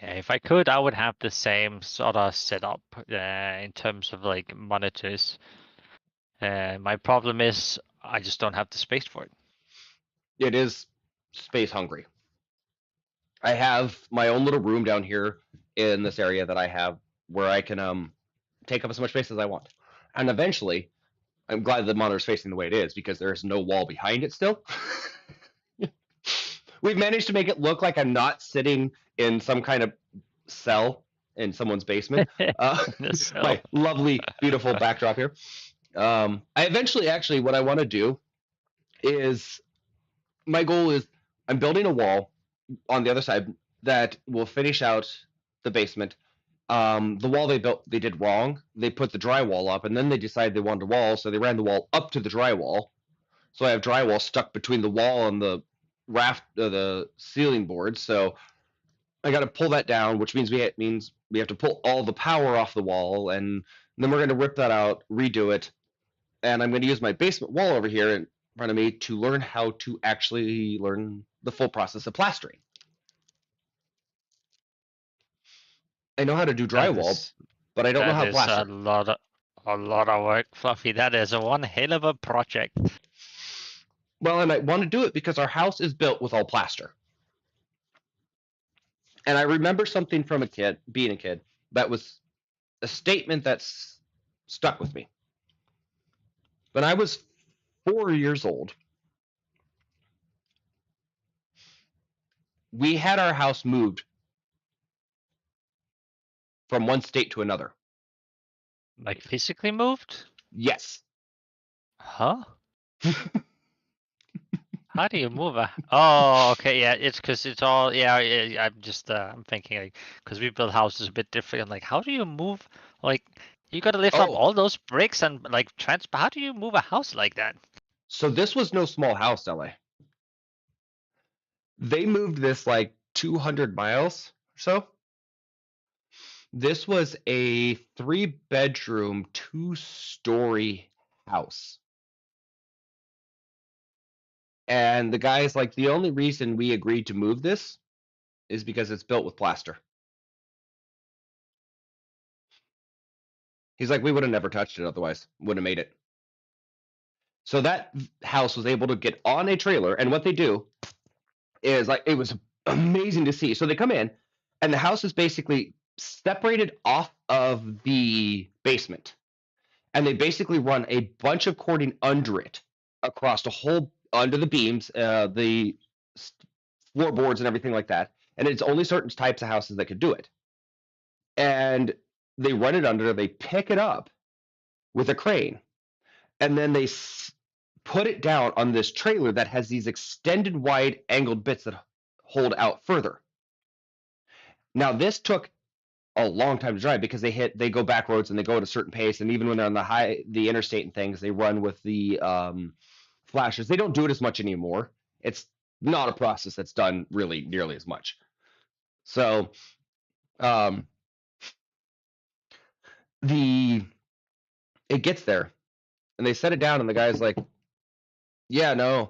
Yeah, if I could, I would have the same sort of setup in terms of like monitors. My problem is I just don't have the space for it. It is space hungry. I have my own little room down here in this area that I have where I can take up as much space as I want, and eventually, I'm glad the monitor's facing the way it is because there is no wall behind it still. We've managed to make it look like I'm not sitting in some kind of cell in someone's basement. So, My lovely, beautiful backdrop here. I eventually, actually, what I want to do is my goal is I'm building a wall on the other side that will finish out the basement. The wall they built, they did wrong. They put the drywall up, and then they decided they wanted a wall, so they ran the wall up to the drywall. So I have drywall stuck between the wall and the the ceiling board. So I got to pull that down, which means we have to pull all the power off the wall, and then we're going to rip that out, redo it, and I'm going to use my basement wall over here in front of me to learn how to actually learn the full process of plastering. I know how to do drywall, but I don't know how to that is plaster. a lot of work, Fluffy. That is one hell of a project. Well, and I want to do it because our house is built with all plaster. And I remember something from being a kid, that was a statement that's stuck with me. When I was 4 years old, we had our house moved from one state to another. Like physically moved? Yes. Huh? How do you move a? Oh, okay, yeah. It's because it's all yeah. I'm just I'm thinking like because we build houses a bit different. Like, how do you move? Like, you got to lift up Oh. all those bricks and like transfer. How do you move a house like that? So this was no small house, LA. They moved this like 200 miles or so. This was a 3-bedroom, 2-story house. And the guy's like, the only reason we agreed to move this is because it's built with plaster. He's like, we would have never touched it otherwise, wouldn't have made it. So that house was able to get on a trailer, and what they do is like, it was amazing to see. So they come in, and the house is basically separated off of the basement, and they basically run a bunch of cording under it across the whole under the beams, the floorboards and everything like that. And it's only certain types of houses that could do it. And they run it under, they pick it up with a crane, and then they put it down on this trailer that has these extended wide angled bits that hold out further. Now this took a long time to drive because they go back roads and they go at a certain pace, and even when they're on the interstate and things, they run with the flashers. They don't do it as much anymore. It's not a process that's done really nearly as much. So it gets there, and they set it down, and the guy's like, yeah, no,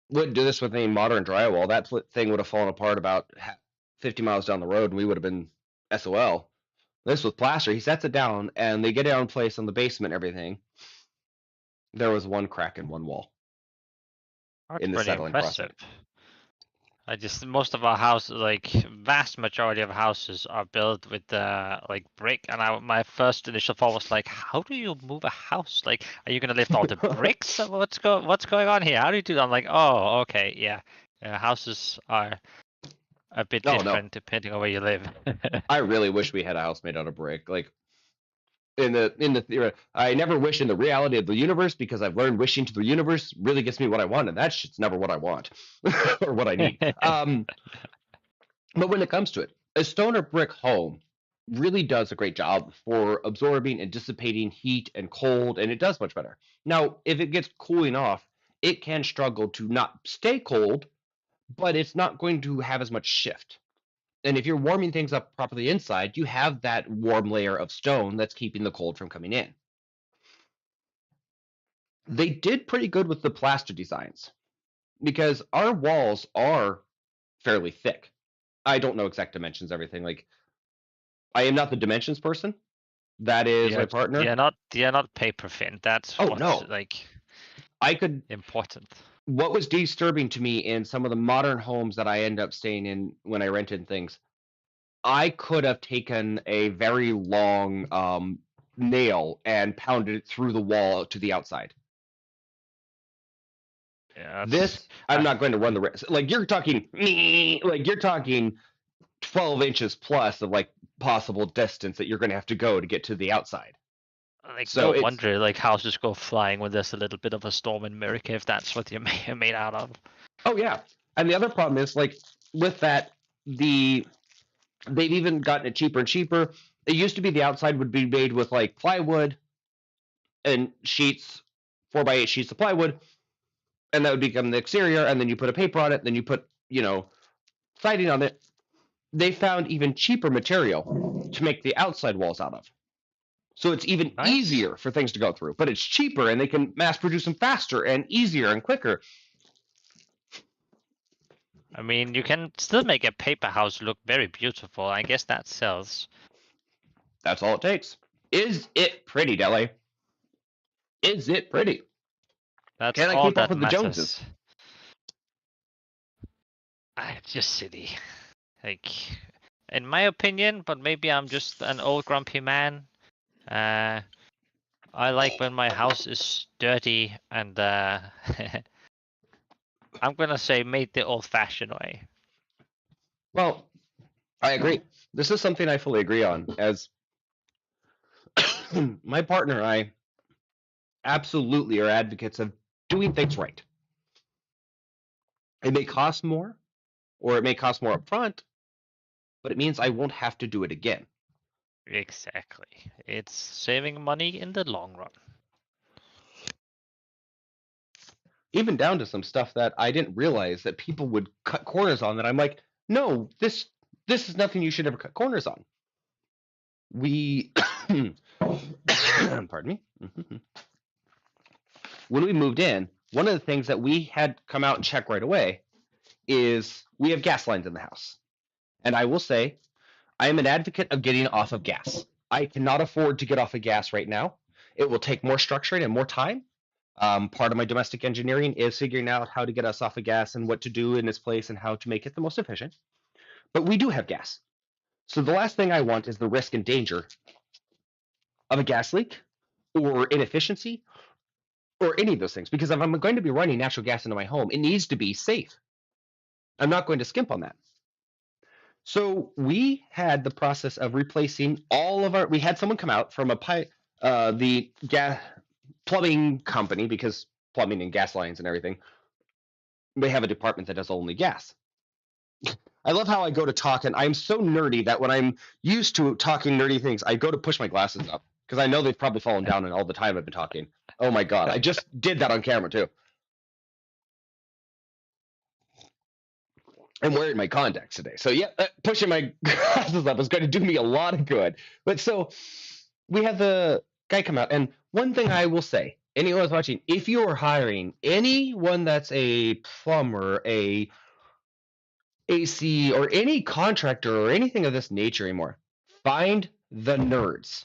wouldn't do this with any modern drywall. That thing would have fallen apart about 50 miles down the road, and we would have been SOL. This with plaster, he sets it down, and they get it in place on the basement and everything. There was one crack in one wall. That's In the pretty settling process. impressive. I just most of our houses, like vast majority of houses, are built with like brick. And my first initial thought was like, how do you move a house? Like, are you gonna lift all the bricks? What's going on here? How do you do that? I'm like, oh, okay, yeah. Houses are a bit No, no. different depending on where you live. I really wish we had a house made out of brick. Like in the theory, I never wish in the reality of the universe because I've learned wishing to the universe really gets me what I want, and that shit's never what I want or what I need. But when it comes to it, a stone or brick home really does a great job for absorbing and dissipating heat and cold, and it does much better. Now, if it gets cooling off, it can struggle to not stay cold, but it's not going to have as much shift. And if you're warming things up properly inside, you have that warm layer of stone that's keeping the cold from coming in. They did pretty good with the plaster designs because our walls are fairly thick. I don't know exact dimensions, everything. Like, I am not the dimensions person. That is my partner. They are not paper thin. That's Oh, what's no. like I could. important. What was disturbing to me in some of the modern homes that I end up staying in when I rented things, I could have taken a very long nail and pounded it through the wall to the outside. Yeah, This, I'm I- not going to run the risk. Like you're talking 12 inches plus of like possible distance that you're going to have to go to get to the outside. like So no it's- wonder like houses go flying when there's a little bit of a storm in America if that's what you're made out of. Oh yeah, and the other problem is like with that they've even gotten it cheaper and cheaper. It used to be the outside would be made with like plywood and sheets, 4x8 sheets of plywood, and that would become the exterior. And then you put a paper on it. Then you put siding on it. They found even cheaper material to make the outside walls out of. So it's even Nice. easier for things to go through, but it's cheaper and they can mass produce them faster and easier and quicker. I mean, you can still make a paper house look very beautiful. I guess that sells. That's all it takes. Is it pretty, Dele? Is it pretty? That's Can I all keep up that with the matters. Joneses? Just silly. Like, in my opinion, but maybe I'm just an old grumpy man. I like when my house is dirty and I'm gonna say made the old-fashioned way. Well, I agree. This is something I fully agree on. As my partner and I absolutely are advocates of doing things right. It may cost more, or it may cost more up front, but it means I won't have to do it again. Exactly. It's saving money in the long run. Even down to some stuff that I didn't realize that people would cut corners on that I'm like, no, this is nothing you should ever cut corners on. We pardon me. When we moved in, one of the things that we had come out and check right away is we have gas lines in the house. And I will say, I am an advocate of getting off of gas. I cannot afford to get off of gas right now. It will take more structuring and more time. Part of my domestic engineering is figuring out how to get us off of gas and what to do in its place and how to make it the most efficient. But we do have gas. So the last thing I want is the risk and danger of a gas leak or inefficiency or any of those things. Because if I'm going to be running natural gas into my home, it needs to be safe. I'm not going to skimp on that. So we had the process of replacing all of our. We had someone come out from the gas plumbing company, because plumbing and gas lines and everything. They have a department that does only gas. I love how I go to talk, and I'm so nerdy that when I'm used to talking nerdy things, I go to push my glasses up because I know they've probably fallen down in all the time I've been talking. Oh my god, I just did that on camera too. I'm wearing my contacts today. So yeah, pushing my glasses up is going to do me a lot of good. But so we have the guy come out, and one thing I will say, anyone who's watching, if you are hiring anyone that's a plumber, a AC, or any contractor or anything of this nature anymore, find the nerds.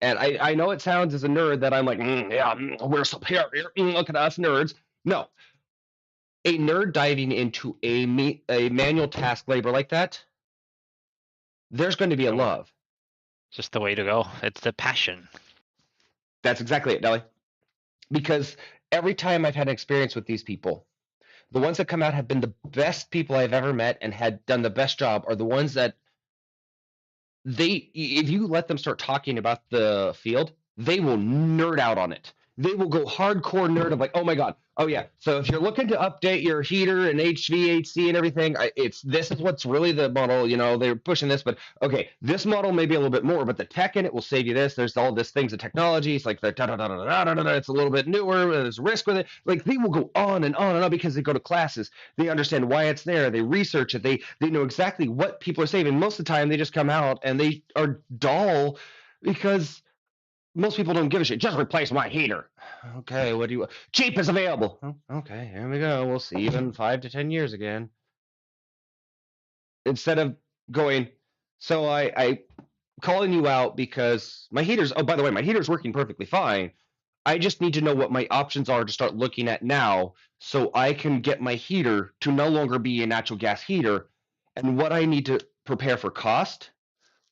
And I know it sounds as a nerd that I'm like, we're superior, look at us nerds. No. A nerd diving into a manual task labor like that, there's going to be a love. Just the way to go. It's the passion. That's exactly it, Nelly. Because every time I've had an experience with these people, the ones that come out have been the best people I've ever met and had done the best job are the ones that if you let them start talking about the field, they will nerd out on it. they will go hardcore nerd of like, oh my god, oh yeah. So if you're looking to update your heater and HVAC and everything, this is what's really the model. You know, they're pushing this, but okay, this model may be a little bit more, but the tech in it will save you this. There's all this things of technology. It's like the da da da da da da da. It's a little bit newer. There's risk with it. Like they will go on and on and on because they go to classes. They understand why it's there. They research it. They know exactly what people are saving. Most of the time, they just come out and they are dull because most people don't give a shit. Just replace my heater. Okay, what do you want? Cheap is available. Oh, okay, here we go. We'll see you in 5 to 10 years again. Instead of going, so I calling you out because my heater's, oh, by the way, my heater's working perfectly fine. I just need to know what my options are to start looking at now so I can get my heater to no longer be a natural gas heater and what I need to prepare for cost,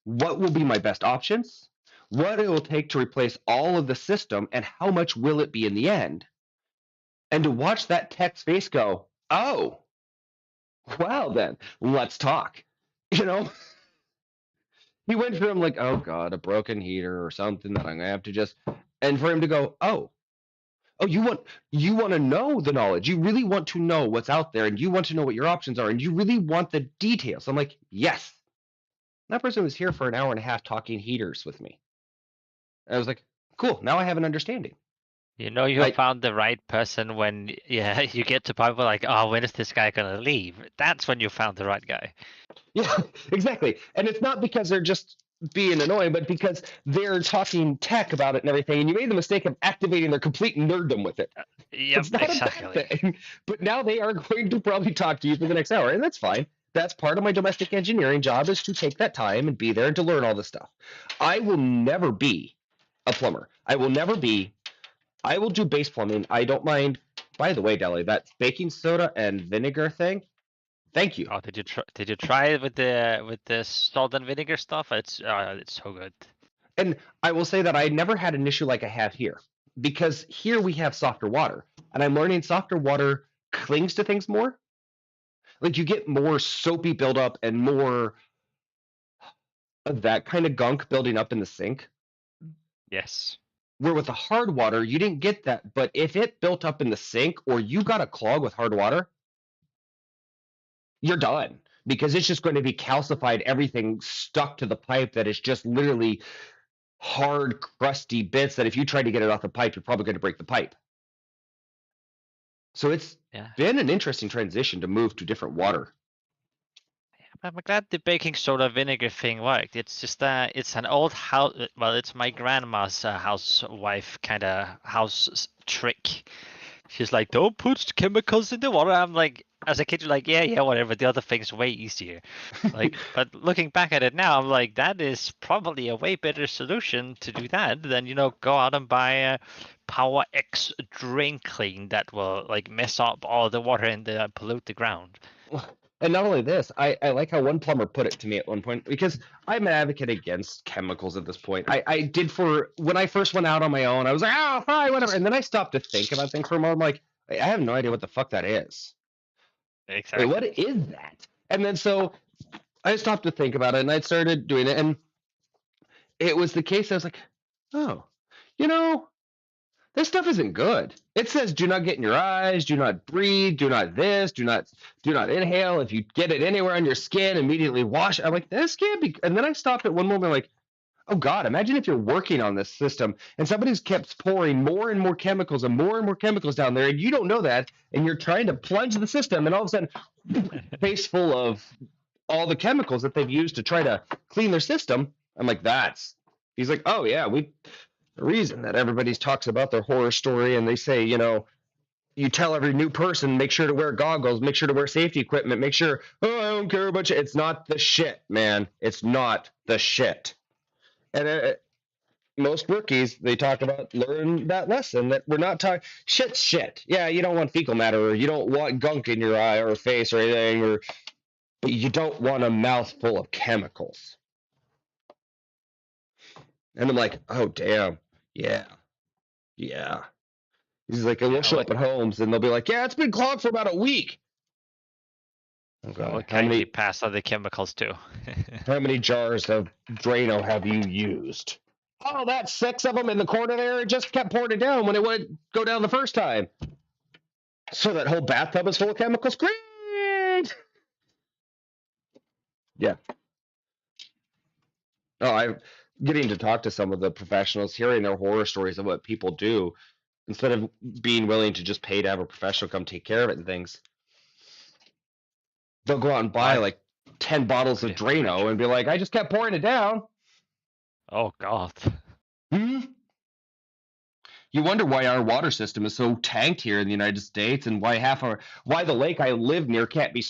what will be my best options, what it will take to replace all of the system, and how much will it be in the end. And to watch that tech's face go, oh, well then, let's talk. You know? He went from like, oh god, a broken heater or something that I'm gonna have to just, and for him to go, oh, you want to know the knowledge. You really want to know what's out there, and you want to know what your options are, and you really want the details. I'm like, yes. That person was here for an hour and a half talking heaters with me. I was like, cool, now I have an understanding. You know you Like- found the right person when you get to people like, oh, when is this guy gonna leave? That's when you found the right guy. Yeah, exactly. And it's not because they're just being annoying, but because they're talking tech about it and everything, and you made the mistake of activating their complete nerddom with it. Yep, It's not a exactly. bad thing. But now they are going to probably talk to you for the next hour, and that's fine. That's part of my domestic engineering job, is to take that time and be there and to learn all this stuff. I will never be a plumber. I will do base plumbing. I don't mind. By the way, Deli, that baking soda and vinegar thing, thank you. Oh, did you try it with the salt and vinegar stuff? It's so good. And I will say that I never had an issue like I have here, because here we have softer water, and I'm learning softer water clings to things more. Like you get more soapy buildup and more of that kind of gunk building up in the sink. Yes. Where with the hard water, you didn't get that. But if it built up in the sink or you got a clog with hard water, you're done, because it's just going to be calcified, everything stuck to the pipe that is just literally hard, crusty bits that if you try to get it off the pipe, you're probably going to break the pipe. So it's Yeah. been an interesting transition to move to different water. I'm glad the baking soda vinegar thing worked. It's just it's an old house. Well, it's my grandma's housewife kind of house trick. She's like, don't put chemicals in the water. I'm like, as a kid, you're like, yeah, whatever. The other thing's way easier. Like, but looking back at it now, I'm like, that is probably a way better solution to do that than go out and buy a Power X drain clean that will like mess up all the water and pollute the ground. And not only this, I like how one plumber put it to me at one point, because I'm an advocate against chemicals at this point. I did when I first went out on my own, I was like, oh, fine, whatever. And then I stopped to think about things for a moment. I'm like, I have no idea what the fuck that is. Exactly. Wait, what is that? And then so I stopped to think about it, and I started doing it, and it was the case. I was like, oh, this stuff isn't good. It says do not get in your eyes, do not breathe, do not this, do not inhale. If you get it anywhere on your skin, immediately wash. I'm like, this can't be. And then I stopped at one moment, like, oh God, imagine if you're working on this system and somebody's kept pouring more and more chemicals down there, and you don't know that, and you're trying to plunge the system, and all of a sudden, face full of all the chemicals that they've used to try to clean their system. I'm like, he's like, oh yeah, the reason that everybody talks about their horror story, and they say, you tell every new person, make sure to wear goggles, make sure to wear safety equipment, make sure, oh, I don't care about you. It's not the shit, man. It's not the shit. And most rookies, they talk about learn that lesson, that we're not talking shit. Yeah, you don't want fecal matter, or you don't want gunk in your eye or face or anything, but you don't want a mouth full of chemicals. And I'm like, oh damn. Yeah. He's like, we'll show up at homes, and they'll be like, yeah, it's been clogged for about a week. Oh God. What kind you pass on the chemicals too? How many jars of Drano have you used? Oh, that's 6 of them in the corner there. It just kept pouring it down when it would go down the first time. So that whole bathtub is full of chemicals. Great. Yeah. Oh, I'm getting to talk to some of the professionals, hearing their horror stories of what people do instead of being willing to just pay to have a professional come take care of it and things. They'll go out and buy Right. like 10 bottles of Pretty Drano true. and be like, I just kept pouring it down. Oh God. Hmm? You wonder why our water system is so tanked here in the United States, and why the lake I live near can't be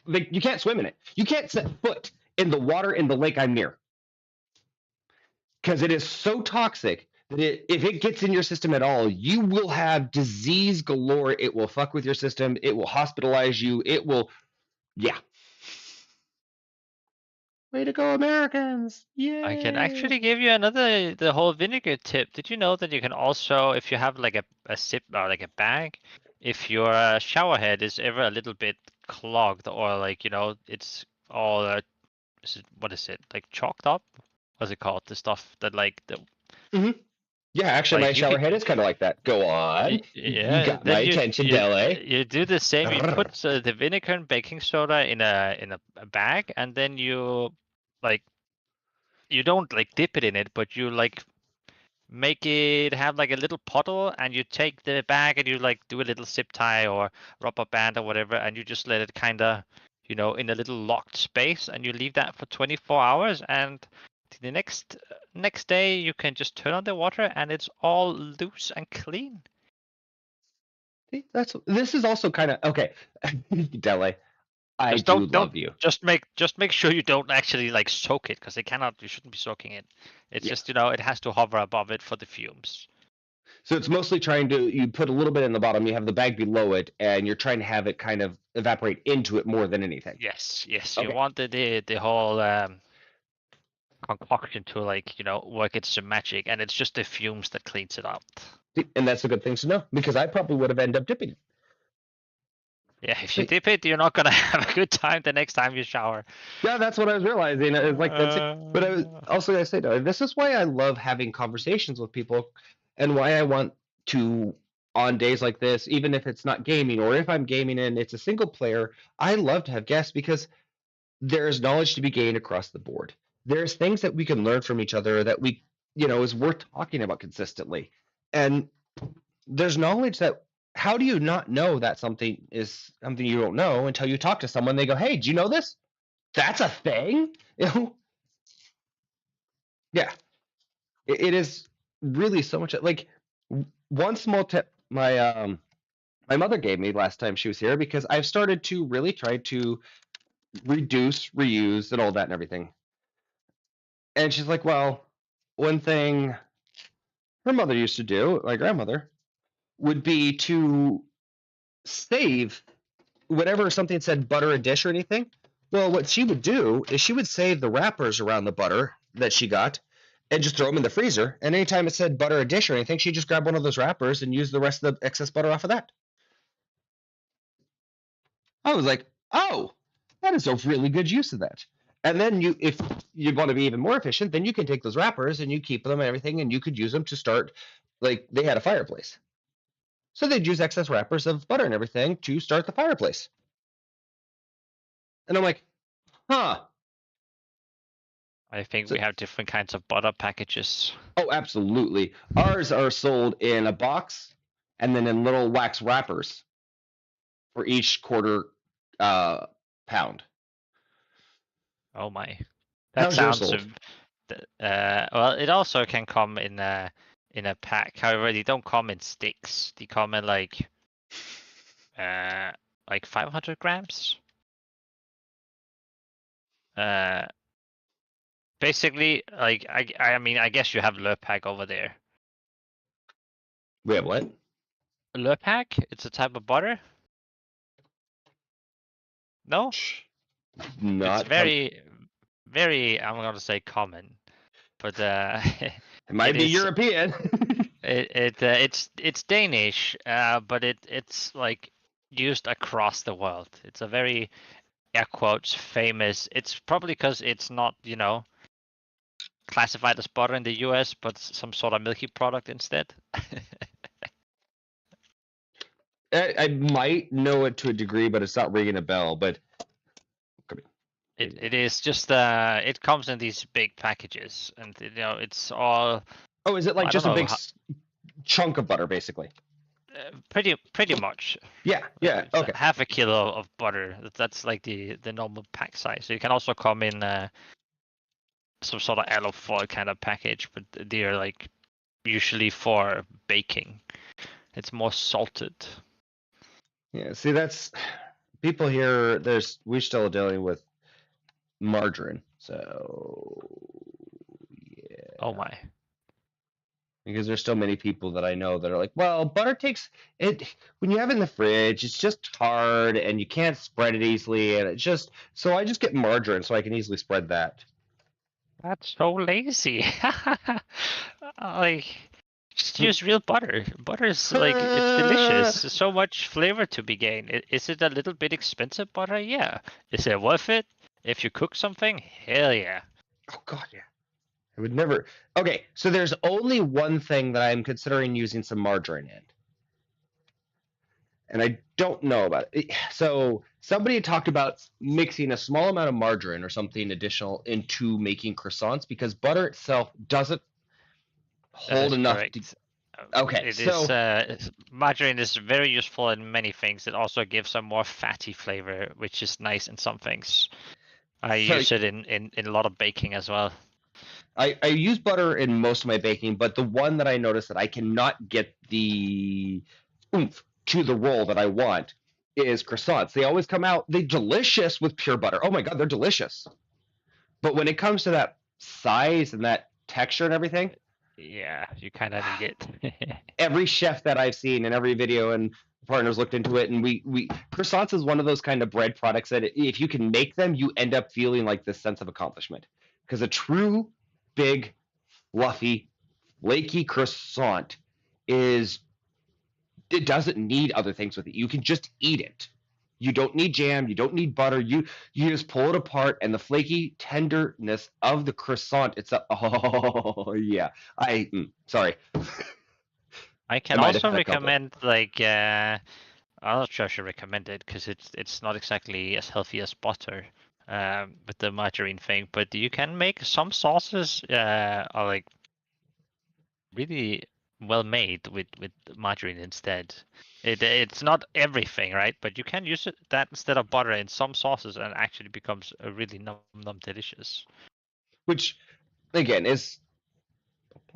you can't swim in it. You can't set foot in the water in the lake I'm near because it is so toxic that if it gets in your system at all, you will have disease galore. It will fuck with your system. It will hospitalize you. It will, yeah. Way to go, Americans! Yay! I can actually give you the whole vinegar tip. Did you know that you can also, if you have like a sip or like a bag, if your shower head is ever a little bit clogged or like, it's all, what is it, like chalked up? What's it called? The stuff that like, Yeah, actually, like my you shower can, head is kind of like that. Go on. You yeah, got my then attention, Dele. you do the same. You put the vinegar and baking soda in a bag, and then you like you don't like dip it in it, but you like make it have like a little puddle, and you take the bag and you like do a little zip tie or rubber band or whatever, and you just let it kind of, in a little locked space, and you leave that for 24 hours, and the next day you can just turn on the water and it's all loose and clean. See, this is also kind of okay. Dele, I Just do don't love you. just make sure you don't actually like soak it, because you shouldn't be soaking it. It's Yeah. just it has to hover above it for the fumes. So it's mostly you put a little bit in the bottom, you have the bag below it, and you're trying to have it kind of evaporate into it more than anything. Yes, Okay. you want the whole concoction to like work its magic, and it's just the fumes that cleans it out. And that's a good thing to know because I probably would have ended up dipping it. Yeah, if you dip it, you're not gonna have a good time the next time you shower. Yeah, that's what I was realizing. It's like that's it. But I was also gonna say, though, this is why I love having conversations with people, and why I want to, on days like this, even if it's not gaming or if I'm gaming and it's a single player, I love to have guests because there's knowledge to be gained across the board. There's things that we can learn from each other that we, is worth talking about consistently. And there's knowledge that how do you not know that something is something you don't know until you talk to someone? They go, "Hey, do you know this? That's a thing." Yeah, it is really so much. Like one small tip my mother gave me last time she was here, because I've started to really try to reduce, reuse, and all that and everything. And she's like, well, one thing her mother used to do, my grandmother, would be to save whenever something said butter a dish or anything. Well, what she would do is she would save the wrappers around the butter that she got and just throw them in the freezer. And anytime it said butter a dish or anything, she'd just grab one of those wrappers and use the rest of the excess butter off of that. I was like, oh, that is a really good use of that. And then if you want to be even more efficient, then you can take those wrappers and you keep them and everything, and you could use them to start, like they had a fireplace. So they'd use excess wrappers of butter and everything to start the fireplace. And I'm like, huh. I think So- we have different kinds of butter packages. Oh, absolutely. Ours are sold in a box and then in little wax wrappers for each quarter pound. Oh my, that How's yours sounds. sold? Well, it also can come in a pack. However, they don't come in sticks. They come in like 500 grams. Basically, like I mean, I guess you have Lurpak over there. We have what? Lurpak? It's a type of butter? No? Not It's very, very, I'm gonna say common, but it might it be is- European. it's Danish, but it's like used across the world. It's a very air quotes famous. It's probably because it's not classified as butter in the US, but some sort of milky product instead. I might know it to a degree, but it's not ringing a bell. But It is just it comes in these big packages, and it's all oh, is it like I just don't a big know chunk of butter, basically? pretty much. Yeah, yeah, It's okay. half a kilo of butter. That's like the normal pack size. So you can also come in some sort of alufoil kind of package, but they're like usually for baking. It's more salted. Yeah, see, that's people here. We're still dealing with margarine, so yeah. Oh my. Because there's still many people that I know that are like, well, butter takes it when you have it in the fridge, it's just hard and you can't spread it easily, and it's just so I just get margarine so I can easily spread that. That's so lazy. Like, just use real butter. Butter is like it's delicious. There's so much flavor to be gained. Is it a little bit expensive butter? Yeah. Is it worth it? If you cook something, hell yeah. Oh God, yeah. I would never. Okay, so there's only one thing that I'm considering using some margarine in, and I don't know about it. So somebody had talked about mixing a small amount of margarine or something additional into making croissants because butter itself doesn't That hold is enough to. correct. Okay, It so is margarine is very useful in many things. It also gives a more fatty flavor, which is nice in some things. I So use it in a lot of baking as well. I use butter in most of my baking, but the one that I notice that I cannot get the oomph to the roll that I want is croissants. They always come out, they're delicious with pure butter. Oh my God, they're delicious. But when it comes to that size and that texture and everything, Yeah, you kind of need it. every chef that I've seen and every video and partners looked into it, and we croissants is one of those kind of bread products that if you can make them, you end up feeling like this sense of accomplishment. Because a true big, fluffy, flaky croissant is it doesn't need other things with it. You can just eat it. You don't need jam, you don't need butter. You just pull it apart and the flaky tenderness of the croissant. It's a oh yeah. Sorry. I can I might have also had a couple. recommend like I'm not sure I should recommend it because it's not exactly as healthy as butter with the margarine thing, but you can make some sauces are like really well made with margarine instead. It's not everything, right? But you can use that instead of butter in some sauces and it actually becomes a really num delicious. Which again is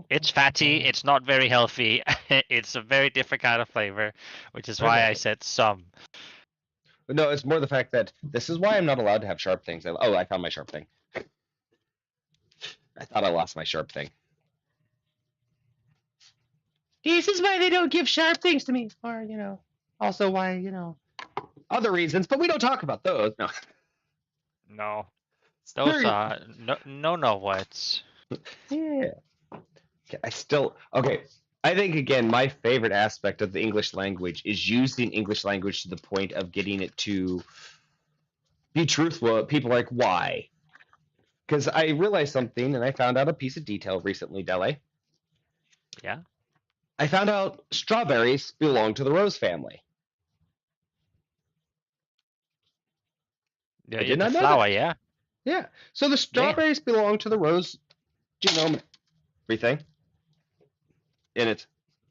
It's fatty, it's not very healthy, it's a very different kind of flavor, which is why I said some. no, it's more the fact that this is why I'm not allowed to have sharp things. Oh, I found my sharp thing. I thought I lost my sharp thing. This is why they don't give sharp things to me, or also why other reasons, but we don't talk about those. No. No, those are no words. Yeah. Okay. I think again, my favorite aspect of the English language is using English language to the point of getting it to be truthful. People are like, why? Because I realized something, and I found out a piece of detail recently, Dele. Yeah. I found out strawberries belong to the rose family. Yeah, I did the not know flower, that. yeah. Yeah. So the strawberries belong to the rose genome, everything. And it's,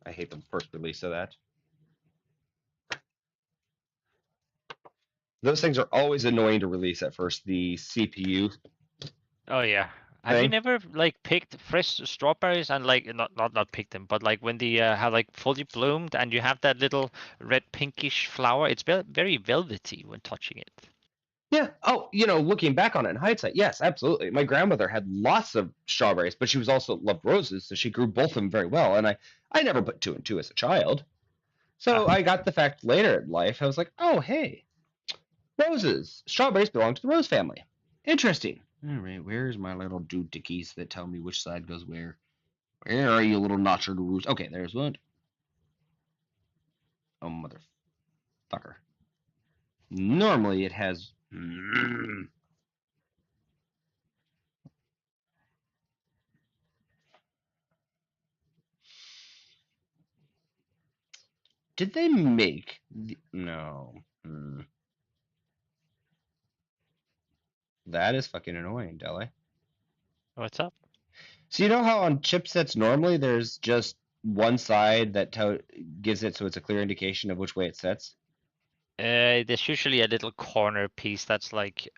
I hate the first release of that. Those things are always annoying to release at first. The CPU. Oh yeah. Have you Thing. never like picked fresh strawberries and like not picked them, but like when they have like fully bloomed and you have that little red pinkish flower? It's very velvety when touching it. Yeah. Oh, looking back on it in hindsight, yes, absolutely. My grandmother had lots of strawberries, but she was also loved roses, so she grew both of them very well. And I never put two and two as a child. So I got the fact later in life. I was like, oh, hey, roses, strawberries belong to the rose family. Interesting. All right, where's my little doohickeys that tell me which side goes where? Where are you, little notcher-dooroos? Okay, there's one. Oh, motherfucker. Normally it has. Did they make no? That is fucking annoying, Dele. What's up? So you know how on chipsets normally there's just one side that gives it so it's a clear indication of which way it sets. There's usually a little corner piece that's like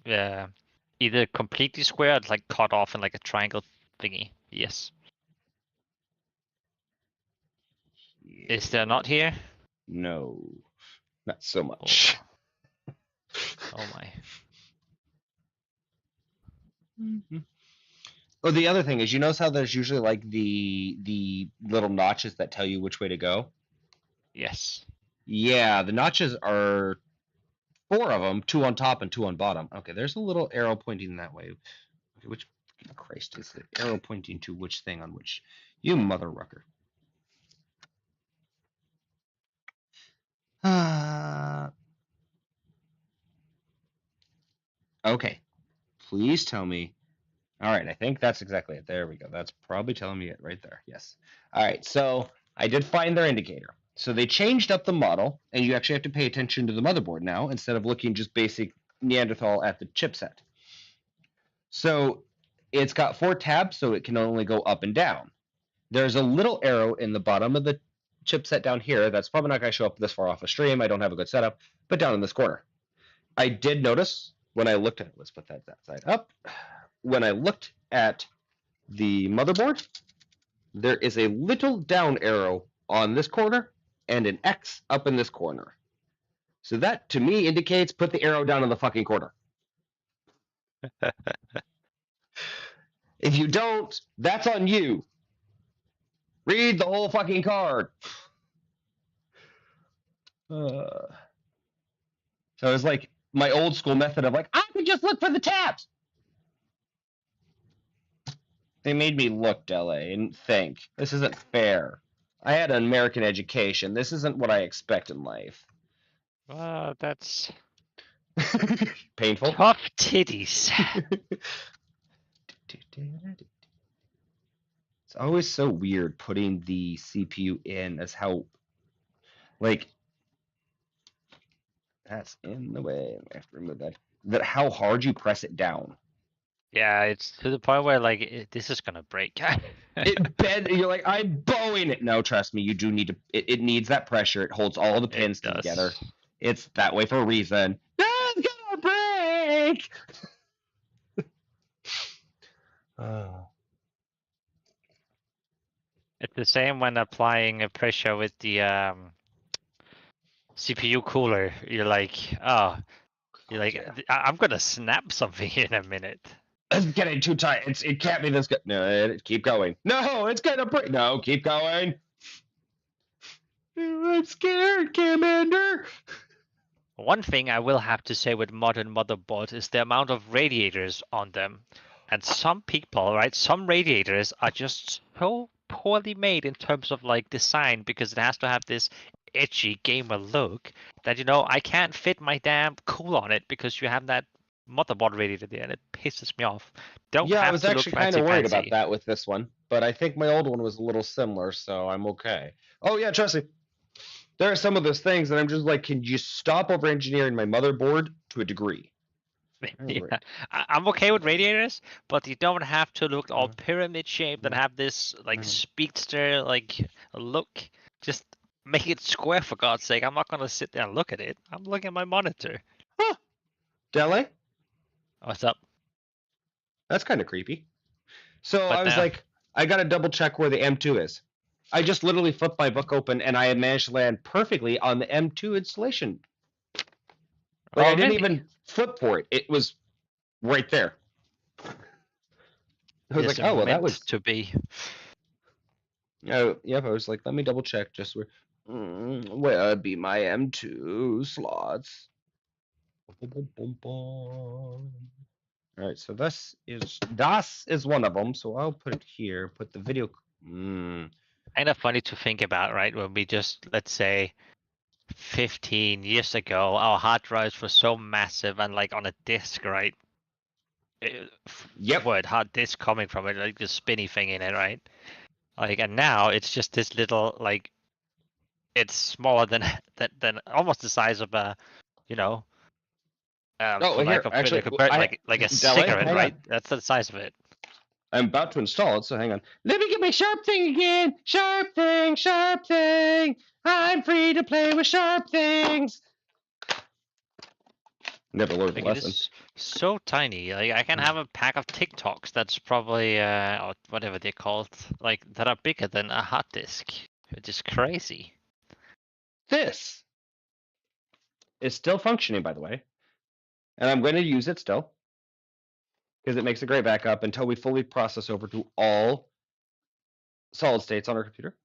either completely square or like cut off in like a triangle thingy. Yes. Is there not here? No, not so much. Oh my. Oh, the other thing is, you notice how there's usually like the little notches that tell you which way to go. Yes. Yeah, the notches are 4 of them, 2 on top and 2 on bottom. Okay, there's a little arrow pointing that way. Okay, which Christ is the arrow pointing to which thing on which? You mother rucker. Okay, please tell me. All right, I think that's exactly it. There we go. That's probably telling me it right there. Yes. All right, so I did find their indicator. So they changed up the model, and you actually have to pay attention to the motherboard now instead of looking just basic Neanderthal at the chipset. So it's got 4 tabs, so it can only go up and down. There's a little arrow in the bottom of the chipset down here. That's probably not going to show up this far off a stream. I don't have a good setup, but down in this corner. I did notice when I looked at, let's put that side up. When I looked at the motherboard, there is a little down arrow on this corner and an X up in this corner. So that to me indicates put the arrow down in the fucking corner. If you don't, that's on you. Read the whole fucking card. So it's like my old school method of like, I could just look for the tabs. They made me look, Dele, and think. This isn't fair. I had an American education. This isn't what I expect in life. That's Painful. tough titties. It's always so weird putting the CPU in as how, like, that's in the way. I have to remove that. That how hard you press it down. Yeah, it's to the point where like this is gonna break. It bend. You're like, I'm bowing it. No, trust me, you do need to. It needs that pressure. It holds all the pins It together. does. It's that way for a reason. It's gonna break. Oh. It's the same when applying a pressure with the CPU cooler. You're like, Yeah. I'm gonna snap something in a minute. It's getting too tight. It can't be this good. No, keep going. No, it's gonna break. No, keep going. I'm scared, Commander. One thing I will have to say with modern motherboards is the amount of radiators on them. And some people, right, some radiators are just so poorly made in terms of like design because it has to have this edgy gamer look that, you know, I can't fit my damn cool on it because you have that motherboard radiator there and it pisses me off. Don't Yeah, I have was to look actually kind of fancy worried about fancy. that with this one, but I think my old one was a little similar, so I'm okay. Oh yeah, trust me. There are some of those things that I'm just like, can you stop over engineering my motherboard to a degree? Yeah, Right. I'm okay with radiators, but you don't have to look all pyramid shaped and Mhm. have this like Mhm. speedster like look. Just make it square for God's sake. I'm not gonna sit there and look at it. I'm looking at my monitor. Dele? What's up? That's kind of creepy. So But I was now, like, I gotta double check where the M2 is. I just literally flipped my book open and I had managed to land perfectly on the M2 installation. Like I didn't really? even flip for it. It was right there. I was It's like, oh well, that meant was. to be. Oh, yep. I was like, let me double check just where. Where would be my M2 slots? All right, so das is one of them. So I'll put it here. Put the video. Kind of funny to think about, right? When we just, let's say, 15 years ago, our hard drives were so massive and like on a disk, right? Yep. Word hard disk coming from it, like the spinny thing in it, right? Like, and now it's just this little like it's smaller than than almost the size of a, you know, Oh, for lack here, of actually, better compare, I like a Dele, cigarette, hang right? on. That's the size of it. I'm about to install it, so hang on. Let me get my sharp thing again. Sharp thing, sharp thing. I'm free to play with sharp things. Never learned the Like it lesson. is so tiny. Like I can have a pack of TikToks that's probably or whatever they're called, like that are bigger than a hard disk, which is crazy. This is still functioning, by the way, and I'm going to use it still because it makes a great backup until we fully process over to all solid states on our computer.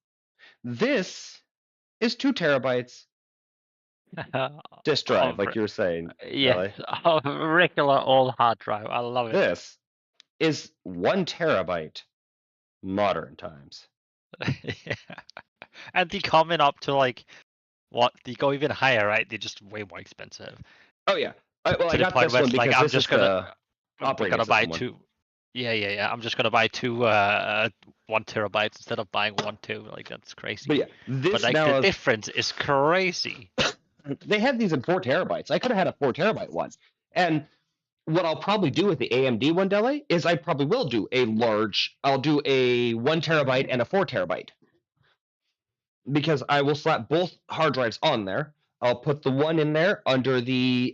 This is 2 terabytes disk drive, Of like you were saying, yes, Dele. a regular old hard drive. I love it. This is 1 terabyte modern times. Yeah. And they coming up to like what? They go even higher, right? They're just way more expensive. Oh yeah. Well, To I the got point this where one it's like because I'm this is just gonna the operating buy system one. two. Yeah. I'm just gonna buy two 1 terabytes instead of buying 1 2. Like that's crazy. But yeah, But this like now the is, difference is crazy. they had these in 4 terabytes. I could have had a 4 terabyte one. And what I'll probably do with the AMD one, Dele, is I probably will do I'll do a 1 terabyte and a 4 terabyte. Because I will slap both hard drives on there. I'll put the one in there under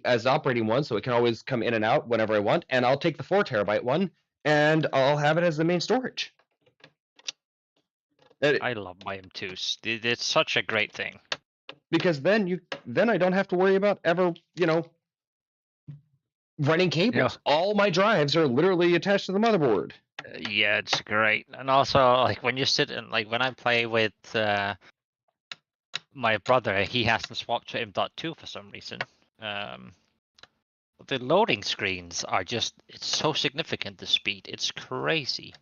as operating one, so it can always come in and out whenever I want. And I'll take the 4 terabyte one and I'll have it as the main storage. I love my M2s. It's such a great thing. Because then I don't have to worry about ever, running cables. All my drives are literally attached to the motherboard. Yeah, it's great. And also, like when you sit and like when I play with my brother, he hasn't swapped to M.2 for some reason. The loading screens are it's so significant, the speed. It's crazy.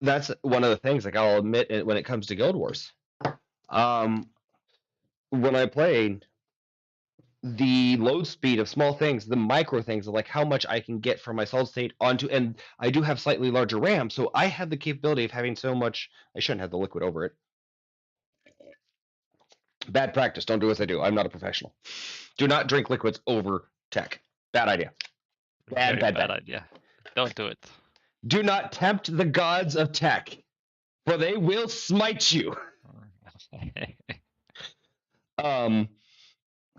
That's one of the things, like I'll admit it when it comes to Guild Wars. When I played, the load speed of small things, the micro things, like how much I can get from my solid state onto, and I do have slightly larger RAM, so I have the capability of having so much. I shouldn't have the liquid over it. Bad practice. Don't do as I do. I'm not a professional. Do not drink liquids over tech. Bad idea. Very Bad idea. Don't do it. Do not tempt the gods of tech, for they will smite you.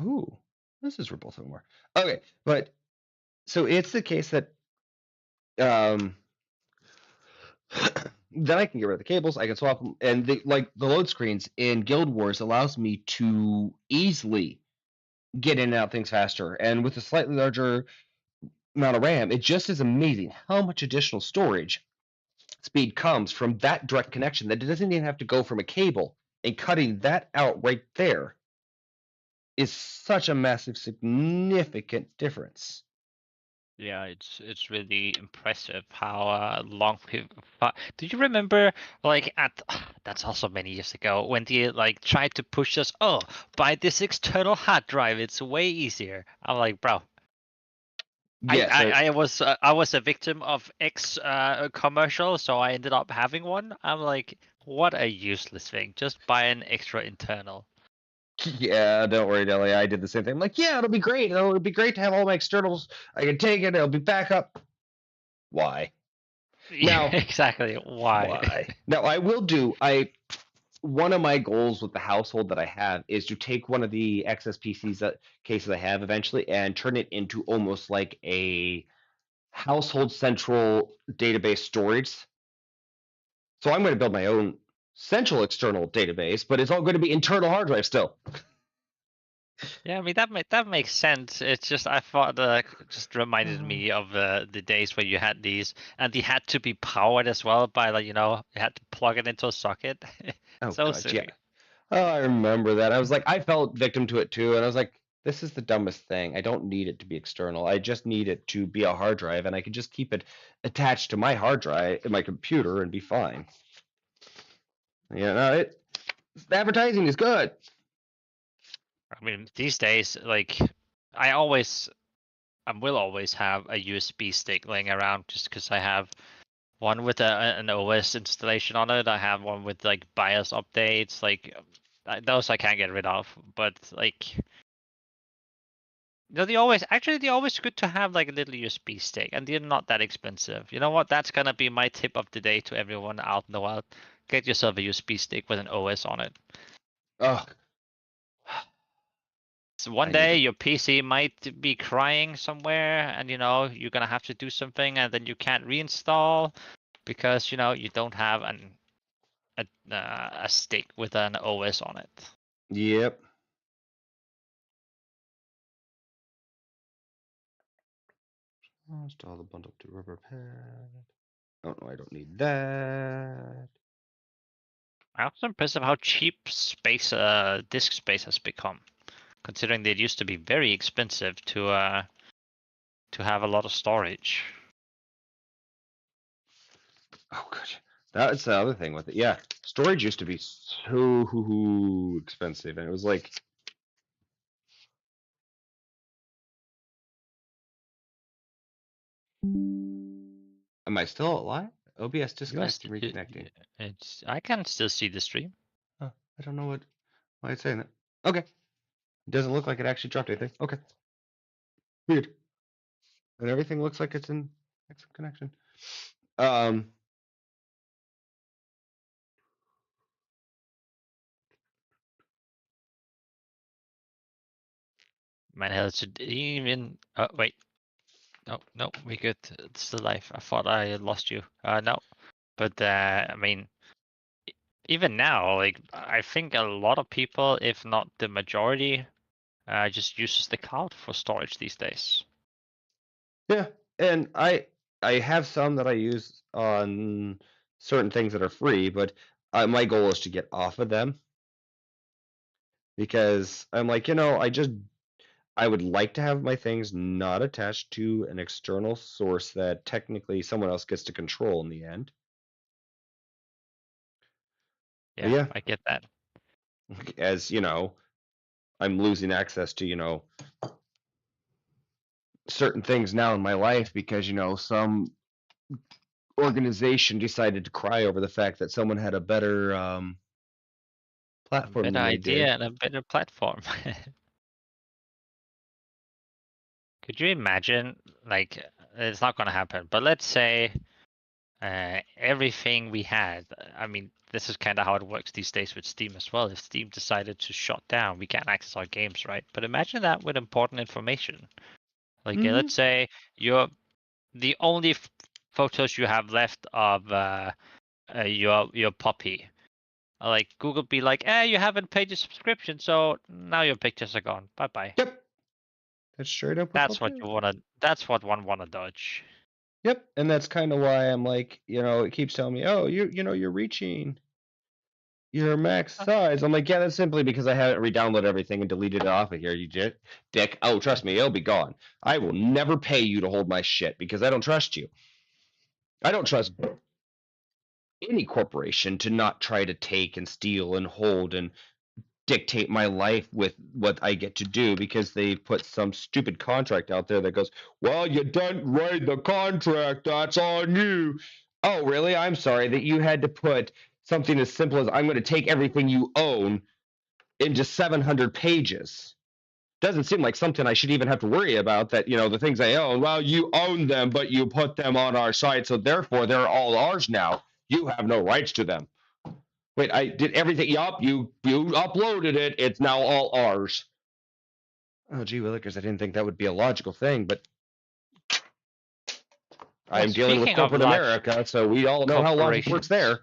Ooh, this is Ripple somewhere. Okay, but so it's the case that then I can get rid of the cables. I can swap them, and the load screens in Guild Wars allows me to easily get in and out things faster. And with a slightly larger amount of RAM, it just is amazing how much additional storage speed comes from that direct connection that it doesn't even have to go from a cable. And cutting that out right there is such a massive, significant difference. Yeah, it's really impressive how long people. Do you remember, like that's also many years ago when they like tried to push us? Oh, buy this external hard drive. It's way easier. I'm like, bro. Yes, I was a victim of X commercial, so I ended up having one. I'm like, what a useless thing. Just buy an extra internal. yeah, don't worry, Dele. I did the same thing. I'm like, yeah, it'll be great. It'll be great to have all my externals. I can take it. It'll be backup. Why? Yeah, Now, exactly. Why? Now, I will do. One of my goals with the household that I have is to take one of the excess PCs cases I have eventually and turn it into almost like a household central database storage. So I'm going to build my own central external database, but it's all going to be internal hard drive still. Yeah, I mean that makes sense. It's just I thought just reminded me of the days where you had these, and they had to be powered as well by like you had to plug it into a socket. Oh, So God, silly. yeah. Oh, I remember that. I was like, I felt victim to it too, and I was like, this is the dumbest thing. I don't need it to be external. I just need it to be a hard drive, and I can just keep it attached to my hard drive in my computer and be fine. Yeah, no, advertising is good. I mean, these days, like I will always have a USB stick laying around just because I have one with an OS installation on it. I have one with like BIOS updates. Like those I can't get rid of. But like, they're always good to have like a little USB stick, and they're not that expensive. You know what? That's gonna be my tip of the day to everyone out in the wild. Get yourself a USB stick with an OS on it. Oh, So one I need day to- your PC might be crying somewhere, and you're gonna have to do something, and then you can't reinstall because you don't have a stick with an OS on it. yep. Install the bundle to rubber pad. Oh no, I don't need that. I'm also impressed of how cheap space disk space has become, considering that it used to be very expensive to have a lot of storage. Oh, gosh. That's the other thing with it. Yeah, storage used to be so expensive, and it was like, am I still alive? OBS disconnected, reconnecting. I can still see the stream. Huh, I don't know why it's saying that. Okay, it doesn't look like it actually dropped anything. Okay, weird. And everything looks like it's in excellent connection. Man, hell, it should even. Oh wait, no, we good. It's still live. I thought I lost you. No, but I mean, even now, like I think a lot of people, if not the majority, just uses the cloud for storage these days. Yeah, and I have some that I use on certain things that are free, but my goal is to get off of them because I'm like, I would like to have my things not attached to an external source that technically someone else gets to control in the end. But Yeah, I get that. as I'm losing access to, certain things now in my life because, some organization decided to cry over the fact that someone had a better platform Better than they idea did. and a better platform. Could you imagine, like, it's not gonna happen, but let's say everything we had, I mean, this is kind of how it works these days with Steam as well. If Steam decided to shut down, we can't access our games, right? But imagine that with important information. Like, let's say the only photos you have left of your puppy. Like Google be like, you haven't paid your subscription, so now your pictures are gone. Bye bye. Yep. That's straight up. That's what you wanna. That's what one wanna dodge. Yep, and that's kind of why I'm like, it keeps telling me, oh, you're reaching your max size. I'm like, yeah, that's simply because I haven't re-downloaded everything and deleted it off of here, you dick. Oh, trust me, it'll be gone. I will never pay you to hold my shit because I don't trust you. I don't trust any corporation to not try to take and steal and hold and dictate my life with what I get to do because they put some stupid contract out there that goes, well, you didn't read the contract, that's on you. Oh, really? I'm sorry that you had to put something as simple as I'm going to take everything you own into 700 pages. Doesn't seem like something I should even have to worry about that, the things I own, well, you own them, but you put them on our site, so therefore they're all ours now. You have no rights to them. Wait, I did everything. Yup, you uploaded it. It's now all ours. Oh, gee willikers, I didn't think that would be a logical thing, but I'm dealing with speaking of corporate America, so we all know how logic works there.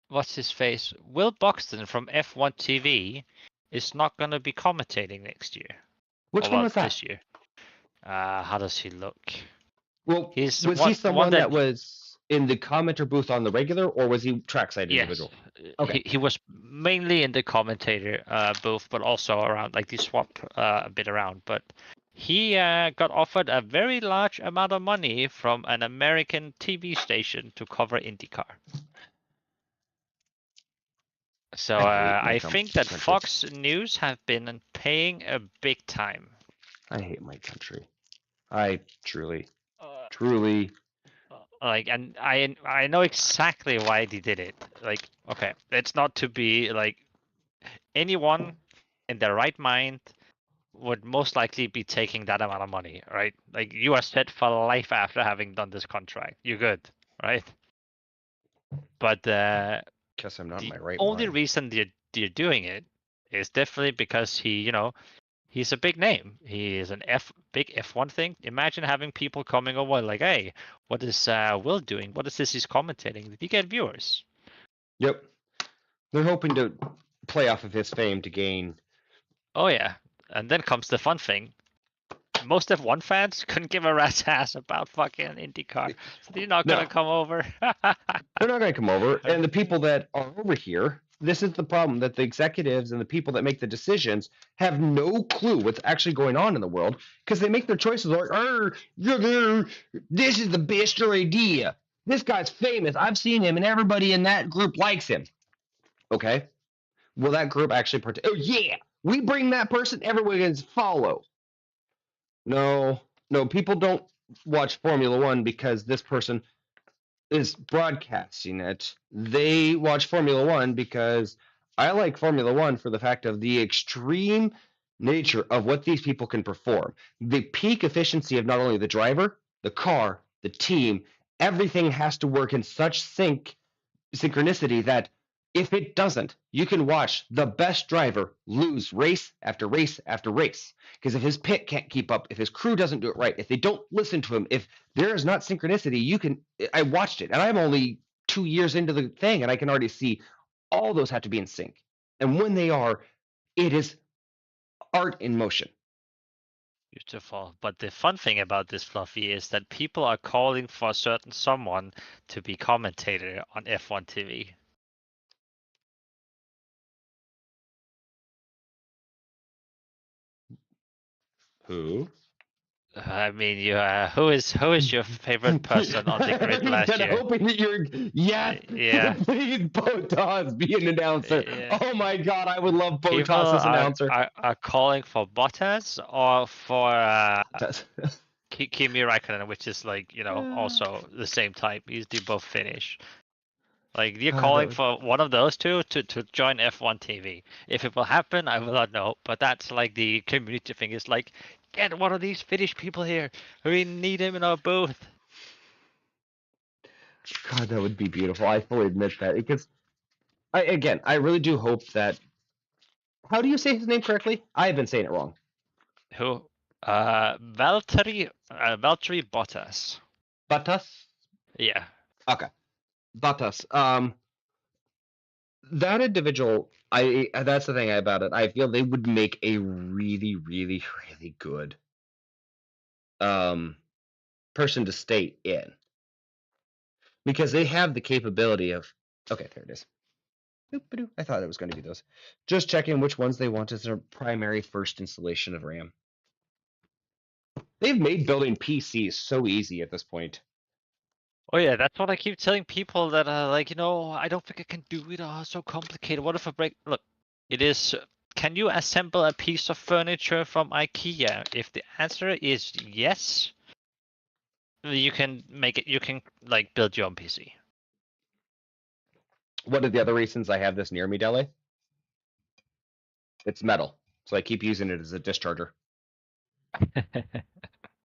What's his face? Will Buxton from F1 TV is not going to be commentating next year. Which one was that? This year. How does he look? Well, was he someone that was in the commenter booth on the regular, or was he trackside individual? Okay. He was mainly in the commentator booth, but also around, like, he swapped a bit around. But he got offered a very large amount of money from an American TV station to cover IndyCar. So I think that Fox News have been paying a big time. I hate my country. I truly Like, and I know exactly why they did it. Like, okay, it's not to be like anyone in their right mind would most likely be taking that amount of money, right? Like, you are set for life after having done this contract. You're good, right? But Guess I'm not in the my right only mind. reason they're doing it is definitely because he's a big name. He is big F1 thing. Imagine having people coming over like, hey, what is Will doing? What is this he's commentating? Did you get viewers? Yep. They're hoping to play off of his fame to gain. Oh yeah. And then comes the fun thing. Most F1 fans couldn't give a rat's ass about fucking IndyCar. So they're not No. gonna come over. They're not going to come over. And the people that are over here, this is the problem, that the executives and the people that make the decisions have no clue what's actually going on in the world, because they make their choices like, this is the best idea. This guy's famous. I've seen him, and everybody in that group likes him. Okay. Will that group actually oh yeah, we bring that person, everyone is follow. No, people don't watch Formula One because this person is broadcasting it. They watch Formula One because I like Formula One for the fact of the extreme nature of what these people can perform. The peak efficiency of not only the driver, the car, the team, everything has to work in such synchronicity that if it doesn't, you can watch the best driver lose race after race after race. Because if his pit can't keep up, if his crew doesn't do it right, if they don't listen to him, if there is not synchronicity, I watched it, and I'm only 2 years into the thing, and I can already see all those have to be in sync. And when they are, it is art in motion. Beautiful. But the fun thing about this, Fluffy, is that people are calling for a certain someone to be commentator on F1 TV. Who? I mean, who is your favorite person on the grid last I'm year? hoping that you're yes. Yeah. Please, Botas be an announcer. Yeah. Oh my God, I would love People Botas as announcer. are calling for Bottas or for Bottas. Kimi Räikkönen, which is like also the same type. They both Finnish. Like you're Ah, calling that for one of those two to join F1 TV. If it will happen, I will not know. But that's like the community thing. Is like, get one of these Finnish people here. We need him in our booth. God, that would be beautiful. I fully admit that because I really do hope that. How do you say his name correctly? I've been saying it wrong. Who? Valtteri Bottas. Bottas. Yeah. Okay, Bottas. That individual. That's the thing about it. I feel they would make a really, really, really good person to stay in because they have the capability of. Okay, there it is. I thought it was going to be those. Just checking which ones they want as their primary first installation of RAM. They've made building PCs so easy at this point. Oh yeah, that's what I keep telling people that like, I don't think I can do it. Oh, so complicated. What if I break? Look, it is. Can you assemble a piece of furniture from IKEA? If the answer is yes, you can make it. You can like build your own PC. One of the other reasons I have this near me, Dele, it's metal, so I keep using it as a discharger.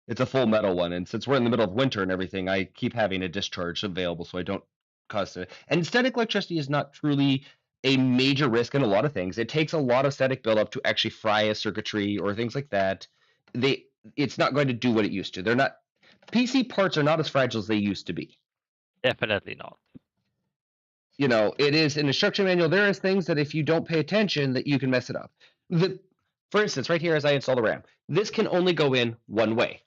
It's a full metal one, and since we're in the middle of winter and everything, I keep having a discharge available so I don't cause it. And static electricity is not truly a major risk in a lot of things. It takes a lot of static buildup to actually fry a circuitry or things like that. It's not going to do what it used to. They're not. PC parts are not as fragile as they used to be. Definitely not. It is an instruction manual. There is things that if you don't pay attention that you can mess it up. For instance, right here as I install the RAM, this can only go in one way.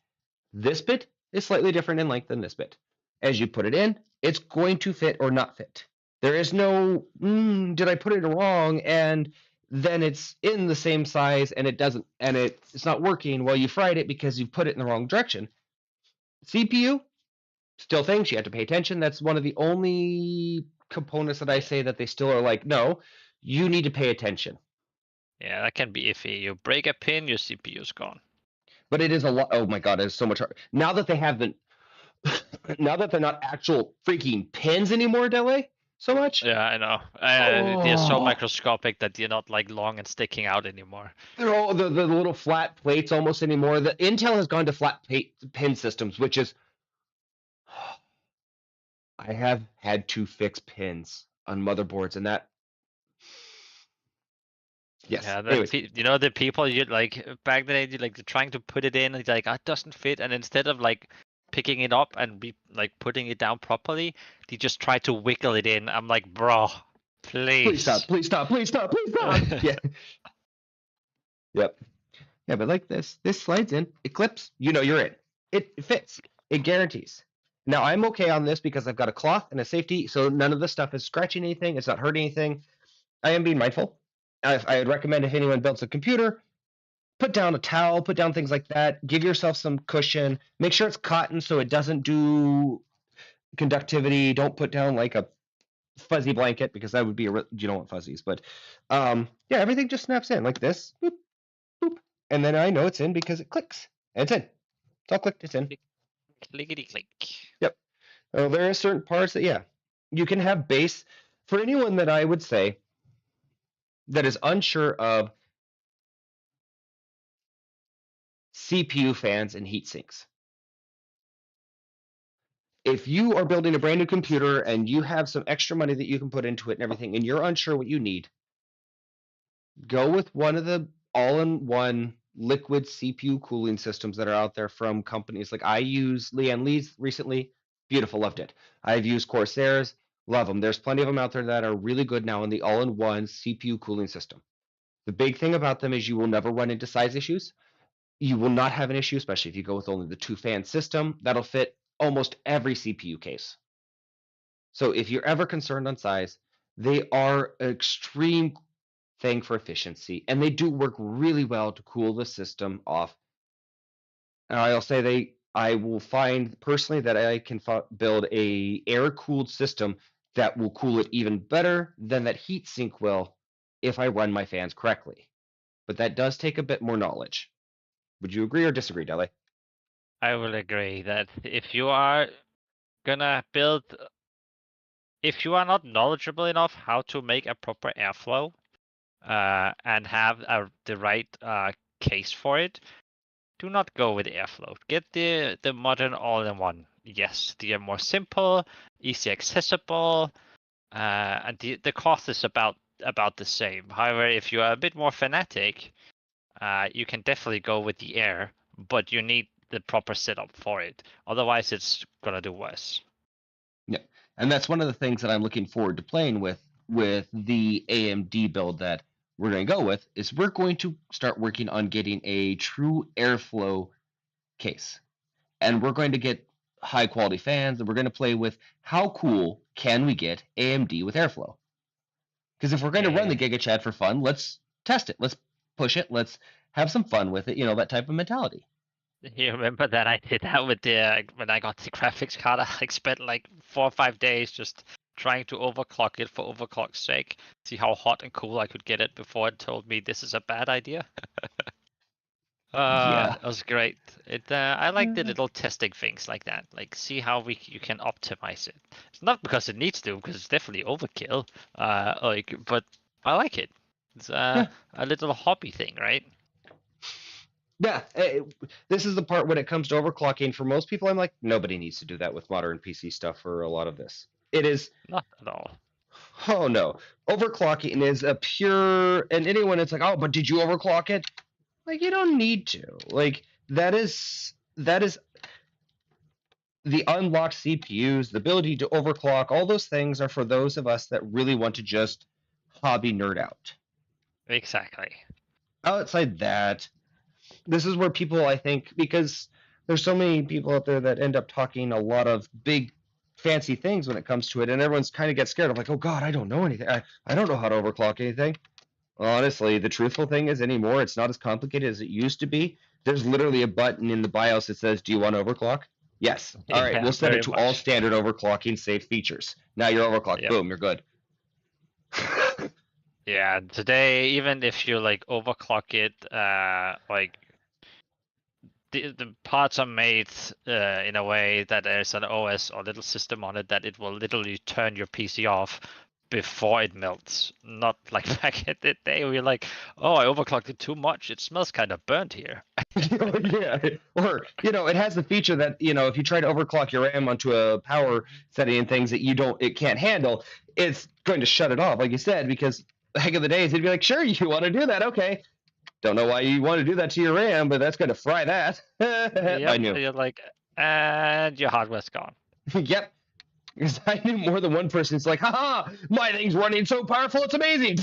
This bit is slightly different in length than this bit. As you put it in, it's going to fit or not fit. There is no, did I put it wrong? And then it's in the same size and it doesn't, and it's not working. Well, you fried it because you put it in the wrong direction. CPU, still things you have to pay attention. That's one of the only components that I say that they still are like, no, you need to pay attention. Yeah, that can be iffy. You break a pin, your CPU is gone. But it is a lot. Oh my God, it is so much hard. Now that they have the now that they're not actual freaking pins anymore, Dele, so much. Yeah, I know. They're so Oh. microscopic that they're not like long and sticking out anymore. They're all the little flat plates almost anymore. The Intel has gone to flat pin systems, which is I have had to fix pins on motherboards, and that yes. Yeah, Anyways, the people you like back then, you like trying to put it in, and it's like, it doesn't fit, and instead of like picking it up and like putting it down properly, they just try to wiggle it in. I'm like, bro, please. please stop, please stop, please stop, please stop. Yeah. Yep. Yeah, but like this slides in, it clips, you're in. It fits. It guarantees. Now I'm okay on this because I've got a cloth and a safety, so none of this stuff is scratching anything. It's not hurting anything. I am being mindful. I would recommend if anyone builds a computer, put down a towel, put down things like that. Give yourself some cushion. Make sure it's cotton so it doesn't do conductivity. Don't put down like a fuzzy blanket because that would be you don't want fuzzies. But yeah, everything just snaps in like this. Boop, boop. And then I know it's in because it clicks. And it's in. It's all clicked. It's in. Clickety click. Yep. There are certain parts that, yeah, you can have base. For anyone that I would say that is unsure of CPU fans and heat sinks, if you are building a brand new computer and you have some extra money that you can put into it and everything, and you're unsure what you need, go with one of the all-in-one liquid CPU cooling systems that are out there from companies like I use Lian Li's recently. Beautiful, loved it. I've used Corsairs, love them. There's plenty of them out there that are really good now in the all-in-one CPU cooling system. The big thing about them is you will never run into size issues. You will not have an issue, especially if you go with only the 2-fan system. That'll fit almost every CPU case. So if you're ever concerned on size, they are an extreme thing for efficiency, and they do work really well to cool the system off. And I'll say I will find personally that I can build a air-cooled system that will cool it even better than that heat sink will if I run my fans correctly. But that does take a bit more knowledge. Would you agree or disagree, Dele? I will agree that if you are gonna build, if you are not knowledgeable enough how to make a proper airflow, and have the right case for it, do not go with airflow. Get the modern all-in-one. Yes, they are more simple, easy accessible, and the cost is about the same. However, if you are a bit more fanatic, you can definitely go with the air, but you need the proper setup for it. Otherwise, it's gonna do worse. Yeah, and that's one of the things that I'm looking forward to playing with the AMD build that we're going to go with, is we're going to start working on getting a true airflow case. And we're going to get high quality fans, and we're going to play with how cool can we get AMD with airflow. Because if we're going to run the GigaChad for fun, let's test it. Let's push it. Let's have some fun with it. That type of mentality. You remember that I did that with when I got the graphics card? I spent like 4 or 5 days just trying to overclock it for overclock's sake, see how hot and cool I could get it before it told me this is a bad idea. Yeah. It was great. I like the little testing things like that, like see how you can optimize it. It's not because it needs to, because it's definitely overkill. But I like it. It's a little hobby thing, right? Yeah, this is the part when it comes to overclocking. For most people, I'm like, nobody needs to do that with modern PC stuff for a lot of this. It is not at all. Oh no, overclocking is a pure. And anyone that's like, oh, but did you overclock it? Like, you don't need to. Like, that is the unlocked CPUs, the ability to overclock. All those things are for those of us that really want to just hobby nerd out. Exactly. Outside that, this is where people, I think, because there's so many people out there that end up talking a lot of big fancy things when it comes to it, and everyone's kind of gets scared of like, oh god, I don't know anything. I don't know how to overclock anything. Well, honestly, the truthful thing is anymore, it's not as complicated as it used to be. There's literally a button in the BIOS that says, do you want to overclock? Yes. All right, we'll set it to all standard overclocking saved features. Now you're overclocked. Yep. Boom, you're good. Yeah, today, even if you like overclock it, like the parts are made in a way that there's an OS or little system on it that it will literally turn your PC off before it melts. Not like back in the day where you're like, oh, I overclocked it too much. It smells kind of burnt here. Yeah, or it has the feature that if you try to overclock your RAM onto a power setting and things that it can't handle, it's going to shut it off, like you said, because heck of the days it'd be like, sure, you want to do that, okay. Don't know why you want to do that to your RAM, but that's going to fry that. I Yep, knew. you're like, and your hardware's gone. Yep. Because I knew more than one person's like, haha, my thing's running so powerful, it's amazing.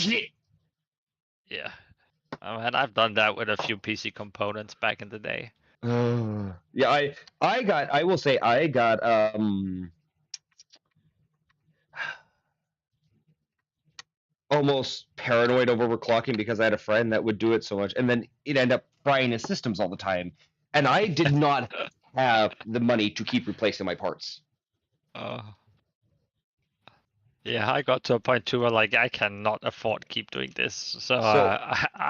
Yeah. And I've done that with a few PC components back in the day. Yeah, I will say I got almost paranoid over overclocking because I had a friend that would do it so much, and then it'd end up frying his systems all the time. And I did not have the money to keep replacing my parts. Yeah, I got to a point too where like I cannot afford to keep doing this, so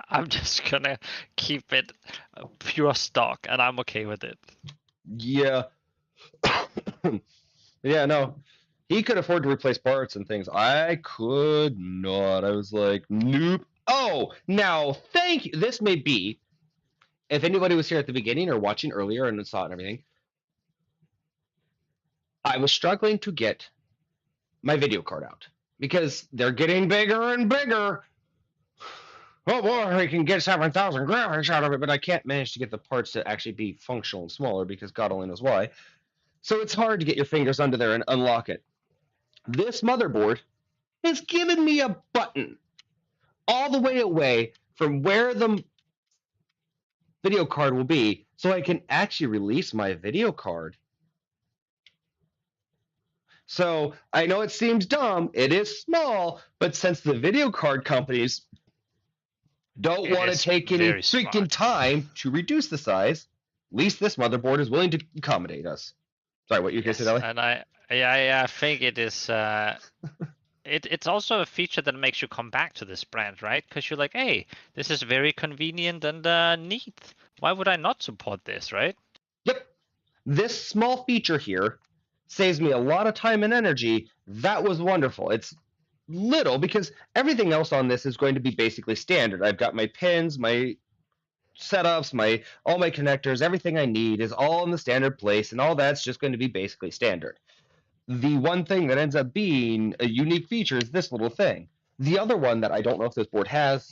I'm just gonna keep it pure stock, and I'm okay with it. Yeah. Yeah, no. He could afford to replace parts and things. I could not. I was like, nope. Oh, now, thank you. This may be, if anybody was here at the beginning or watching earlier and saw it and everything, I was struggling to get my video card out because they're getting bigger and bigger. Oh boy, I can get 7,000 graphics out of it, but I can't manage to get the parts to actually be functional and smaller because God only knows why. So it's hard to get your fingers under there and unlock it. This motherboard has given me a button all the way away from where the video card will be so I can actually release my video card. So I know it seems dumb, it is small, but since the video card companies don't want to take any freaking time to reduce the size, at least this motherboard is willing to accommodate us. Sorry, what you guys said, Ellie? And I think it is it's also a feature that makes you come back to this brand, right? Because you're like, hey, this is very convenient and neat. Why would I not support this, right? Yep. This small feature here saves me a lot of time and energy. That was wonderful. It's little because everything else on this is going to be basically standard. I've got my pins, my setups, all my connectors, everything I need is all in the standard place, and all that's just going to be basically standard. The one thing that ends up being a unique feature is this little thing. The other one that I don't know if this board has,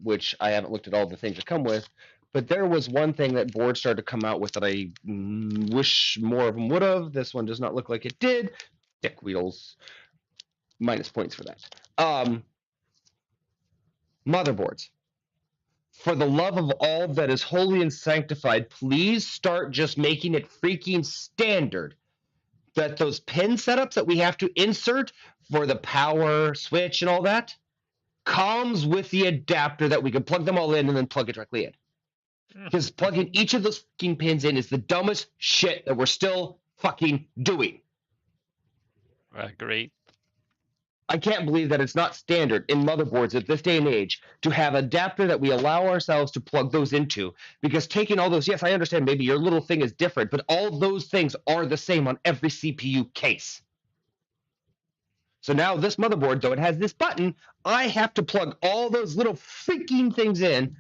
which I haven't looked at all the things that come with, but there was one thing that boards started to come out with that I wish more of them would have. This one does not look like it did. Dick wheels. Minus points for that. Motherboards. For the love of all that is holy and sanctified, please start just making it freaking standard that those pin setups that we have to insert for the power switch and all that comes with the adapter that we can plug them all in and then plug it directly in. Because plugging each of those fucking pins in is the dumbest shit that we're still fucking doing. Great. I can't believe that it's not standard in motherboards at this day and age to have an adapter that we allow ourselves to plug those into. Because taking all those, yes, I understand maybe your little thing is different, but all those things are the same on every CPU case. So now this motherboard, though it has this button, I have to plug all those little freaking things in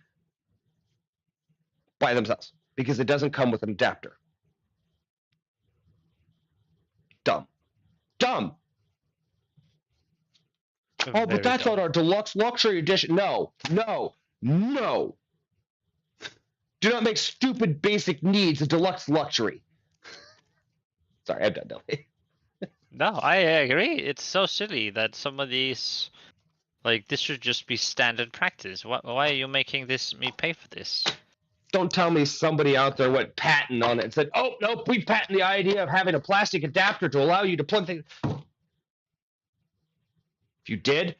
by themselves because it doesn't come with an adapter. Dumb. Dumb. Oh, but that's on our deluxe luxury edition. No, no, no. Do not make stupid basic needs a deluxe luxury. Sorry, I'm done, Delphi. No, I agree. It's so silly that some of these, like, this should just be standard practice. Why are you making me pay for this? Don't tell me somebody out there went patent on it and said, oh, nope, we patent the idea of having a plastic adapter to allow you to plug things. If you did.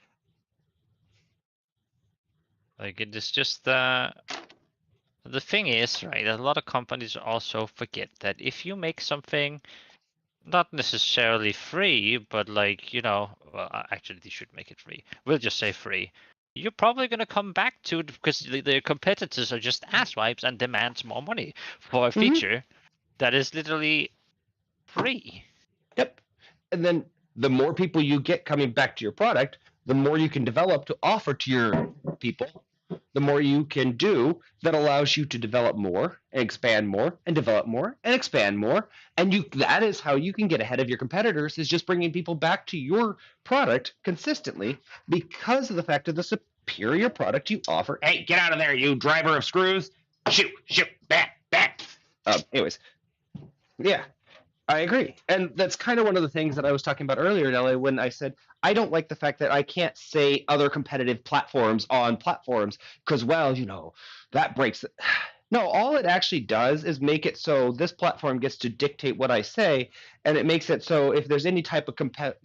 Like, it is just the thing is, right, a lot of companies also forget that if you make something not necessarily free, but like, well, actually they should make it free. We'll just say free. you're probably going to come back to it because the competitors are just asswipes and demand more money for a Mhm. feature that is literally free. Yep. And then the more people you get coming back to your product, the more you can develop to offer to your people, the more you can do that allows you to develop more and expand more and develop more and expand more. And that is how you can get ahead of your competitors, is just bringing people back to your product consistently because of the fact of the superior product you offer. Hey, get out of there, you driver of screws. Shoot, back. Anyways, yeah. I agree. And that's kind of one of the things that I was talking about earlier, Nelly, when I said I don't like the fact that I can't say other competitive platforms on platforms because, well, that breaks it. No, all it actually does is make it so this platform gets to dictate what I say, and it makes it so if there's any type of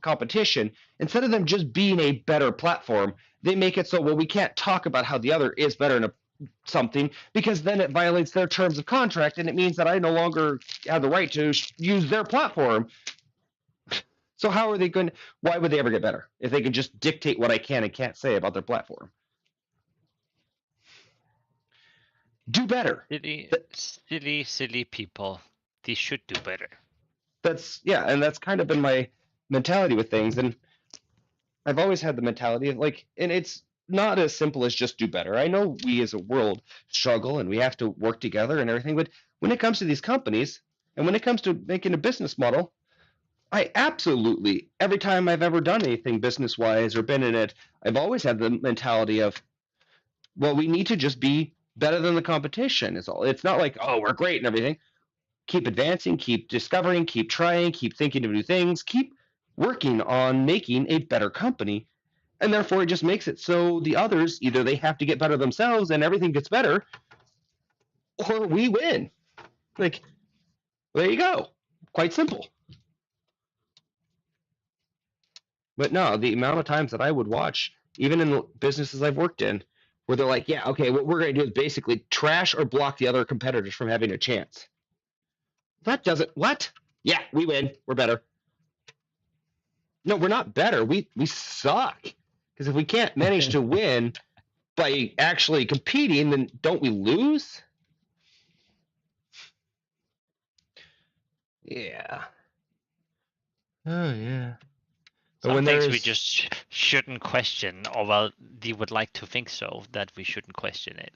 competition, instead of them just being a better platform, they make it so, well, we can't talk about how the other is better in something because then it violates their terms of contract, and it means that I no longer have the right to use their platform. So how are they going to, why would they ever get better if they can just dictate what I can and can't say about their platform? Do better. Silly people. They should do better. And that's kind of been my mentality with things. And I've always had the mentality of and it's not as simple as just do better. I know we as a world struggle and we have to work together and everything, but when it comes to these companies and when it comes to making a business model, I absolutely, every time I've ever done anything business wise or been in it, I've always had the mentality of, well, we need to just be better than the competition is all. It's not like, oh, we're great and everything. Keep advancing, keep discovering, keep trying, keep thinking of new things, keep working on making a better company. And therefore it just makes it so the others, either they have to get better themselves and everything gets better, or we win. There you go. Quite simple. But no, the amount of times that I would watch, even in the businesses I've worked in, where they're like, yeah, okay, what we're going to do is basically trash or block the other competitors from having a chance. That doesn't, what? Yeah, we win. We're better. No, we're not better. We suck. Because if we can't manage to win by actually competing, then don't we lose? Yeah. Oh, yeah. But Some when things we there's just shouldn't question, or well, they would like to think so, that we shouldn't question it.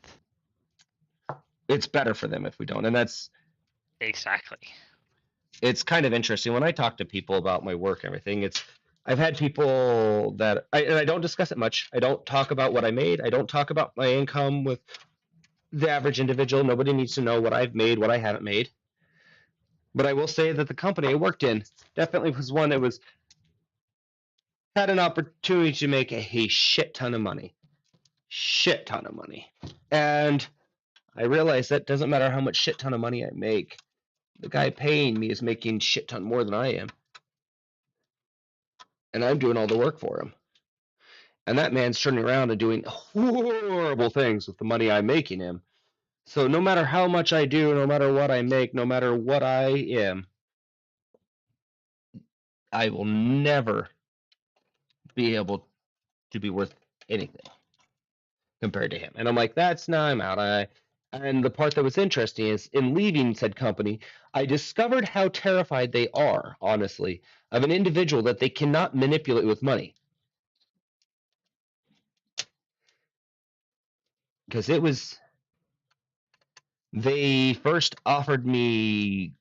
it's better for them if we don't. And Exactly. it's kind of interesting when I talk to people about my work and everything. I've had people that I don't discuss it much. I don't talk about what I made. I don't talk about my income with the average individual. Nobody needs to know what I've made, what I haven't made. But I will say that the company I worked in definitely was one that had an opportunity to make a shit ton of money. Shit ton of money. And I realized that doesn't matter how much shit ton of money I make. The guy paying me is making shit ton more than I am. And I'm doing all the work for him. And that man's turning around and doing horrible things with the money I'm making him. So no matter how much I do, no matter what I make, no matter what I am, I will never be able to be worth anything compared to him. And I'm like, I'm out. And the part that was interesting is in leaving said company, I discovered how terrified they are, honestly, of an individual that they cannot manipulate with money. Because they first offered me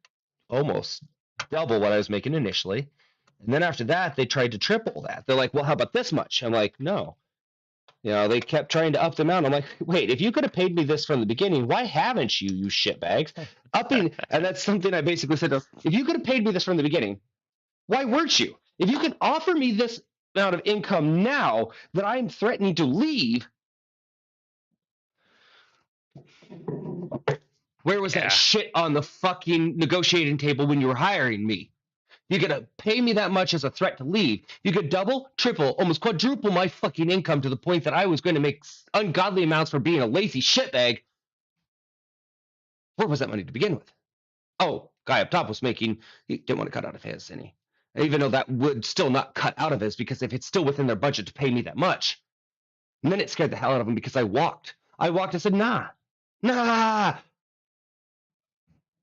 almost double what I was making initially. And then after that, they tried to triple that. They're like, well, how about this much? I'm like, no. They kept trying to up the amount. I'm like, wait, if you could have paid me this from the beginning, why haven't you shitbags? And that's something I basically said, if you could have paid me this from the beginning, why weren't you? If you could offer me this amount of income now that I'm threatening to leave, where was that shit on the fucking negotiating table when you were hiring me? You could pay me that much as a threat to leave. You could double, triple, almost quadruple my fucking income to the point that I was going to make ungodly amounts for being a lazy shitbag. Where was that money to begin with? Oh, guy up top was making, he didn't want to cut out of his, and even though that would still not cut out of his, because if it's still within their budget to pay me that much, And then it scared the hell out of him because I walked. And said, nah.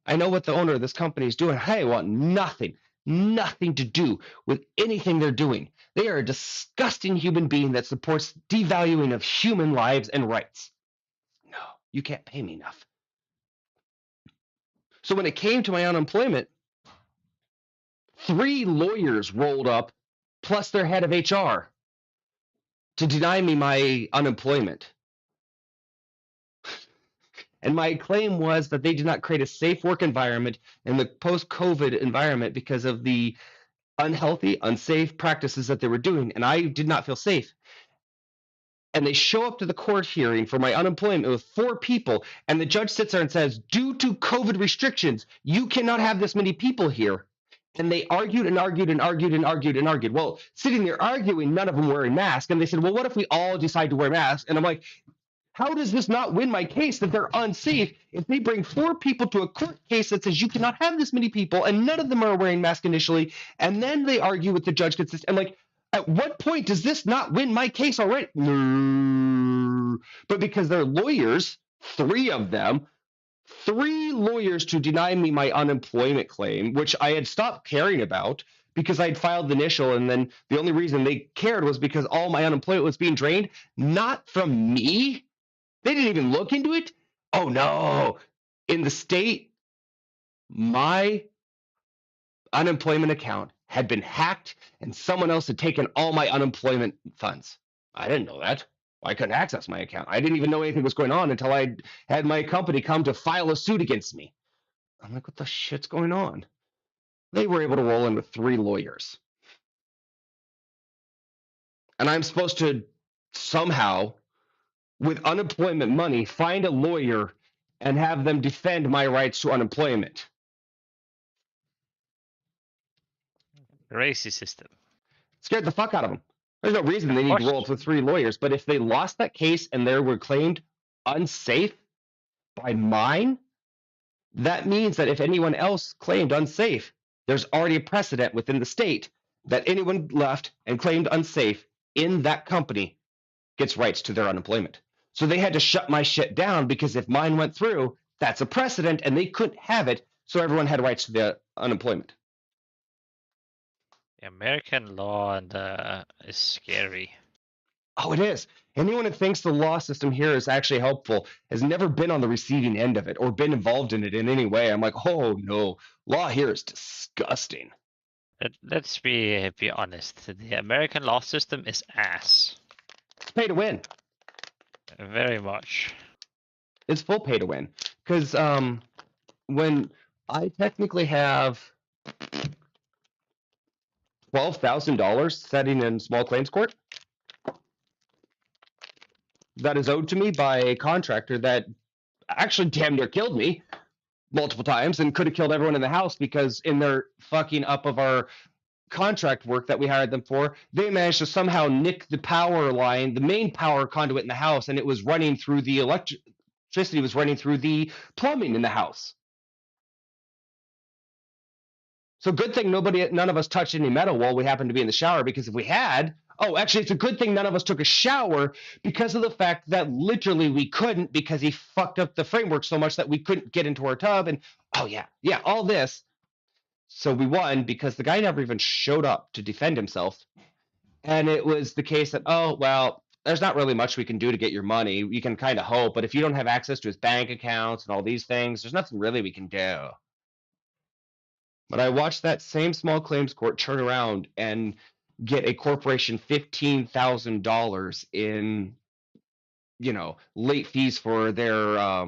I know what the owner of this company is doing. I want nothing to do with anything they're doing. They are a disgusting human being that supports devaluing of human lives and rights. No, you can't pay me enough. So when it came to my unemployment, 3 lawyers rolled up, plus their head of HR, to deny me my unemployment. And my claim was that they did not create a safe work environment in the post-COVID environment because of the unhealthy, unsafe practices that they were doing, and I did not feel safe. And they show up to the court hearing for my unemployment with 4 people, and the judge sits there and says, due to COVID restrictions, you cannot have this many people here. And they argued and argued and argued and argued and argued. Well, sitting there arguing, none of them wearing masks. And they said, well, what if we all decide to wear masks? And I'm like, how does this not win my case that they're unsafe if they bring 4 people to a court case that says you cannot have this many people and none of them are wearing masks initially, and then they argue with the judge consistent? I'm like, at what point does this not win my case already? No. But because they're lawyers, 3 of them, 3 lawyers to deny me my unemployment claim, which I had stopped caring about because I had filed the initial, and then the only reason they cared was because all my unemployment was being drained, not from me. They didn't even look into it. Oh no. In the state, my unemployment account had been hacked and someone else had taken all my unemployment funds. I didn't know that. I couldn't access my account. I didn't even know anything was going on until I had my company come to file a suit against me. I'm like, what the shit's going on? They were able to roll in with 3 lawyers. And I'm supposed to somehow, with unemployment money, find a lawyer and have them defend my rights to unemployment. Crazy system. Scared the fuck out of them. There's no reason they need to roll up with 3 lawyers, but if they lost that case and they were claimed unsafe by mine, that means that if anyone else claimed unsafe, there's already a precedent within the state that anyone left and claimed unsafe in that company gets rights to their unemployment. So they had to shut my shit down because if mine went through, that's a precedent and they couldn't have it, so everyone had rights to the unemployment. American law and is scary. Oh, it is. Anyone who thinks the law system here is actually helpful has never been on the receiving end of it or been involved in it in any way. I'm like, oh no, law here is disgusting. Let's be honest. The American law system is ass. It's pay to win. Very much. It's full pay to win. Because when I technically have $12,000 sitting in small claims court that is owed to me by a contractor that actually damn near killed me multiple times and could have killed everyone in the house because in their fucking up of our contract work that we hired them for, they managed to somehow nick the power line, the main power conduit in the house, and it was running through the electricity was running through the plumbing in the house. So good thing none of us touched any metal while we happened to be in the shower, because if we had, oh, actually, it's a good thing none of us took a shower because of the fact that literally we couldn't because he fucked up the framework so much that we couldn't get into our tub. And oh yeah, all this. So we won because the guy never even showed up to defend himself. And it was the case that, oh, well, there's not really much we can do to get your money. You can kind of hope, but if you don't have access to his bank accounts and all these things, there's nothing really we can do. But I watched that same small claims court turn around and get a corporation $15,000 in, late fees for their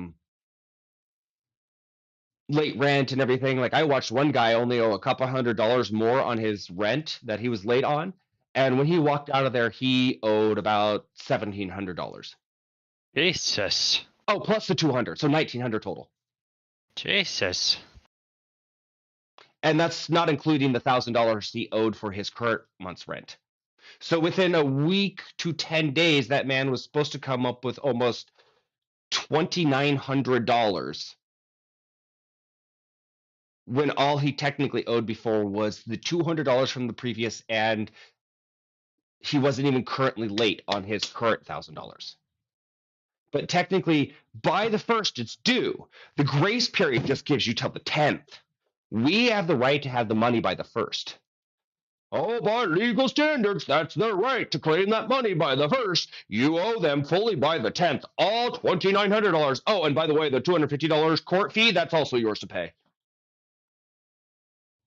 late rent and everything. Like I watched one guy only owe a couple $100 more on his rent that he was late on. And when he walked out of there, he owed about $1,700. Jesus. Oh, plus the 200, so 1,900 total. Jesus. And that's not including the $1,000 he owed for his current month's rent. So within a week to 10 days, that man was supposed to come up with almost $2,900 when all he technically owed before was the $200 from the previous and he wasn't even currently late on his current $1,000. But technically, by the 1st, it's due. The grace period just gives you till the 10th. We have the right to have the money by the 1st. Oh, by legal standards, that's their right to claim that money by the 1st. You owe them fully by the 10th, all $2,900. Oh, and by the way, the $250 court fee, that's also yours to pay.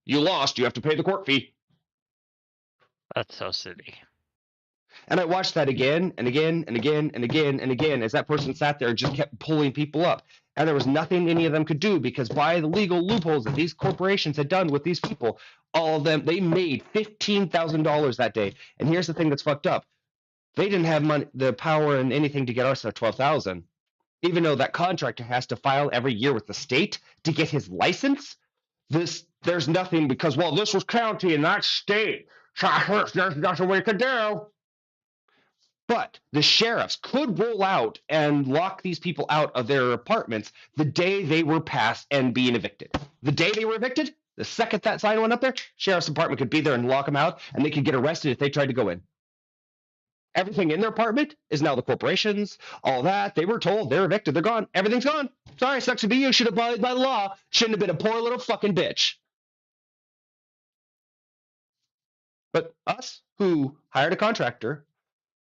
You lost, you have to pay the court fee. That's so silly. And I watched that again and again and again and again and again as that person sat there and just kept pulling people up. And there was nothing any of them could do because by the legal loopholes that these corporations had done with these people, all of them, they made $15,000 that day. And here's the thing that's fucked up. They didn't have money, the power and anything to get us our 12,000. Even though that contractor has to file every year with the state to get his license, there's nothing because, well, this was county and that's state. There's nothing we could do. But the sheriffs could roll out and lock these people out of their apartments the day they were passed and being evicted. The day they were evicted, the second that sign went up there, sheriff's department could be there and lock them out, and they could get arrested if they tried to go in. Everything in their apartment is now the corporations, all that. They were told they're evicted, they're gone. Everything's gone. Sorry, sucks to be you. Should have abided by the law. Shouldn't have been a poor little fucking bitch. But us, who hired a contractor,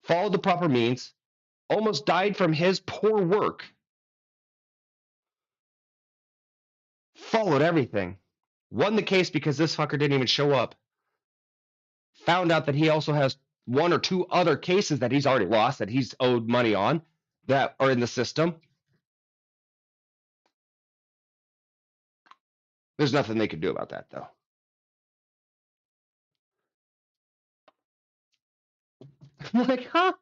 followed the proper means, almost died from his poor work, followed everything, won the case because this fucker didn't even show up, found out that he also has 1 or 2 other cases that he's already lost, that he's owed money on, that are in the system. There's nothing they could do about that, though. I'm like, huh?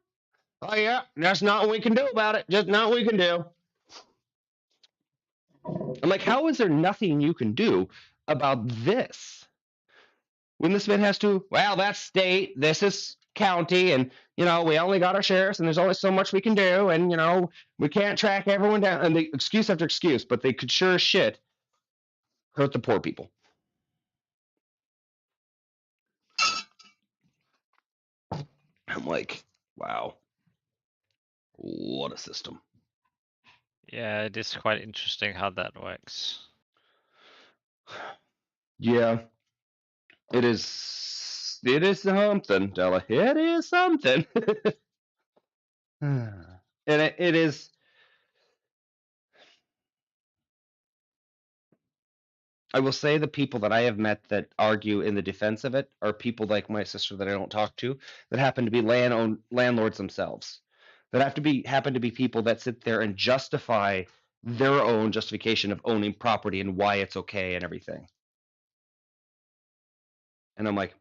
Oh, yeah, that's not what we can do about it. Just not what we can do. I'm like, how is there nothing you can do about this? When this man has to, well, that's state, this is county, and, you know, we only got our sheriffs, and there's only so much we can do, and, you know, we can't track everyone down, and the excuse after excuse, but they could sure as shit hurt the poor people. I'm like, wow, what a system. Yeah, it is quite interesting how that works. Yeah, it is something, Della. It is something. And it is. I will say the people that I have met that argue in the defense of it are people like my sister that I don't talk to, that happen to be landlords themselves, that happen to be people that sit there and justify their own justification of owning property and why it's okay and everything. And I'm like,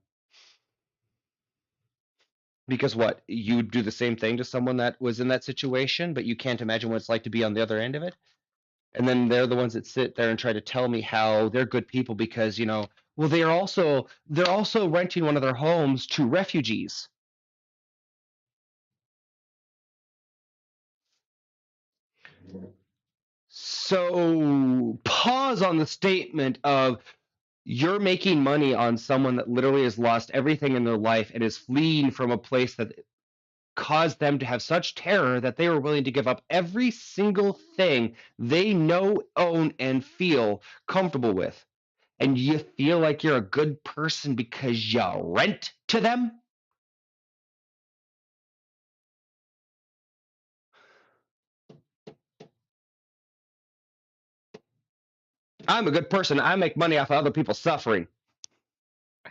because what? You do the same thing to someone that was in that situation, but you can't imagine what it's like to be on the other end of it. And then they're the ones that sit there and try to tell me how they're good people because, you know, well, they're also renting one of their homes to refugees. So pause on the statement of you're making money on someone that literally has lost everything in their life and is fleeing from a place that caused them to have such terror that they were willing to give up every single thing they know, own, and feel comfortable with. And you feel like you're a good person because you rent to them? I'm a good person. I make money off of other people's suffering.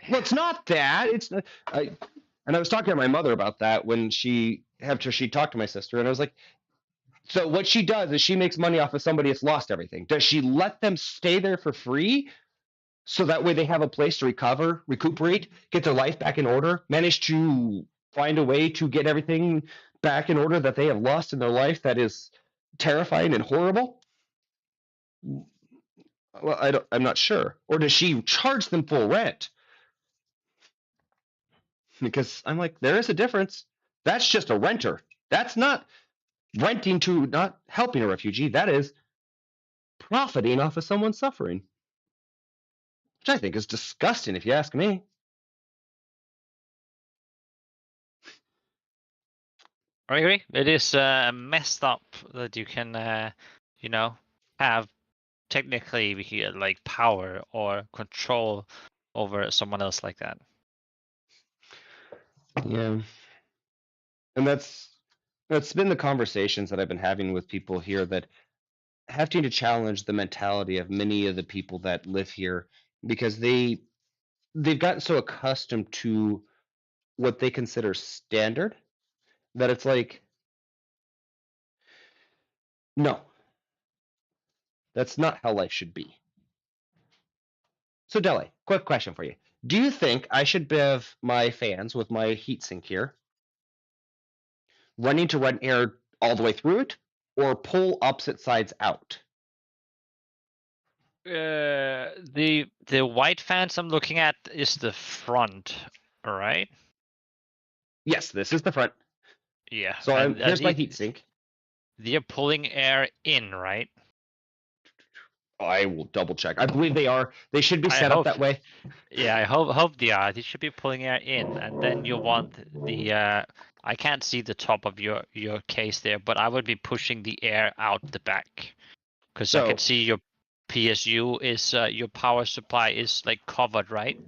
Well, it's not that. It's and I was talking to my mother about that when after she talked to my sister, and I was like, so what she does is she makes money off of somebody that's lost everything. Does she let them stay there for free? So that way they have a place to recuperate, get their life back in order, manage to find a way to get everything back in order that they have lost in their life that is terrifying and horrible? Well, I'm not sure. Or does she charge them full rent? Because I'm like, there is a difference. That's just a renter. That's not renting to not helping a refugee. That is profiting off of someone suffering. Which I think is disgusting if you ask me. I agree. It is messed up that you can, you know, have technically like power or control over someone else like that. Yeah. And that's been the conversations that I've been having with people here, that having to challenge the mentality of many of the people that live here, because they've gotten so accustomed to what they consider standard that it's like, no, that's not how life should be. So Deli, quick question for you. Do you think I should have my fans with my heatsink here running to run air all the way through it, or pull opposite sides out? The white fans I'm looking at is the front, all right? Yes, this is the front. Yeah. So and here's my heatsink. they're pulling air in, right? I will double check. I believe they are. They should be I set up hope- that way. Yeah, I hope they are. They should be pulling air in, and then you want the I can't see the top of your case there, but I would be pushing the air out the back, because I can So- see your PSU is your power supply is like covered, right?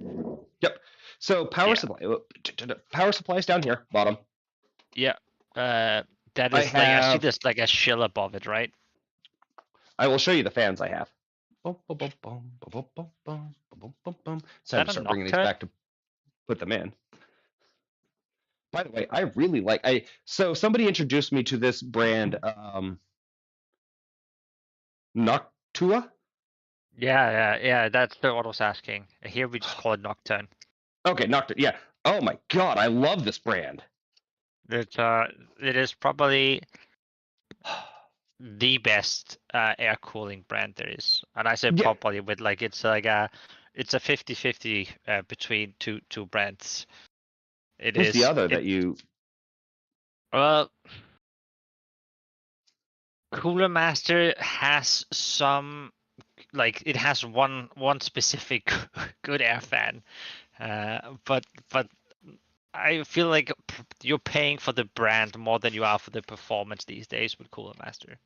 Yep. So power Yeah. supply. Power supply is down here, bottom. Yeah. That I is like I see have- this like a shell above it, right? I will show you the fans I have. It's time that to a start bringing these Nocturne? back to put them in. By the way, I really like. So somebody introduced me to this brand, Noctua. Yeah. That's what I was asking. Here we just call it Nocturne. Okay, Noctua. Yeah. Oh my god, I love this brand. It is probably the best air cooling brand there is, and I say Yeah. probably with like it's a 50-50 between two brands. It Who's is the other that you? well, Cooler Master has some, like it has one specific good air fan, but I feel like you're paying for the brand more than you are for the performance these days with Cooler Master.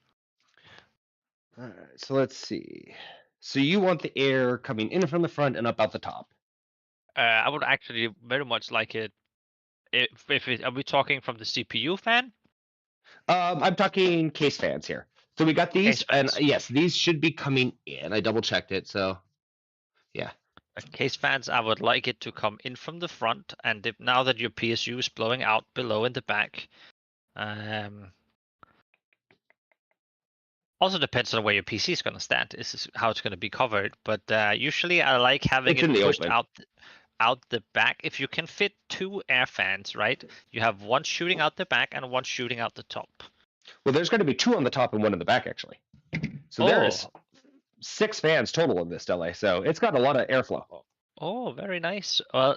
All right, so let's see. So you want the air coming in from the front and up out the top. I would actually very much like it. Are we talking from the CPU fan? I'm talking case fans here. So we got these, Case and fans. yes, these should be coming in. I double checked it, so yeah. Case fans, I would like it to come in from the front, and now that your PSU is blowing out below in the back, also depends on where your PC is going to stand. This is how it's going to be covered, but usually I like having It's in it the pushed open. out the back. If you can fit two air fans, right? You have one shooting out the back and one shooting out the top. Well, there's going to be two on the top and one in the back, actually. So there is 6 fans total in this Dele, so it's got a lot of airflow. Oh, very nice. Well,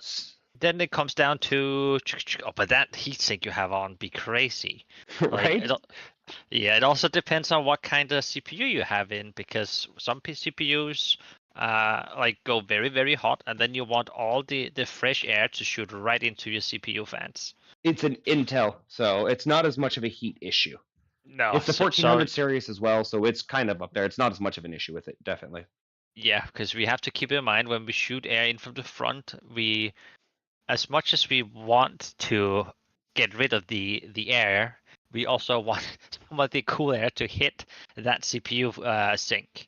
then it comes down to, oh, but that heatsink you have on be crazy. Right? Yeah, it also depends on what kind of CPU you have in, because some CPUs like go very, very hot, and then you want all the fresh air to shoot right into your CPU fans. It's an Intel, so it's not as much of a heat issue. No, It's the 1400 series as well, so it's kind of up there. It's not as much of an issue with it, definitely. Yeah, because we have to keep in mind when we shoot air in from the front, as much as we want to get rid of the air, we also want some of the cool air to hit that CPU sink.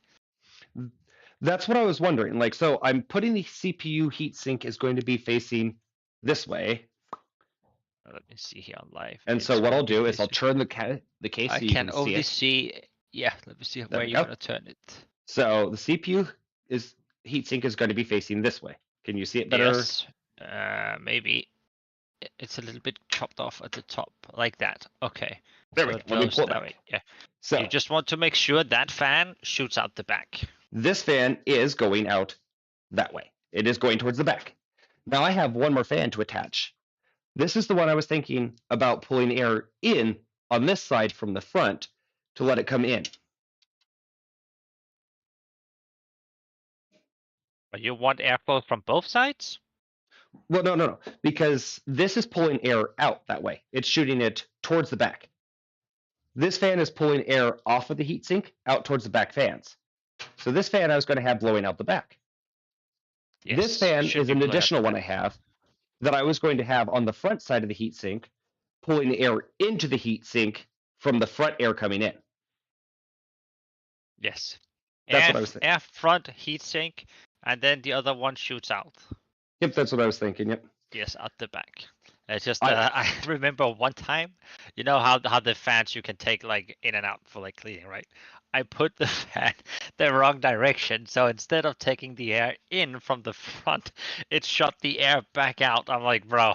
That's what I was wondering. Like, so I'm putting the CPU heatsink is going to be facing this way. Let me see here on live. And so what I'll do is I'll turn the case so I you can can see only it. see. Yeah, let me see where we you're go. gonna turn it. So the CPU heatsink is going to be facing this way. Can you see it better? Yes, maybe it's a little bit chopped off at the top, like that. Okay. There so we it go. Let me blows pull it that back. way. Yeah. So You just want to make sure that fan shoots out the back. this fan is going out that way. It is going towards the back. Now I have one more fan to attach. This is the one I was thinking about pulling air in on this side from the front to let it come in. But you want airflow from both sides? Well, no, because this is pulling air out that way. It's shooting it towards the back. This fan is pulling air off of the heatsink out towards the back fans. So this fan I was going to have blowing out the back. This Yes, fan should is be an blowing out the additional one I back. have that I was going to have on the front side of the heatsink, pulling the air into the heatsink from the front air coming in. Yes. That's Air, what I was thinking. air front heatsink, and then the other one shoots out. Yep, that's what I was thinking. Yep. Yes, out the back. It's just I- I remember one time, you know how the fans you can take like in and out for like cleaning, right? I put the fan the wrong direction, so instead of taking the air in from the front, it shot the air back out. I'm like, bro,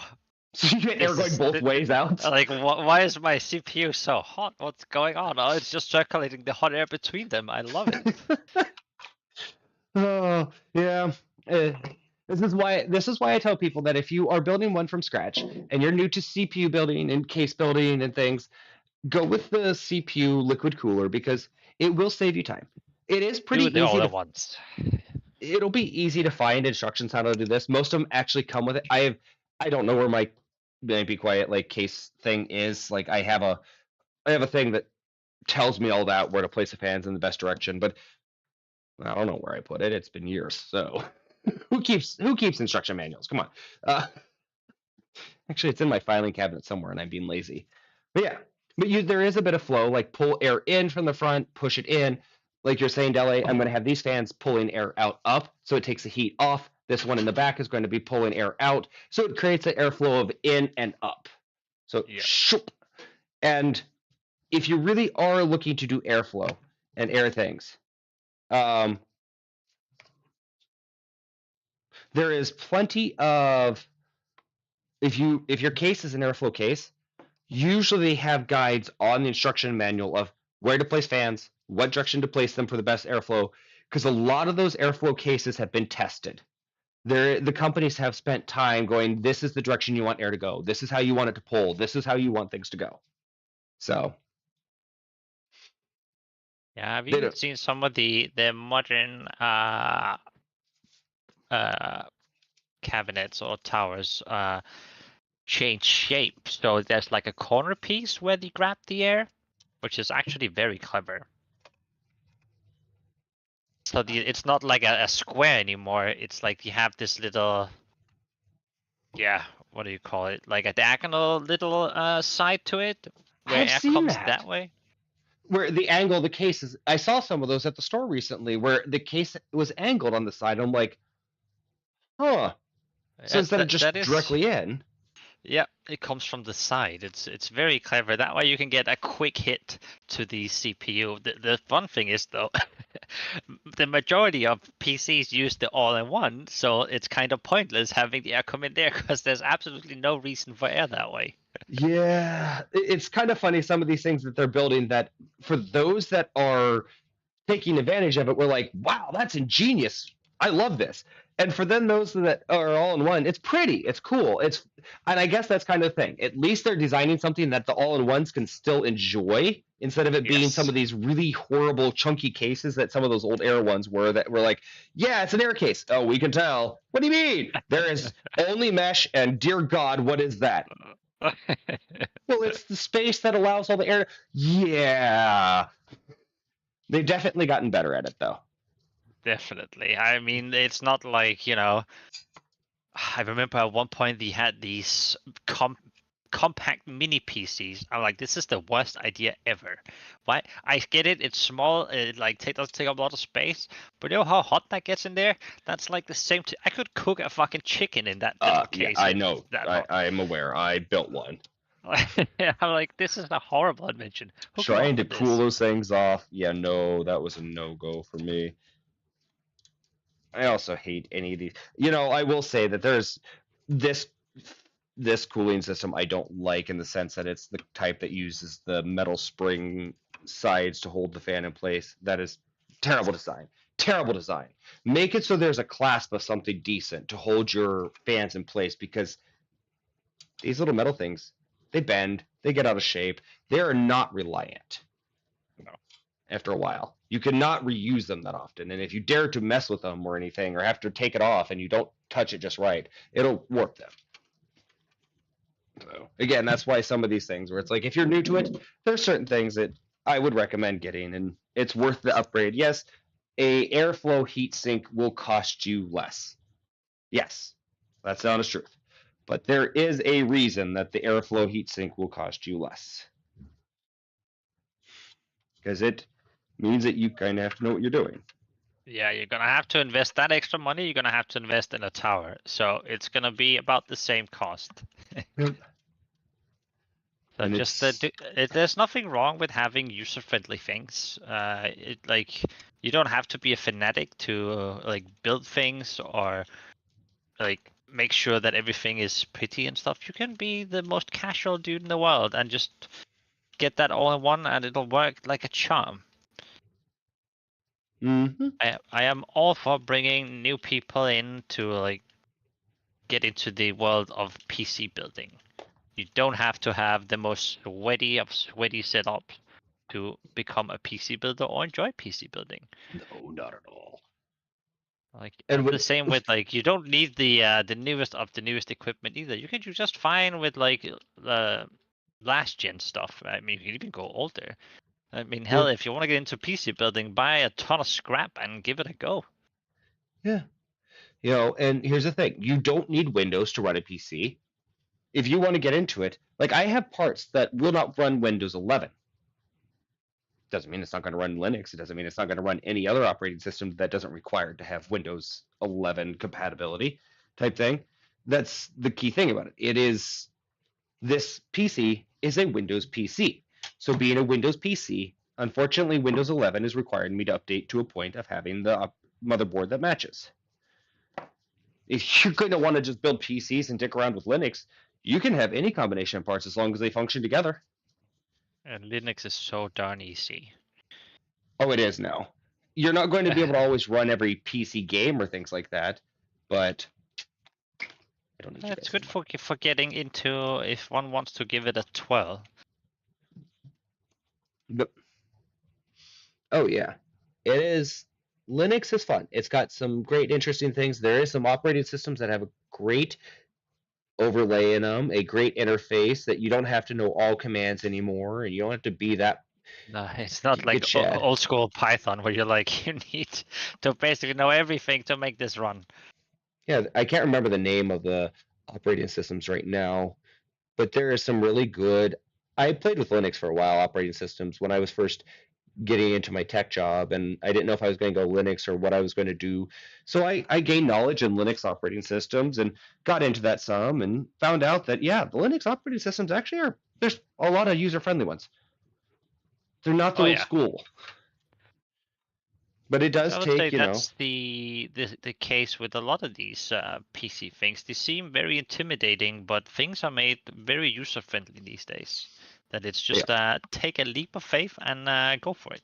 So you get air This going is both the- ways out. like why is my CPU so hot? What's going on? Oh, it's just circulating the hot air between them. I love it. Oh yeah. This is why I tell people that if you are building one from scratch and you're new to CPU building and case building and things, go with the CPU liquid cooler because it will save you time. It is pretty Do the easy other to ones. it'll be easy to find instructions how to do this. Most of them actually come with it. I don't know where my be quiet like case thing is. Like I have a thing that tells me all that where to place the fans in the best direction, but I don't know where I put it. It's been years, so who keeps instruction manuals? Come on. Actually, it's in my filing cabinet somewhere, and I'm being lazy. But yeah, there is a bit of flow. Like pull air in from the front, push it in. Like you're saying, Dele, I'm going to have these fans pulling air out up, so it takes the heat off. This one in the back is going to be pulling air out, so it creates an airflow of in and up. So Yeah. shoop. And if you really are looking to do airflow and air things, there is plenty of if your case is an airflow case, usually they have guides on the instruction manual of where to place fans, what direction to place them for the best airflow, because a lot of those airflow cases have been tested. The companies have spent time going, this is the direction you want air to go, this is how you want it to pull, this is how you want things to go. So Yeah, I've They even don't- seen some of the modern cabinets or towers change shape. So there's like a corner piece where they grab the air, which is actually very clever. So it's not like a square anymore. It's like you have this little, yeah, what do you call it? Like a diagonal little side to it, where I've air seen comes that. that way. where the angle of the case is, I saw some of those at the store recently where the case was angled on the side. I'm like, huh. So instead of just that is- directly in, Yeah, it comes from the side. It's very clever. That way you can get a quick hit to the CPU. The fun thing is though, the majority of PCs use the all-in-one, so it's kind of pointless having the air come in there because there's absolutely no reason for air that way. yeah, it's kind of funny some of these things that they're building that for those that are taking advantage of it, we're like, wow, that's ingenious. I love this. And for then those that are all in one, it's pretty, it's cool, and I guess that's kind of the thing. At least they're designing something that the all-in-ones can still enjoy instead of it being some Yes. of these really horrible chunky cases that some of those old Air ones were that were like, yeah, it's an Air case. Oh, we can tell. What do you mean? There is only mesh, and dear God, what is that? Well, it's the space that allows all the air. Yeah. They've definitely gotten better at it, though. Definitely. I mean, it's not like, I remember at one point they had these compact mini PCs. I'm like, this is the worst idea ever. Why? I get it. It's small. It doesn't take up a lot of space. But you know how hot that gets in there? That's like the same. I could cook a fucking chicken in that little Yeah, case. I It's know. that hot. I am aware. I built one. I'm like, this is a horrible invention. Who came Trying up to with cool this? those things off. Yeah, no, that was a no-go for me. I also hate any of these. I will say that there's this cooling system I don't like in the sense that it's the type that uses the metal spring sides to hold the fan in place. That is terrible design. Terrible design. Make it so there's a clasp of something decent to hold your fans in place because these little metal things, they bend, they get out of shape. They are not reliant. No. After a while. You cannot reuse them that often, and if you dare to mess with them or anything, or have to take it off and you don't touch it just right, it'll warp them. So again, that's why some of these things where it's like if you're new to it, there's certain things that I would recommend getting, and it's worth the upgrade. Yes, a airflow heatsink will cost you less. Yes, that's the honest truth. But there is a reason that the airflow heatsink will cost you less. Because it means that you kind of have to know what you're doing. Yeah, you're gonna have to invest that extra money. You're gonna have to invest in a tower, so it's gonna be about the same cost. Yep. So And just there's nothing wrong with having user-friendly things. Like you don't have to be a fanatic to like build things or like make sure that everything is pretty and stuff. You can be the most casual dude in the world and just get that all in one, and it'll work like a charm. Mm-hmm. I am all for bringing new people in to like get into the world of PC building. You don't have to have the most sweaty of sweaty setups to become a PC builder or enjoy PC building. No, not at all. Like And the with- same with like you don't need the newest of the newest equipment either. You can do just fine with like last gen stuff. I mean, you can even go older. I mean, hell, if you want to get into PC building, buy a ton of scrap and give it a go. Yeah. You know, and here's the thing. You don't need Windows to run a PC. If you want to get into it, like I have parts that will not run Windows 11. Doesn't mean it's not going to run Linux. It doesn't mean it's not going to run any other operating system that doesn't require to have Windows 11 compatibility type thing. That's the key thing about it. It is, this PC is a Windows PC. So being a Windows PC, unfortunately, Windows 11 is requiring me to update to a point of having the motherboard that matches. If you're going to want to just build PCs and dick around with Linux, you can have any combination of parts as long as they function together. And Linux is so darn easy. Oh, it is now. You're not going to be able to always run every PC game or things like that, but I don't need you That's guys good for getting into if one wants to give it a 12. But, oh yeah, it is. Linux is fun. It's got some great, interesting things. There is some operating systems that have a great overlay in them, a great interface that you don't have to know all commands anymore, and you don't have to be that. No, it's not Good like chat. old school Python where you're like, you need to basically know everything to make this run. Yeah, I can't remember the name of the operating systems right now, but there is some really good. I played with Linux for a while, operating systems, when I was first getting into my tech job, and I didn't know if I was going to go Linux or what I was going to do. So I gained knowledge in Linux operating systems and got into that some and found out that, yeah, the Linux operating systems actually are, there's a lot of user-friendly ones. They're not the Oh, old yeah. school. But it does I would say take, you know, that's the case with a lot of these PC things. They seem very intimidating, but things are made very user friendly these days. That it's just take a leap of faith and go for it.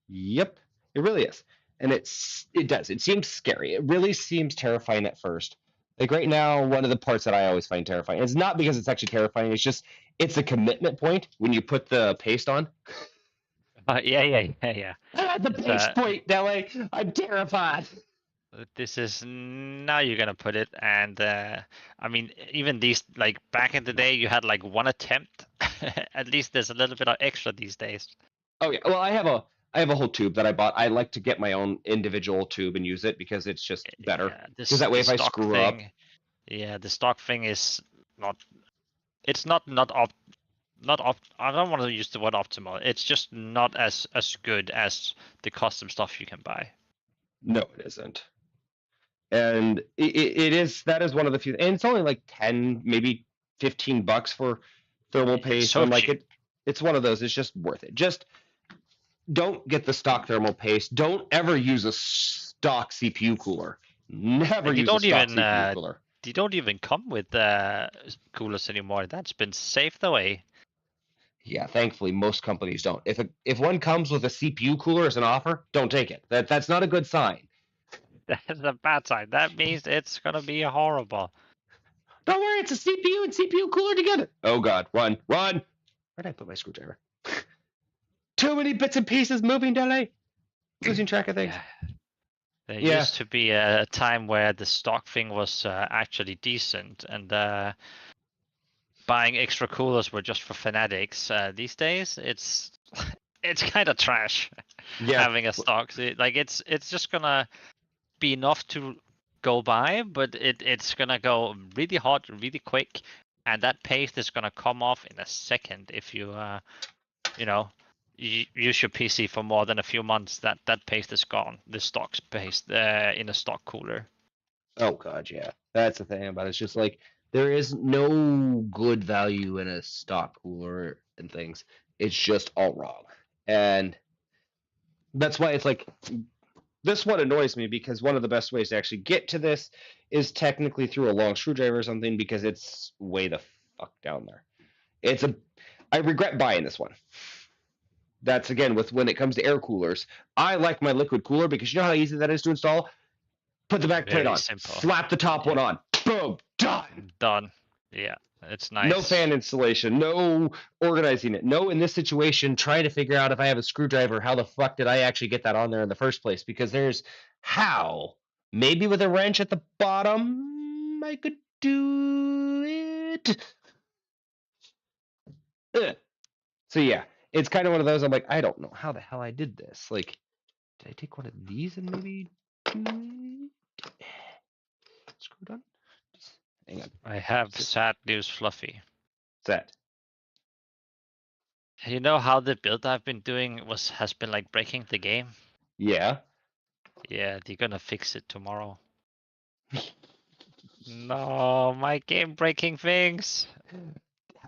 yep, it really is. And it does. It seems scary. It really seems terrifying at first. Like right now, one of the parts that I always find terrifying, it's not because it's actually terrifying, it's just, it's a commitment point when you put the paste on. Yeah. The paste point, Dele. I'm terrified. This is now you're gonna put it, and I mean, even these like back in the day, you had like one attempt. At least there's a little bit of extra these days. Oh yeah. Well, I have a whole tube that I bought. I like to get my own individual tube and use it because it's just better. Yeah, Because that way, if I stock screw up, yeah, the stock thing is not. It's not op. I don't want to use the word optimal. It's just not as good as the custom stuff you can buy. no, it isn't. And it is, that is one of the few, and it's only like 10, maybe $15 for thermal paste. so I'm like, cheap. it's one of those. It's just worth it. Just don't get the stock thermal paste. Don't ever use a stock CPU cooler. Never And you use a don't stock even, CPU cooler. They don't even come with coolers anymore. That's been saved away. Yeah, thankfully most companies don't. If one comes with a CPU cooler as an offer, don't take it. That's not a good sign. That's a bad sign. That means it's gonna be horrible. Don't worry, it's a CPU and CPU cooler together. Oh god, run. Where did I put my screwdriver? too many bits and pieces moving, Dele. Losing track of things. Yeah. There Yeah. used to be a time where the stock thing was actually decent, and buying extra coolers were just for fanatics. These days, it's it's kind of trash Yeah. having a stock. It's just gonna be enough to go by, but it's gonna go really hot, really quick, and that paste is gonna come off in a second if you use your PC for more than a few months. That paste is gone. The stock's paste in a stock cooler. Oh god, yeah. That's the thing about it. It's just like there is no good value in a stock cooler and things. It's just all wrong. And that's why it's like this one annoys me because one of the best ways to actually get to this is technically through a long screwdriver or something because it's way the fuck down there. I regret buying this one. That's again with when it comes to air coolers. I like my liquid cooler because you know how easy that is to install? Put the back plate Very on, simple. slap the top one on, boom, done. Done. Yeah, it's nice. No fan installation, no organizing it, no in this situation trying to figure out if I have a screwdriver, how the fuck did I actually get that on there in the first place? Because there's how. Maybe with a wrench at the bottom, I could do it. Ugh. So yeah, it's kind of one of those. I'm like, I don't know how the hell I did this. Like, did I take one of these and maybe do it? Screwed on? Just hang on. I have Just- sad news, Fluffy. Set. You know how the build I've been doing has been like breaking the game? Yeah. Yeah, they're gonna fix it tomorrow. No, my game breaking things.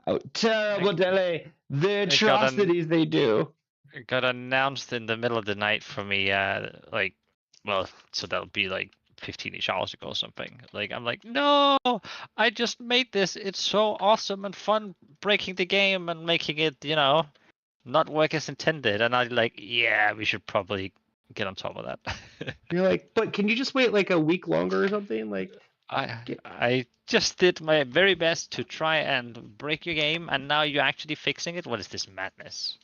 Oh, terrible delay. The got an- atrocities they do. It got announced in the middle of the night for me, so that'll be like 15-ish hours ago or something. Like, I'm like, no, I just made this. It's so awesome and fun breaking the game and making it, not work as intended. And I'm like, yeah, we should probably get on top of that. You're like, but can you just wait like a week longer or something? Like, I just did my very best to try and break your game, and now you're actually fixing it? What is this madness?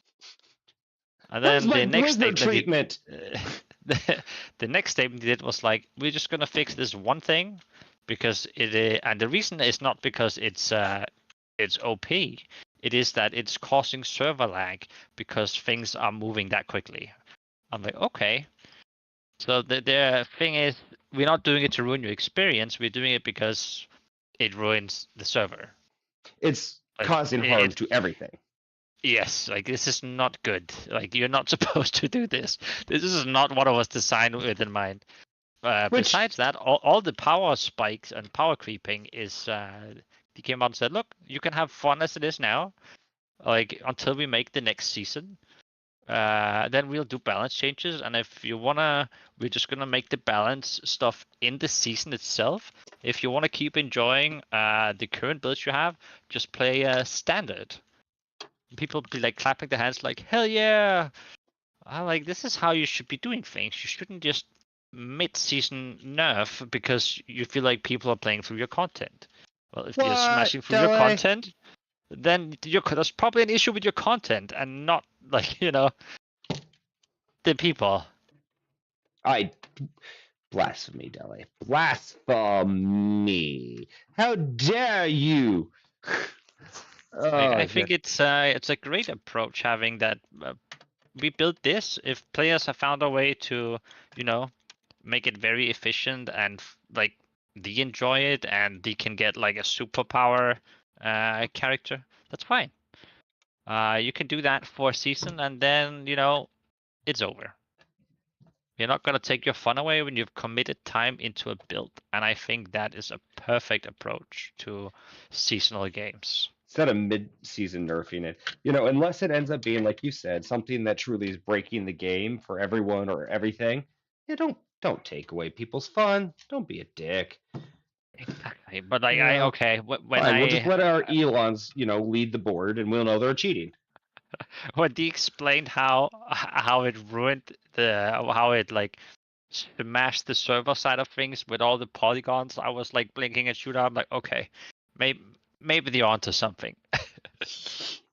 And that's then my the next blizzard statement treatment. the next statement he did was like, we're just gonna fix this one thing because and the reason is not because it's OP. It is that it's causing server lag because things are moving that quickly. I'm like, okay. So the thing is, we're not doing it to ruin your experience. We're doing it because it ruins the server. It's Like, causing harm it- to everything. Yes, like this is not good. Like you're not supposed to do this. This is not what I was designed with in mind. Besides that, all the power spikes and power creeping is. They came out and said, "Look, you can have fun as it is now, like until we make the next season. Then we'll do balance changes, and if you wanna, we're just gonna make the balance stuff in the season itself. If you wanna keep enjoying the current builds you have, just play standard." People be like clapping their hands, like hell yeah! I like this is how you should be doing things. You shouldn't just mid-season nerf because you feel like people are playing through your content. Well, if you're What, smashing through your Dele? content, then there's probably an issue with your content and not like the people. Blasphemy, Dele. Blasphemy. How dare you? I think it's a great approach having that. We built this. If players have found a way to, make it very efficient and like they enjoy it and they can get like a superpower character, that's fine. You can do that for a season and then it's over. You're not gonna take your fun away when you've committed time into a build, and I think that is a perfect approach to seasonal games. Instead of mid-season nerfing it, unless it ends up being like you said, something that truly is breaking the game for everyone or everything. Yeah, don't take away people's fun. Don't be a dick. Exactly, but like Yeah. when Fine, we'll just let our Elons, lead the board, and we'll know they're cheating. when they explained how it ruined how it like smashed the server side of things with all the polygons, I was like blinking at shooter. I'm like, okay, maybe they're onto something.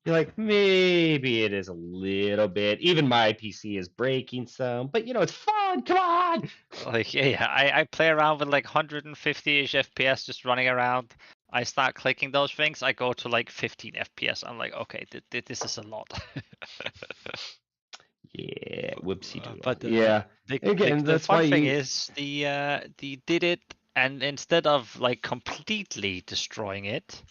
You're like, maybe it is a little bit. Even my PC is breaking some, but it's fun. Come on. Like, yeah, I play around with like 150-ish FPS just running around. I start clicking those things, I go to like 15 FPS. I'm like, okay, this is a lot. Yeah, whoopsie doodle. But yeah. Again, the that's why fun thing you. is the did it, and instead of like completely destroying it,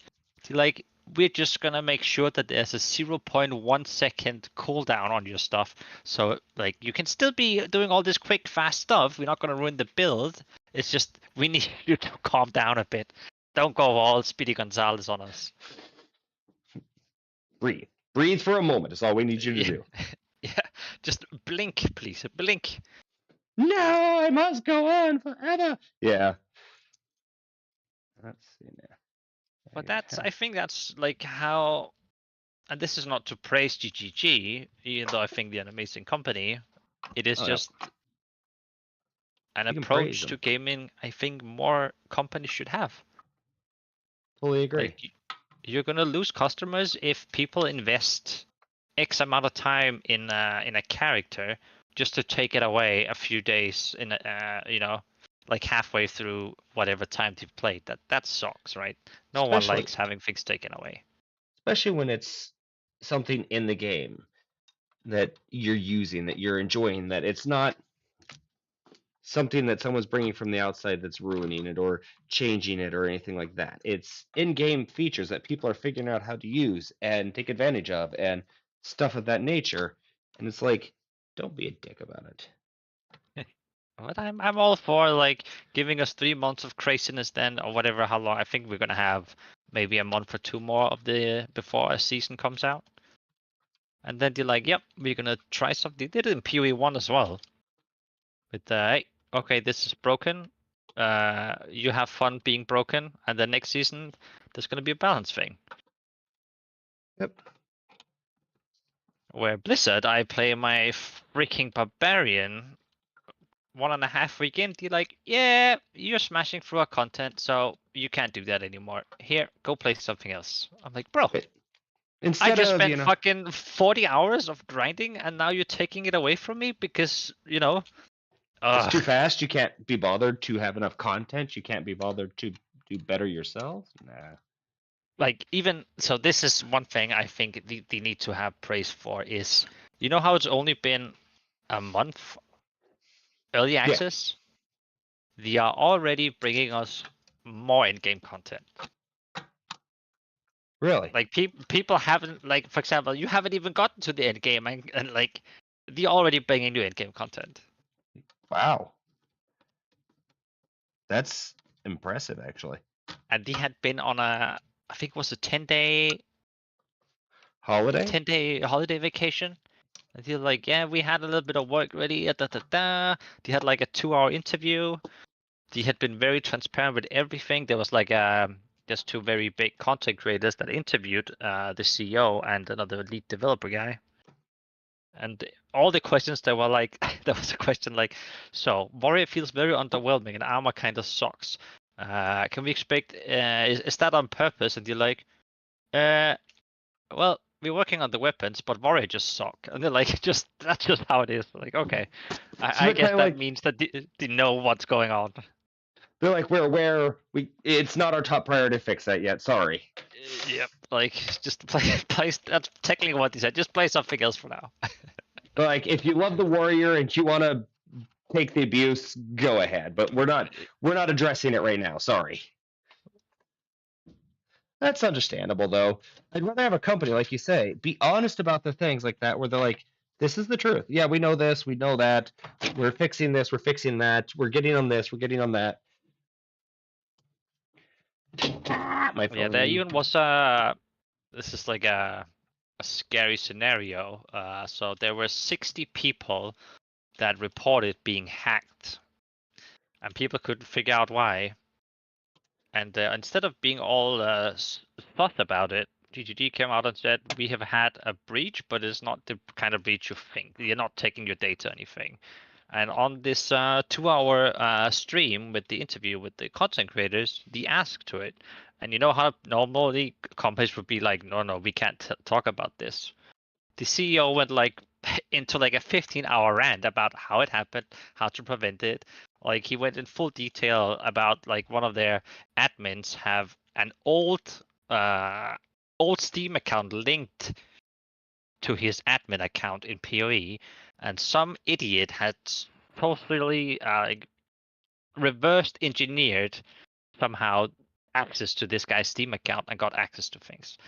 like we're just gonna make sure that there's a 0.1 second cooldown on your stuff, so like you can still be doing all this quick fast stuff. We're not gonna ruin the build. It's just we need you to calm down a bit. Don't go all Speedy Gonzalez on us. Breathe. Breathe for a moment is all we need you to Yeah. do. Yeah, just blink, please, blink. No, I must go on forever. Yeah. Let's see now. But I think that's like how, and this is not to praise GGG, even though I think they're an amazing company. It is Oh, yeah. just an You can praise approach to them. gaming I think more companies should have. Totally agree. Like you're gonna lose customers if people invest X amount of time in a character just to take it away a few days in like halfway through whatever time they've played. That sucks, right? No one Especially- likes having things taken away. Especially when it's something in the game that you're using, that you're enjoying, that it's not something that someone's bringing from the outside that's ruining it or changing it or anything like that. It's in-game features that people are figuring out how to use and take advantage of and stuff of that nature. And it's like, don't be a dick about it. But I'm all for like giving us 3 months of craziness then, or whatever. How long? I think we're gonna have maybe a month or two more of the before a season comes out, and then they're like, "Yep, we're gonna try something." They did it in PoE1 as well. With hey, okay, this is broken. You have fun being broken, and then next season there's gonna be a balance thing. Yep. Where Blizzard, I play my freaking barbarian 1.5 week in, you're like, yeah, you're smashing through our content, so you can't do that anymore. Here, go play something else. I'm like, bro, Instead I just of, spent fucking 40 hours of grinding, and now you're taking it away from me because, it's too fast, you can't be bothered to have enough content, you can't be bothered to do better yourself. Nah. like even so, this is one thing I think they need to have praise for is, how it's only been a month early access? They are already bringing us more in-game content. Really? Like people haven't, like, for example, you haven't even gotten to the end game, and like they're already bringing new end game content. Wow. That's impressive, actually. And they had been on I think it was a 10-day Holiday? holiday vacation. And they're like, yeah, we had a little bit of work ready. They had like a 2-hour interview. They had been very transparent with everything. There was like just 2 very big content creators that interviewed the CEO and another lead developer guy. And all the questions that were like, there was a question like, so Warrior feels very underwhelming and armor kind of sucks. Can we expect, is that on purpose? And you're like, well, we're working on the weapons, but Warrior just suck. And they're like, that's just how it is. Like, okay, I guess that means that they know what's going on. They're like, we're aware. It's not our top priority to fix that yet. Sorry. Yep. Like, just play. That's technically what they said. Just play something else for now. But like, if you love the Warrior and you want to take the abuse, go ahead. But we're not addressing it right now. Sorry. That's understandable, though. I'd rather have a company, like you say, be honest about the things like that, where they're like, this is the truth. Yeah, we know this, we know that. We're fixing this, we're fixing that. We're getting on this, we're getting on that. My Yeah, there even was this is like a scary scenario. So there were 60 people that reported being hacked, and people couldn't figure out why. And instead of being all sus about it, GGG came out and said, we have had a breach, but it's not the kind of breach you think. You're not taking your data or anything. And on this 2-hour stream with the interview with the content creators, the ask to it. And you know how normally companies would be like, no, we can't talk about this. The CEO went like into like a 15-hour rant about how it happened, how to prevent it. Like he went in full detail about like one of their admins have an old Steam account linked to his admin account in PoE, and some idiot had totally reversed engineered somehow access to this guy's Steam account and got access to things.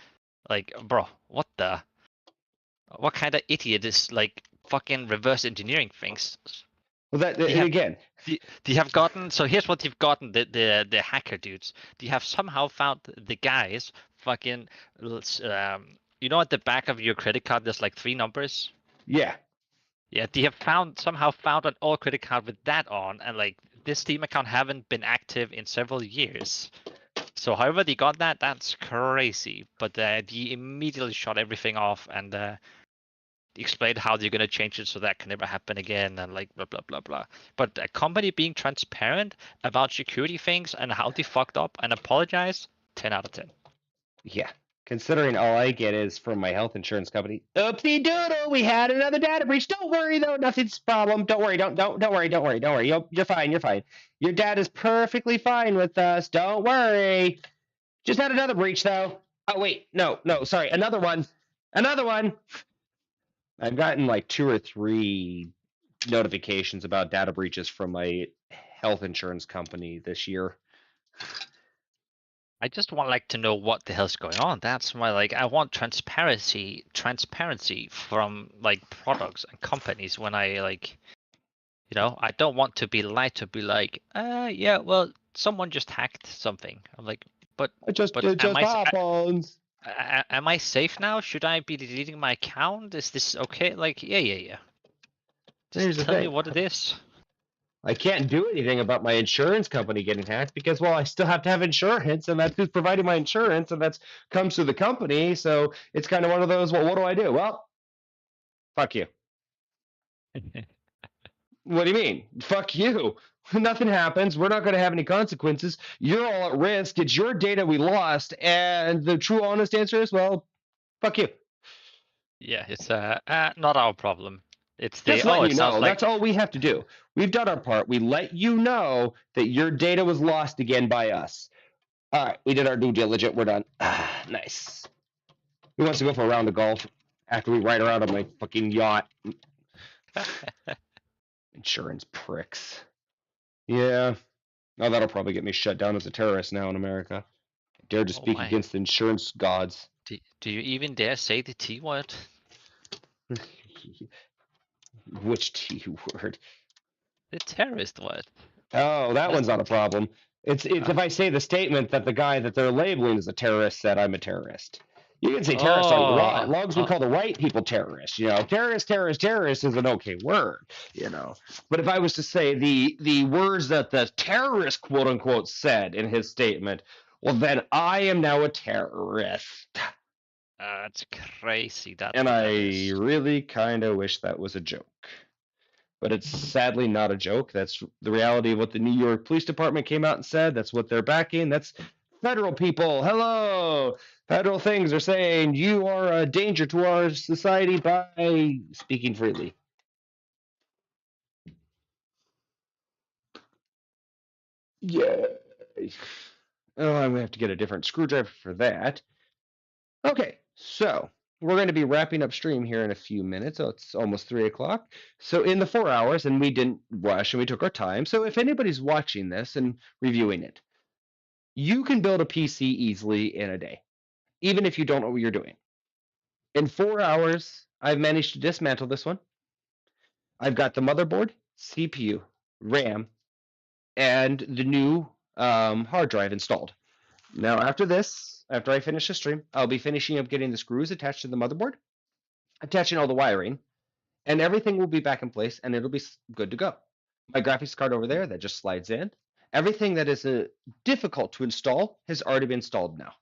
Like, bro, what kind of idiot is like fucking reverse engineering things? Well, that They have- again, They have gotten, so here's what they've gotten, the hacker dudes. They have somehow found the guys fucking you know at the back of your credit card there's like 3 numbers? yeah. Yeah, they have somehow found an old credit card with that on, and like this Steam account haven't been active in several years. So however they got that, that's crazy. But they immediately shut everything off and explained how they're gonna change it so that can never happen again, and like blah blah blah blah. But a company being transparent about security things and how they fucked up and apologize, 10 out of 10. Yeah. Considering all I get is from my health insurance company. Oopsie doodle, we had another data breach. Don't worry though, nothing's a problem. Don't worry, don't worry. You're fine, you're fine. Your data's perfectly fine with us. Don't worry. Just had another breach though. Oh wait, no, sorry, another one. I've gotten like 2 or 3 notifications about data breaches from my health insurance company this year. I just want like to know what the hell's going on. That's why like I want transparency from like products and companies when I like, you know, I don't want to be lied to be like, yeah, well, someone just hacked something. I'm like, but It just happens. am I safe now? Should I be deleting my account? Is this okay? Like, yeah. Here's Just the tell me thing. what it is. I can't do anything about my insurance company getting hacked because, well, I still have to have insurance, and that's who's providing my insurance, and that's comes through the company. So it's kind of one of those. Well, what do I do? Well, fuck you. What do you mean? Fuck you. Nothing happens. We're not going to have any consequences. You're all at risk. It's your data we lost, and the true, honest answer is, well, fuck you. Yeah, it's not our problem. It's the Just let it you sounds know. like That's all we have to do. We've done our part. We let you know that your data was lost again by us. All right, we did our due diligence. We're done. Ah, nice. Who wants to go for a round of golf after we ride around on my fucking yacht? Insurance pricks. Yeah. Oh, that'll probably get me shut down as a terrorist now in America. I dare to Oh speak my. against the insurance gods. Do you even dare say the T word? Which T word? The terrorist word. Oh, that That's one's not the a problem. It's if I say the statement that the guy that they're labeling as a terrorist said I'm a terrorist. You can say terrorist on law. As long as we call the white people terrorists, you know, terrorist is an okay word, you know. But if I was to say the words that the terrorist quote unquote said in his statement, well then I am now a terrorist. That's crazy. That's And what I that is. really kind of wish that was a joke. But it's sadly not a joke. That's the reality of what the New York Police Department came out and said. That's what they're backing. That's federal people. Hello. Federal things are saying you are a danger to our society by speaking freely. Yeah. Oh, I'm going to have to get a different screwdriver for that. Okay, so we're going to be wrapping up stream here in a few minutes. Oh, it's almost 3 o'clock. So in the 4 hours, and we didn't rush and we took our time. So if anybody's watching this and reviewing it, you can build a PC easily in a day, even if you don't know what you're doing. In 4 hours, I've managed to dismantle this one. I've got the motherboard, CPU, RAM, and the new hard drive installed. Now, after this, after I finish the stream, I'll be finishing up getting the screws attached to the motherboard, attaching all the wiring, and everything will be back in place, and it'll be good to go. My graphics card over there, that just slides in. Everything that is difficult to install has already been installed now.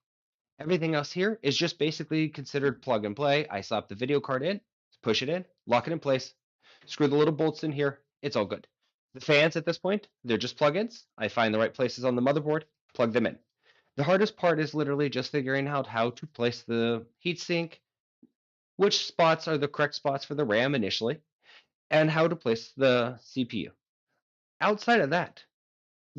Everything else here is just basically considered plug and play. I slap the video card in, push it in, lock it in place, screw the little bolts in here, it's all good. The fans at this point, they're just plugins. I find the right places on the motherboard, plug them in. The hardest part is literally just figuring out how to place the heatsink, which spots are the correct spots for the RAM initially, and how to place the CPU. Outside of that,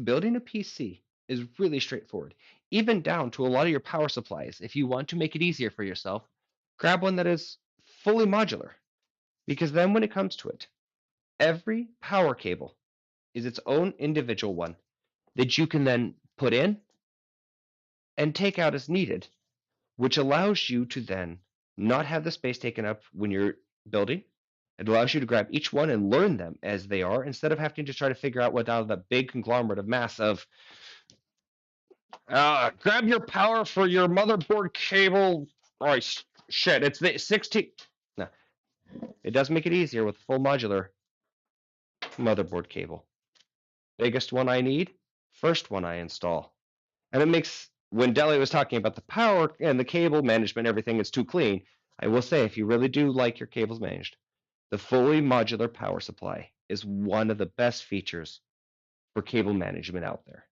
building a PC is really straightforward, even down to a lot of your power supplies. If you want to make it easier for yourself, grab one that is fully modular, because then when it comes to it, every power cable is its own individual one that you can then put in and take out as needed, which allows you to then not have the space taken up when you're building. It allows you to grab each one and learn them as they are instead of having to try to figure out what out of that big conglomerate of mass of grab your power for your motherboard cable. Oh, shit, it's the 16. No, it does make it easier with full modular motherboard cable. Biggest one I need, first one I install. And it makes, when Deli was talking about the power and the cable management, everything is too clean. I will say, if you really do like your cables managed, the fully modular power supply is one of the best features for cable management out there.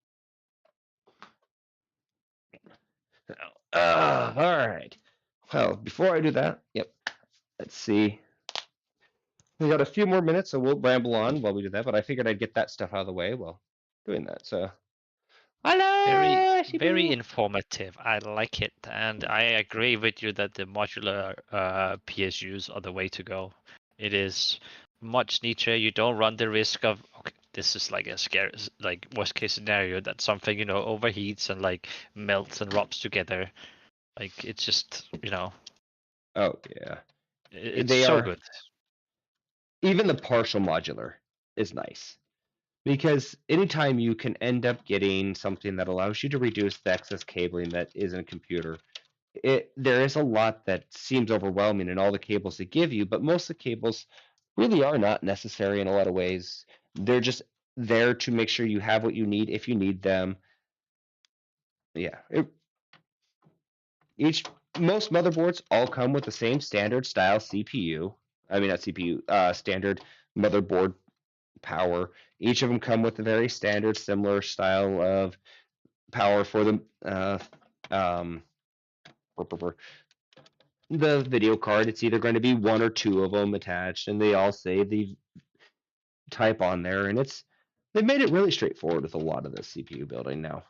All right. Well, before I do that, let's see. We got a few more minutes, so we'll ramble on while we do that. But I figured I'd get that stuff out of the way while doing that. So, hello, Very informative. I like it, and I agree with you that the modular PSUs are the way to go. It is much neater. You don't run the risk of this is like a scary, like worst case scenario that something overheats and like melts and rubs together. Like it's just Oh yeah, it's they so are good. Even the partial modular is nice because anytime you can end up getting something that allows you to reduce the excess cabling that is in a computer, there is a lot that seems overwhelming in all the cables they give you, but most of the cables really are not necessary in a lot of ways. They're just there to make sure you have what you need if you need them. Yeah, most motherboards all come with the same standard style CPU. I mean, not CPU, standard motherboard power. Each of them come with a very standard, similar style of power for the video card. It's either going to be one or two of them attached, and they all say the type on there, and they've made it really straightforward with a lot of the CPU building now.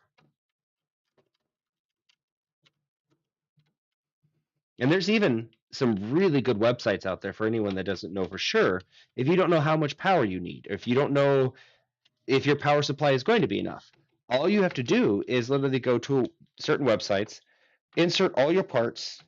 And there's even some really good websites out there for anyone that doesn't know for sure. If you don't know how much power you need, or if you don't know if your power supply is going to be enough, all you have to do is literally go to certain websites, insert all your parts,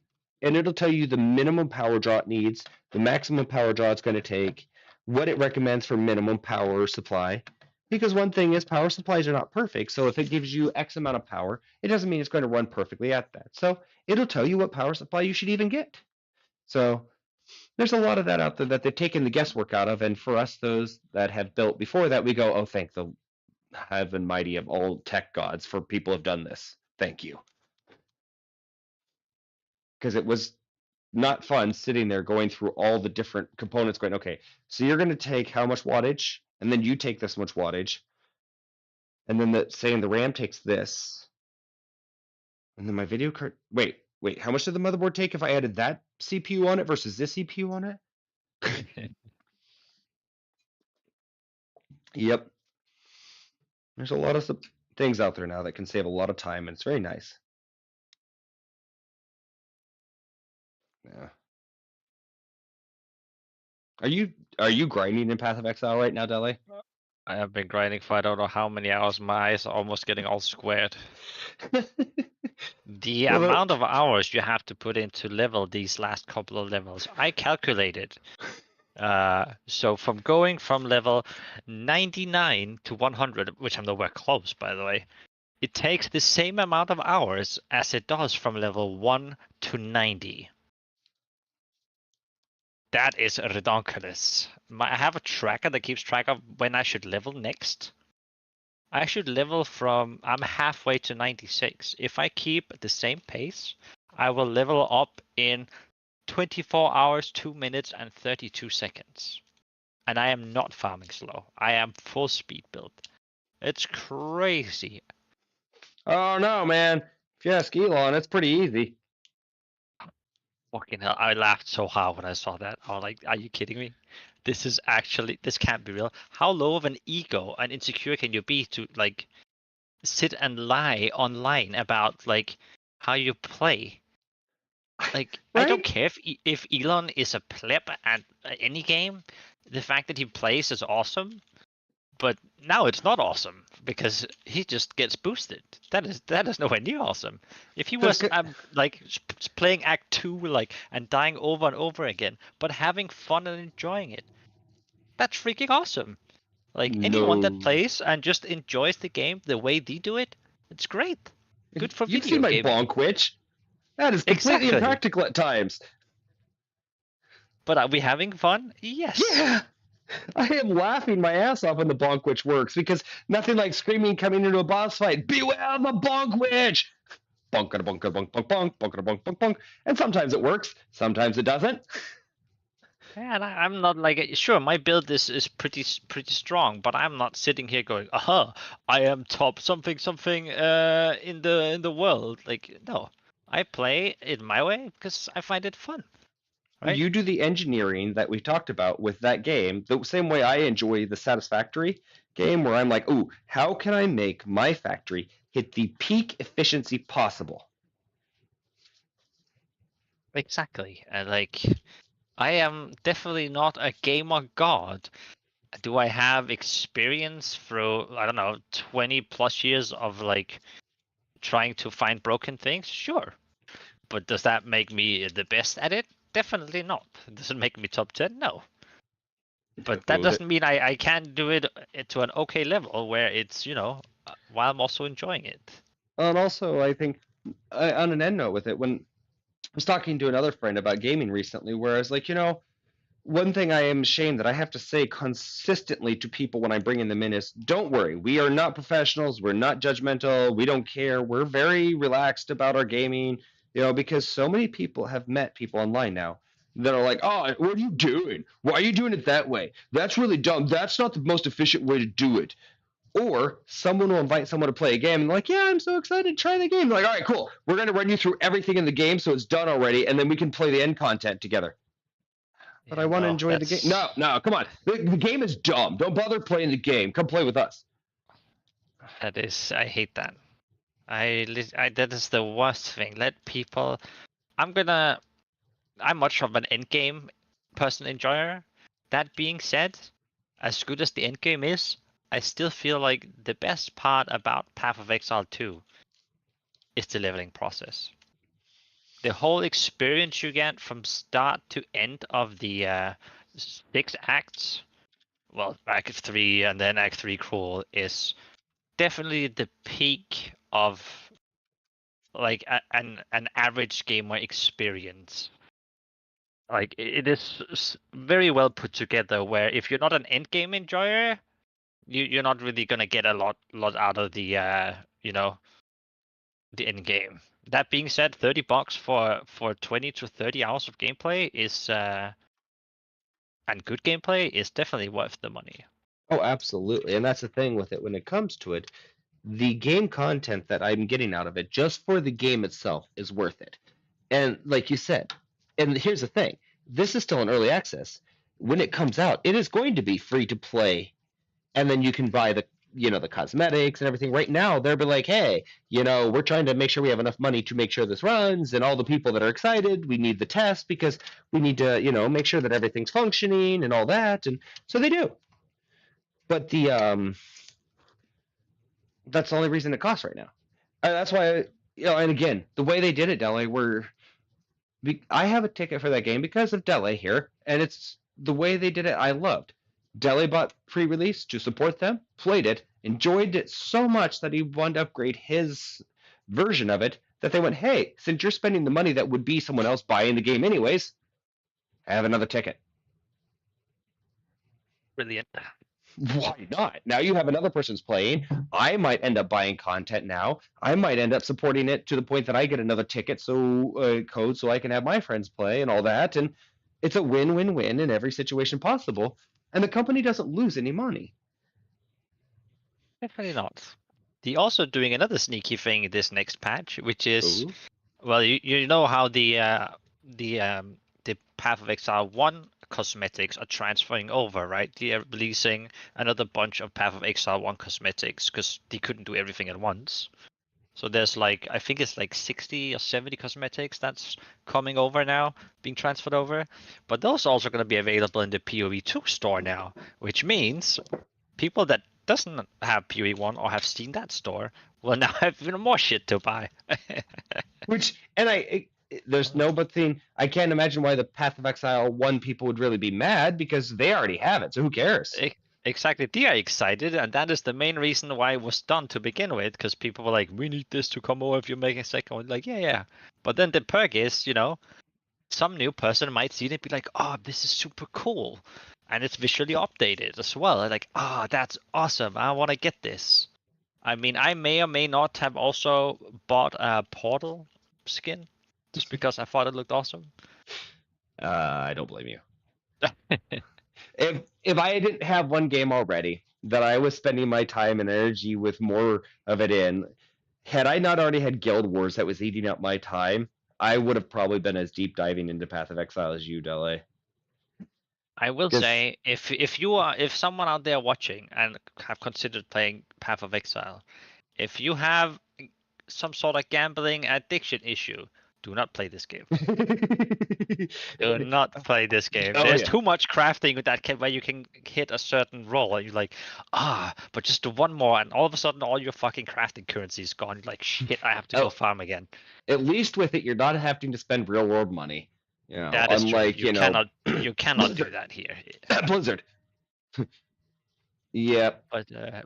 and it'll tell you the minimum power draw it needs, the maximum power draw it's going to take, what it recommends for minimum power supply. Because one thing is power supplies are not perfect, so if it gives you X amount of power, it doesn't mean it's going to run perfectly at that. So it'll tell you what power supply you should even get. So there's a lot of that out there that they've taken the guesswork out of, and for us, those that have built before that, we go, oh, thank the heaven mighty of all tech gods for people have done this. Thank you. Because it was not fun sitting there going through all the different components going, okay, so you're going to take how much wattage, and then you take this much wattage, and then saying the RAM takes this, and then my video card, wait, how much did the motherboard take if I added that CPU on it versus this CPU on it? Yep. There's a lot of things out there now that can save a lot of time, and it's very nice. Yeah. Are you grinding in Path of Exile right now, Dele? I have been grinding for I don't know how many hours. My eyes are almost getting all squared. The Well, amount of hours you have to put in to level these last couple of levels, I calculated. So from going from level 99 to 100, which I'm nowhere close, by the way, it takes the same amount of hours as it does from level 1 to 90. That is ridiculous. I have a tracker that keeps track of when I should level next. I should level from, I'm halfway to 96. If I keep the same pace, I will level up in 24 hours, 2 minutes, and 32 seconds. and I am not farming slow. I am full speed build. It's crazy. Oh no, man! If you ask Elon, it's pretty easy. Fucking hell, I laughed so hard when I saw that. I was like, are you kidding me? This can't be real. How low of an ego and insecure can you be to like sit and lie online about like how you play? Like, I don't Right? care if Elon is a pleb at any game. The fact that he plays is awesome, but now it's not awesome because he just gets boosted. That is nowhere near awesome. If he was like playing Act 2 like and dying over and over again, but having fun and enjoying it, that's freaking awesome. Like anyone that No. plays and just enjoys the game the way they do it, it's great. Good for You've video seen my gaming. bonkwitch. That is completely Exactly. impractical at times. But are we having fun? Yes. Yeah. I am laughing my ass off when the bonkwitch works because nothing like screaming coming into a boss fight. Beware the bonkwitch! Bonk, bonk, bonk, bonk, bonk, bonk, bonk, bonk, bonk. And sometimes it works, sometimes it doesn't. Yeah, and I'm not like sure my build is pretty strong, but I'm not sitting here going, aha, I am top something in the world. Like no, I play it my way because I find it fun. Right? You do the engineering that we talked about with that game, the same way I enjoy the Satisfactory game, where I'm like, ooh, how can I make my factory hit the peak efficiency possible? Exactly. Like I am definitely not a gamer god. Do I have experience through I don't know 20 plus years of like trying to find broken things? Sure. But does that make me the best at it? Definitely not. Does it make me top 10? No. But that doesn't mean I can't do it to an okay level where it's, while I'm also enjoying it. And also, I think on an end note with it, when I was talking to another friend about gaming recently, where I was like, one thing I am ashamed that I have to say consistently to people when I'm bringing them in is, don't worry, we are not professionals, we're not judgmental, we don't care, we're very relaxed about our gaming, because so many people have met people online now that are like, oh, what are you doing? Why are you doing it that way? That's really dumb. That's not the most efficient way to do it. Or someone will invite someone to play a game and like, yeah, I'm so excited to try the game. They're like, all right, cool. We're going to run you through everything in the game so it's done already, and then we can play the end content together. But I want to enjoy the game. No, come on. The game is dumb. Don't bother playing the game. Come play with us. I hate that. That is the worst thing. Let people. I'm much of an endgame person enjoyer. That being said, as good as the endgame is, I still feel like the best part about Path of Exile 2 is the leveling process. The whole experience you get from start to end of the 6 acts, well, Act 3 and then Act 3 Crawl, is definitely the peak of like an average gamer experience. Like it is very well put together. Where if you're not an endgame enjoyer, you're not really gonna get a lot out of the the end game. That being said, $30 for 20 to 30 hours of gameplay is and good gameplay is definitely worth the money. Oh, absolutely. And that's the thing with it when it comes to it. The game content that I'm getting out of it just for the game itself is worth it. And like you said, and here's the thing, this is still in early access. When it comes out, it is going to be free to play, and then you can buy the the cosmetics and everything. Right now, they'll be like, hey, we're trying to make sure we have enough money to make sure this runs, and all the people that are excited, we need the test because we need to make sure that everything's functioning and all that, and so they do. But that's the only reason it costs right now. That's why, and again, the way they did it, Dele, I have a ticket for that game because of Dele here, and it's the way they did it I loved. Dele bought pre-release to support them, played it, enjoyed it so much that he wanted to upgrade his version of it, that they went, hey, since you're spending the money that would be someone else buying the game anyways, have another ticket. Brilliant. Why not? Now you have another person's playing. I might end up buying content now. I might end up supporting it to the point that I get another ticket code so I can have my friends play and all that. And it's a win-win-win in every situation possible. and the company doesn't lose any money. Definitely not. They're also doing another sneaky thing this next patch, which is, Ooh. well, you know how the Path of Exile 1 cosmetics are transferring over, right? They are releasing another bunch of Path of Exile 1 cosmetics because they couldn't do everything at once. So there's like, I think it's like 60 or 70 cosmetics that's coming over now, being transferred over. But those are also going to be available in the PoE2 store now, which means people that doesn't have PoE1 or have seen that store will now have even more shit to buy. Which, and there's no but thing. I can't imagine why the Path of Exile 1 people would really be mad because they already have it, so who cares? Exactly, they are excited, and that is the main reason why it was done to begin with, because people were like, we need this to come over if you make a second one. Like, yeah. But then the perk is, some new person might see it and be like, oh, this is super cool. And it's visually updated as well. Like, that's awesome. I want to get this. I mean, I may or may not have also bought a Portal skin just because I thought it looked awesome. I don't blame you. If I didn't have one game already that I was spending my time and energy with more of it in, had I not already had Guild Wars that was eating up my time, I would have probably been as deep diving into Path of Exile as you, Dele. I will 'Cause- say, if someone out there watching and have considered playing Path of Exile, if you have some sort of gambling addiction issue, do not play this game. Do not play this game. Oh, There's yeah. too much crafting with that where you can hit a certain roll and you're like, but just do one more, and all of a sudden all your fucking crafting currency is gone. You're like, shit, I have to Oh. go farm again. At least with it, you're not having to spend real world money. That is unlike true. You cannot do that here. Blizzard. Yep.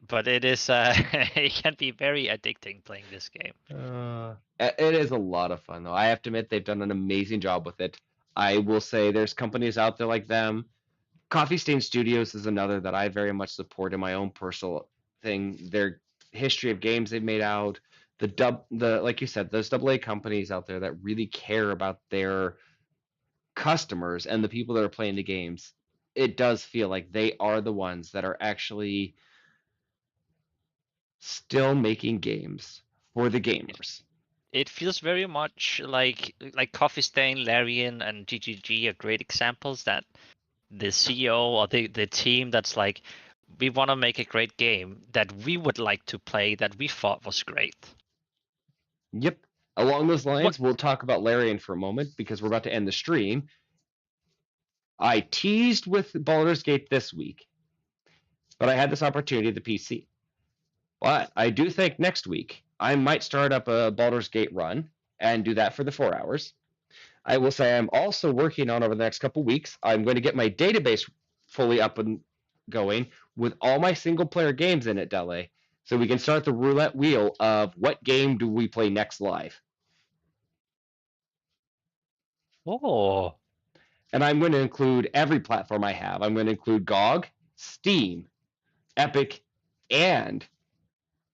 But it is it can be very addicting playing this game. It is a lot of fun though. I have to admit they've done an amazing job with it. I will say there's companies out there like them. Coffee Stain Studios is another that I very much support in my own personal thing. Their history of games they've made out, the like you said, those AA companies out there that really care about their customers and the people that are playing the games. It does feel like they are the ones that are actually still making games for the gamers. It feels very much like Coffee Stain, Larian, and GGG are great examples that the CEO or the team that's like, we want to make a great game that we would like to play that we thought was great. Yep. Along those lines, we'll talk about Larian for a moment because we're about to end the stream. I teased with Baldur's Gate this week, but I had this opportunity at the PC. But I do think next week I might start up a Baldur's Gate run and do that for the 4 hours. I will say I'm also working on over the next couple weeks. I'm going to get my database fully up and going with all my single player games in it, Dele, so we can start the roulette wheel of what game do we play next live. Oh. And I'm going to include every platform I have. I'm going to include GOG, Steam, Epic, and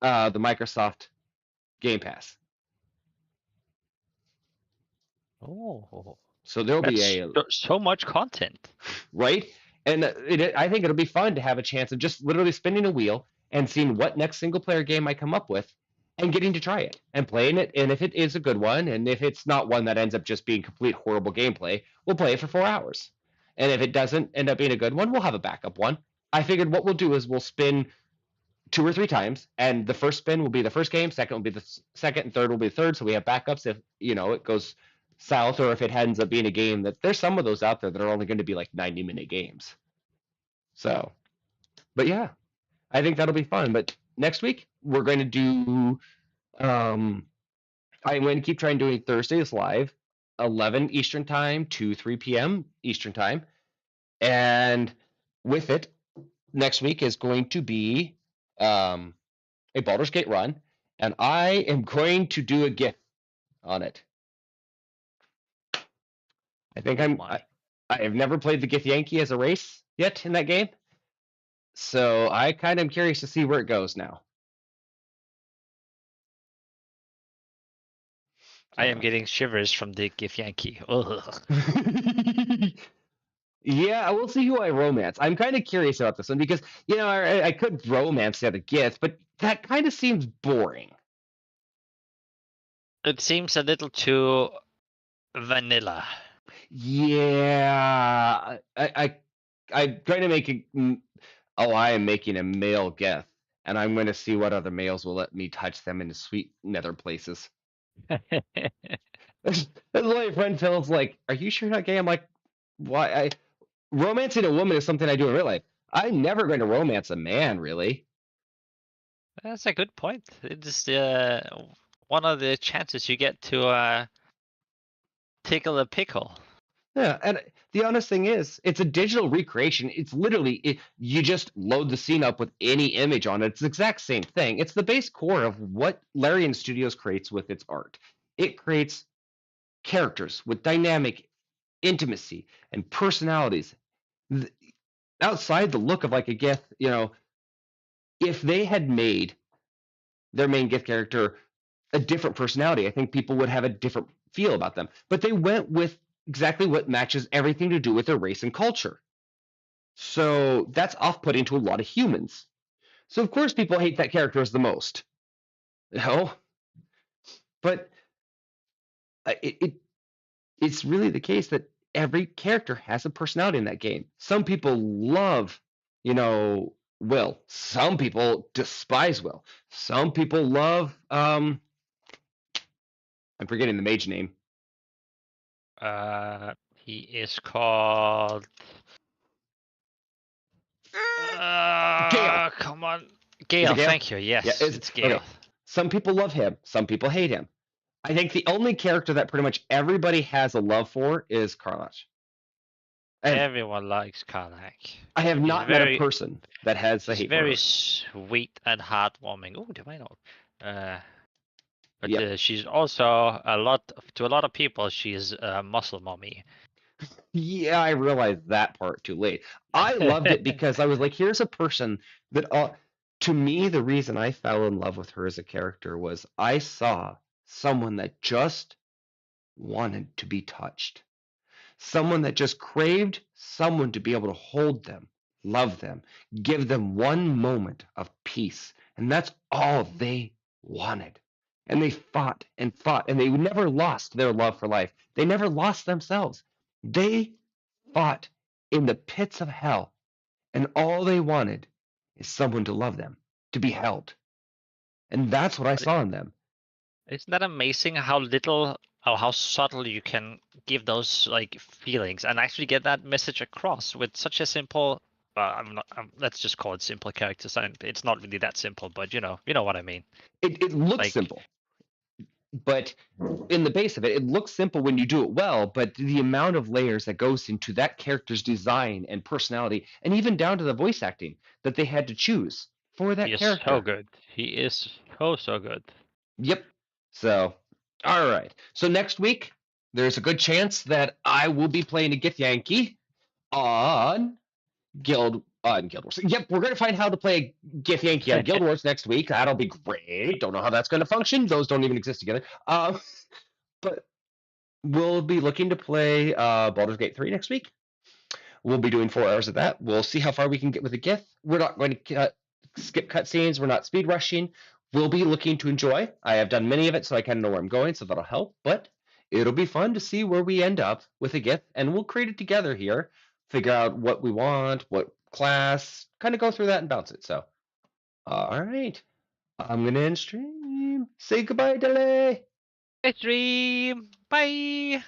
the Microsoft Game Pass. Oh. So there'll be so much content. Right? And I think it'll be fun to have a chance of just literally spinning a wheel and seeing what next single player game I come up with and getting to try it and playing it. And if it is a good one, and if it's not one that ends up just being complete horrible gameplay, we'll play it for 4 hours. And if it doesn't end up being a good one, we'll have a backup one. I figured what we'll do is we'll spin 2 or 3 times, and the first spin will be the first game, second will be the second, and third will be the third. So we have backups if it goes south, or if it ends up being a game that there's some of those out there that are only going to be like 90-minute games. So, but yeah, I think that'll be fun. But next week we're going to do. I'm going to keep trying doing Thursdays live, 11 Eastern time to 3 p.m. Eastern time, and with it, next week is going to be a Baldur's Gate run, and I am going to do a GIF on it. I think I have never played the Githyanki as a race yet in that game, so I kind of am curious to see where it goes now. I am getting shivers from the Githyanki. Yeah, we'll see who I romance. I'm kind of curious about this one because I could romance the other Gith, but that kind of seems boring. It seems a little too vanilla. Yeah, I'm going to make I am making a male Gith, and I'm going to see what other males will let me touch them in the sweet nether places. That's why my friend Phil's like, "Are you sure you're not gay?" I'm like, "Why? Romancing a woman is something I do in real life. I'm never going to romance a man, really." That's a good point. It's one of the chances you get to tickle a pickle. Yeah, and the honest thing is, it's a digital recreation. It's literally you just load the scene up with any image on it. It's the exact same thing. It's the base core of what Larian Studios creates with its art. It creates characters with dynamic intimacy and personalities. Outside the look of like a Gith, if they had made their main Gith character a different personality, I think people would have a different feel about them. But they went with exactly what matches everything to do with their race and culture. So that's off-putting to a lot of humans. So of course people hate that character as the most. But it's really the case that every character has a personality in that game. Some people love, Will. Some people despise Will. Some people love I'm forgetting the mage name. He is called. Gale. Come on, Gale. Gale? Thank you. Yes, Yeah, it's Gale. okay. Some people love him. Some people hate him. I think the only character that pretty much everybody has a love for is Karlach. And Everyone likes Karlach. I have He's not met a very- person that has a He's hate very for sweet and heartwarming. Oh, do I know? But Yep. she's also to a lot of people. She's a muscle mommy. her. Yeah, I realized that part too late. I loved it because I was like, here's a person that, to me, the reason I fell in love with her as a character was I saw someone that just wanted to be touched. Someone that just craved someone to be able to hold them, love them, give them one moment of peace. And that's all they wanted. And they fought, and they never lost their love for life. They never lost themselves. They fought in the pits of hell, and all they wanted is someone to love them, to be held. And that's what I saw in them. Isn't that amazing how little or how subtle you can give those like feelings and actually get that message across with such a simple let's just call it simple character design. It's not really that simple, but you know what I mean. It looks Like- simple, but in the base of it, it looks simple when you do it well, but the amount of layers that goes into that character's design and personality, and even down to the voice acting that they had to choose for that He is character. so good. He is so good. Yep. So, all right. So next week, there's a good chance that I will be playing a Githyanki on Guild Wars. Yep, we're gonna find how to play Githyanki on Guild Wars next week. That'll be great. Don't know how that's gonna function. Those don't even exist together. But we'll be looking to play Baldur's Gate 3 next week. We'll be doing 4 hours of that. We'll see how far we can get with the Gith. We're not going to skip cutscenes. We're not speed rushing. We'll be looking to enjoy. I have done many of it, so I kind of know where I'm going, so that'll help. But it'll be fun to see where we end up with a Gith, and we'll create it together here. Figure out what we want, what class, kind of go through that and bounce it. So, all right. I'm going to end stream. Say goodbye, Delay. Hey, stream. Bye.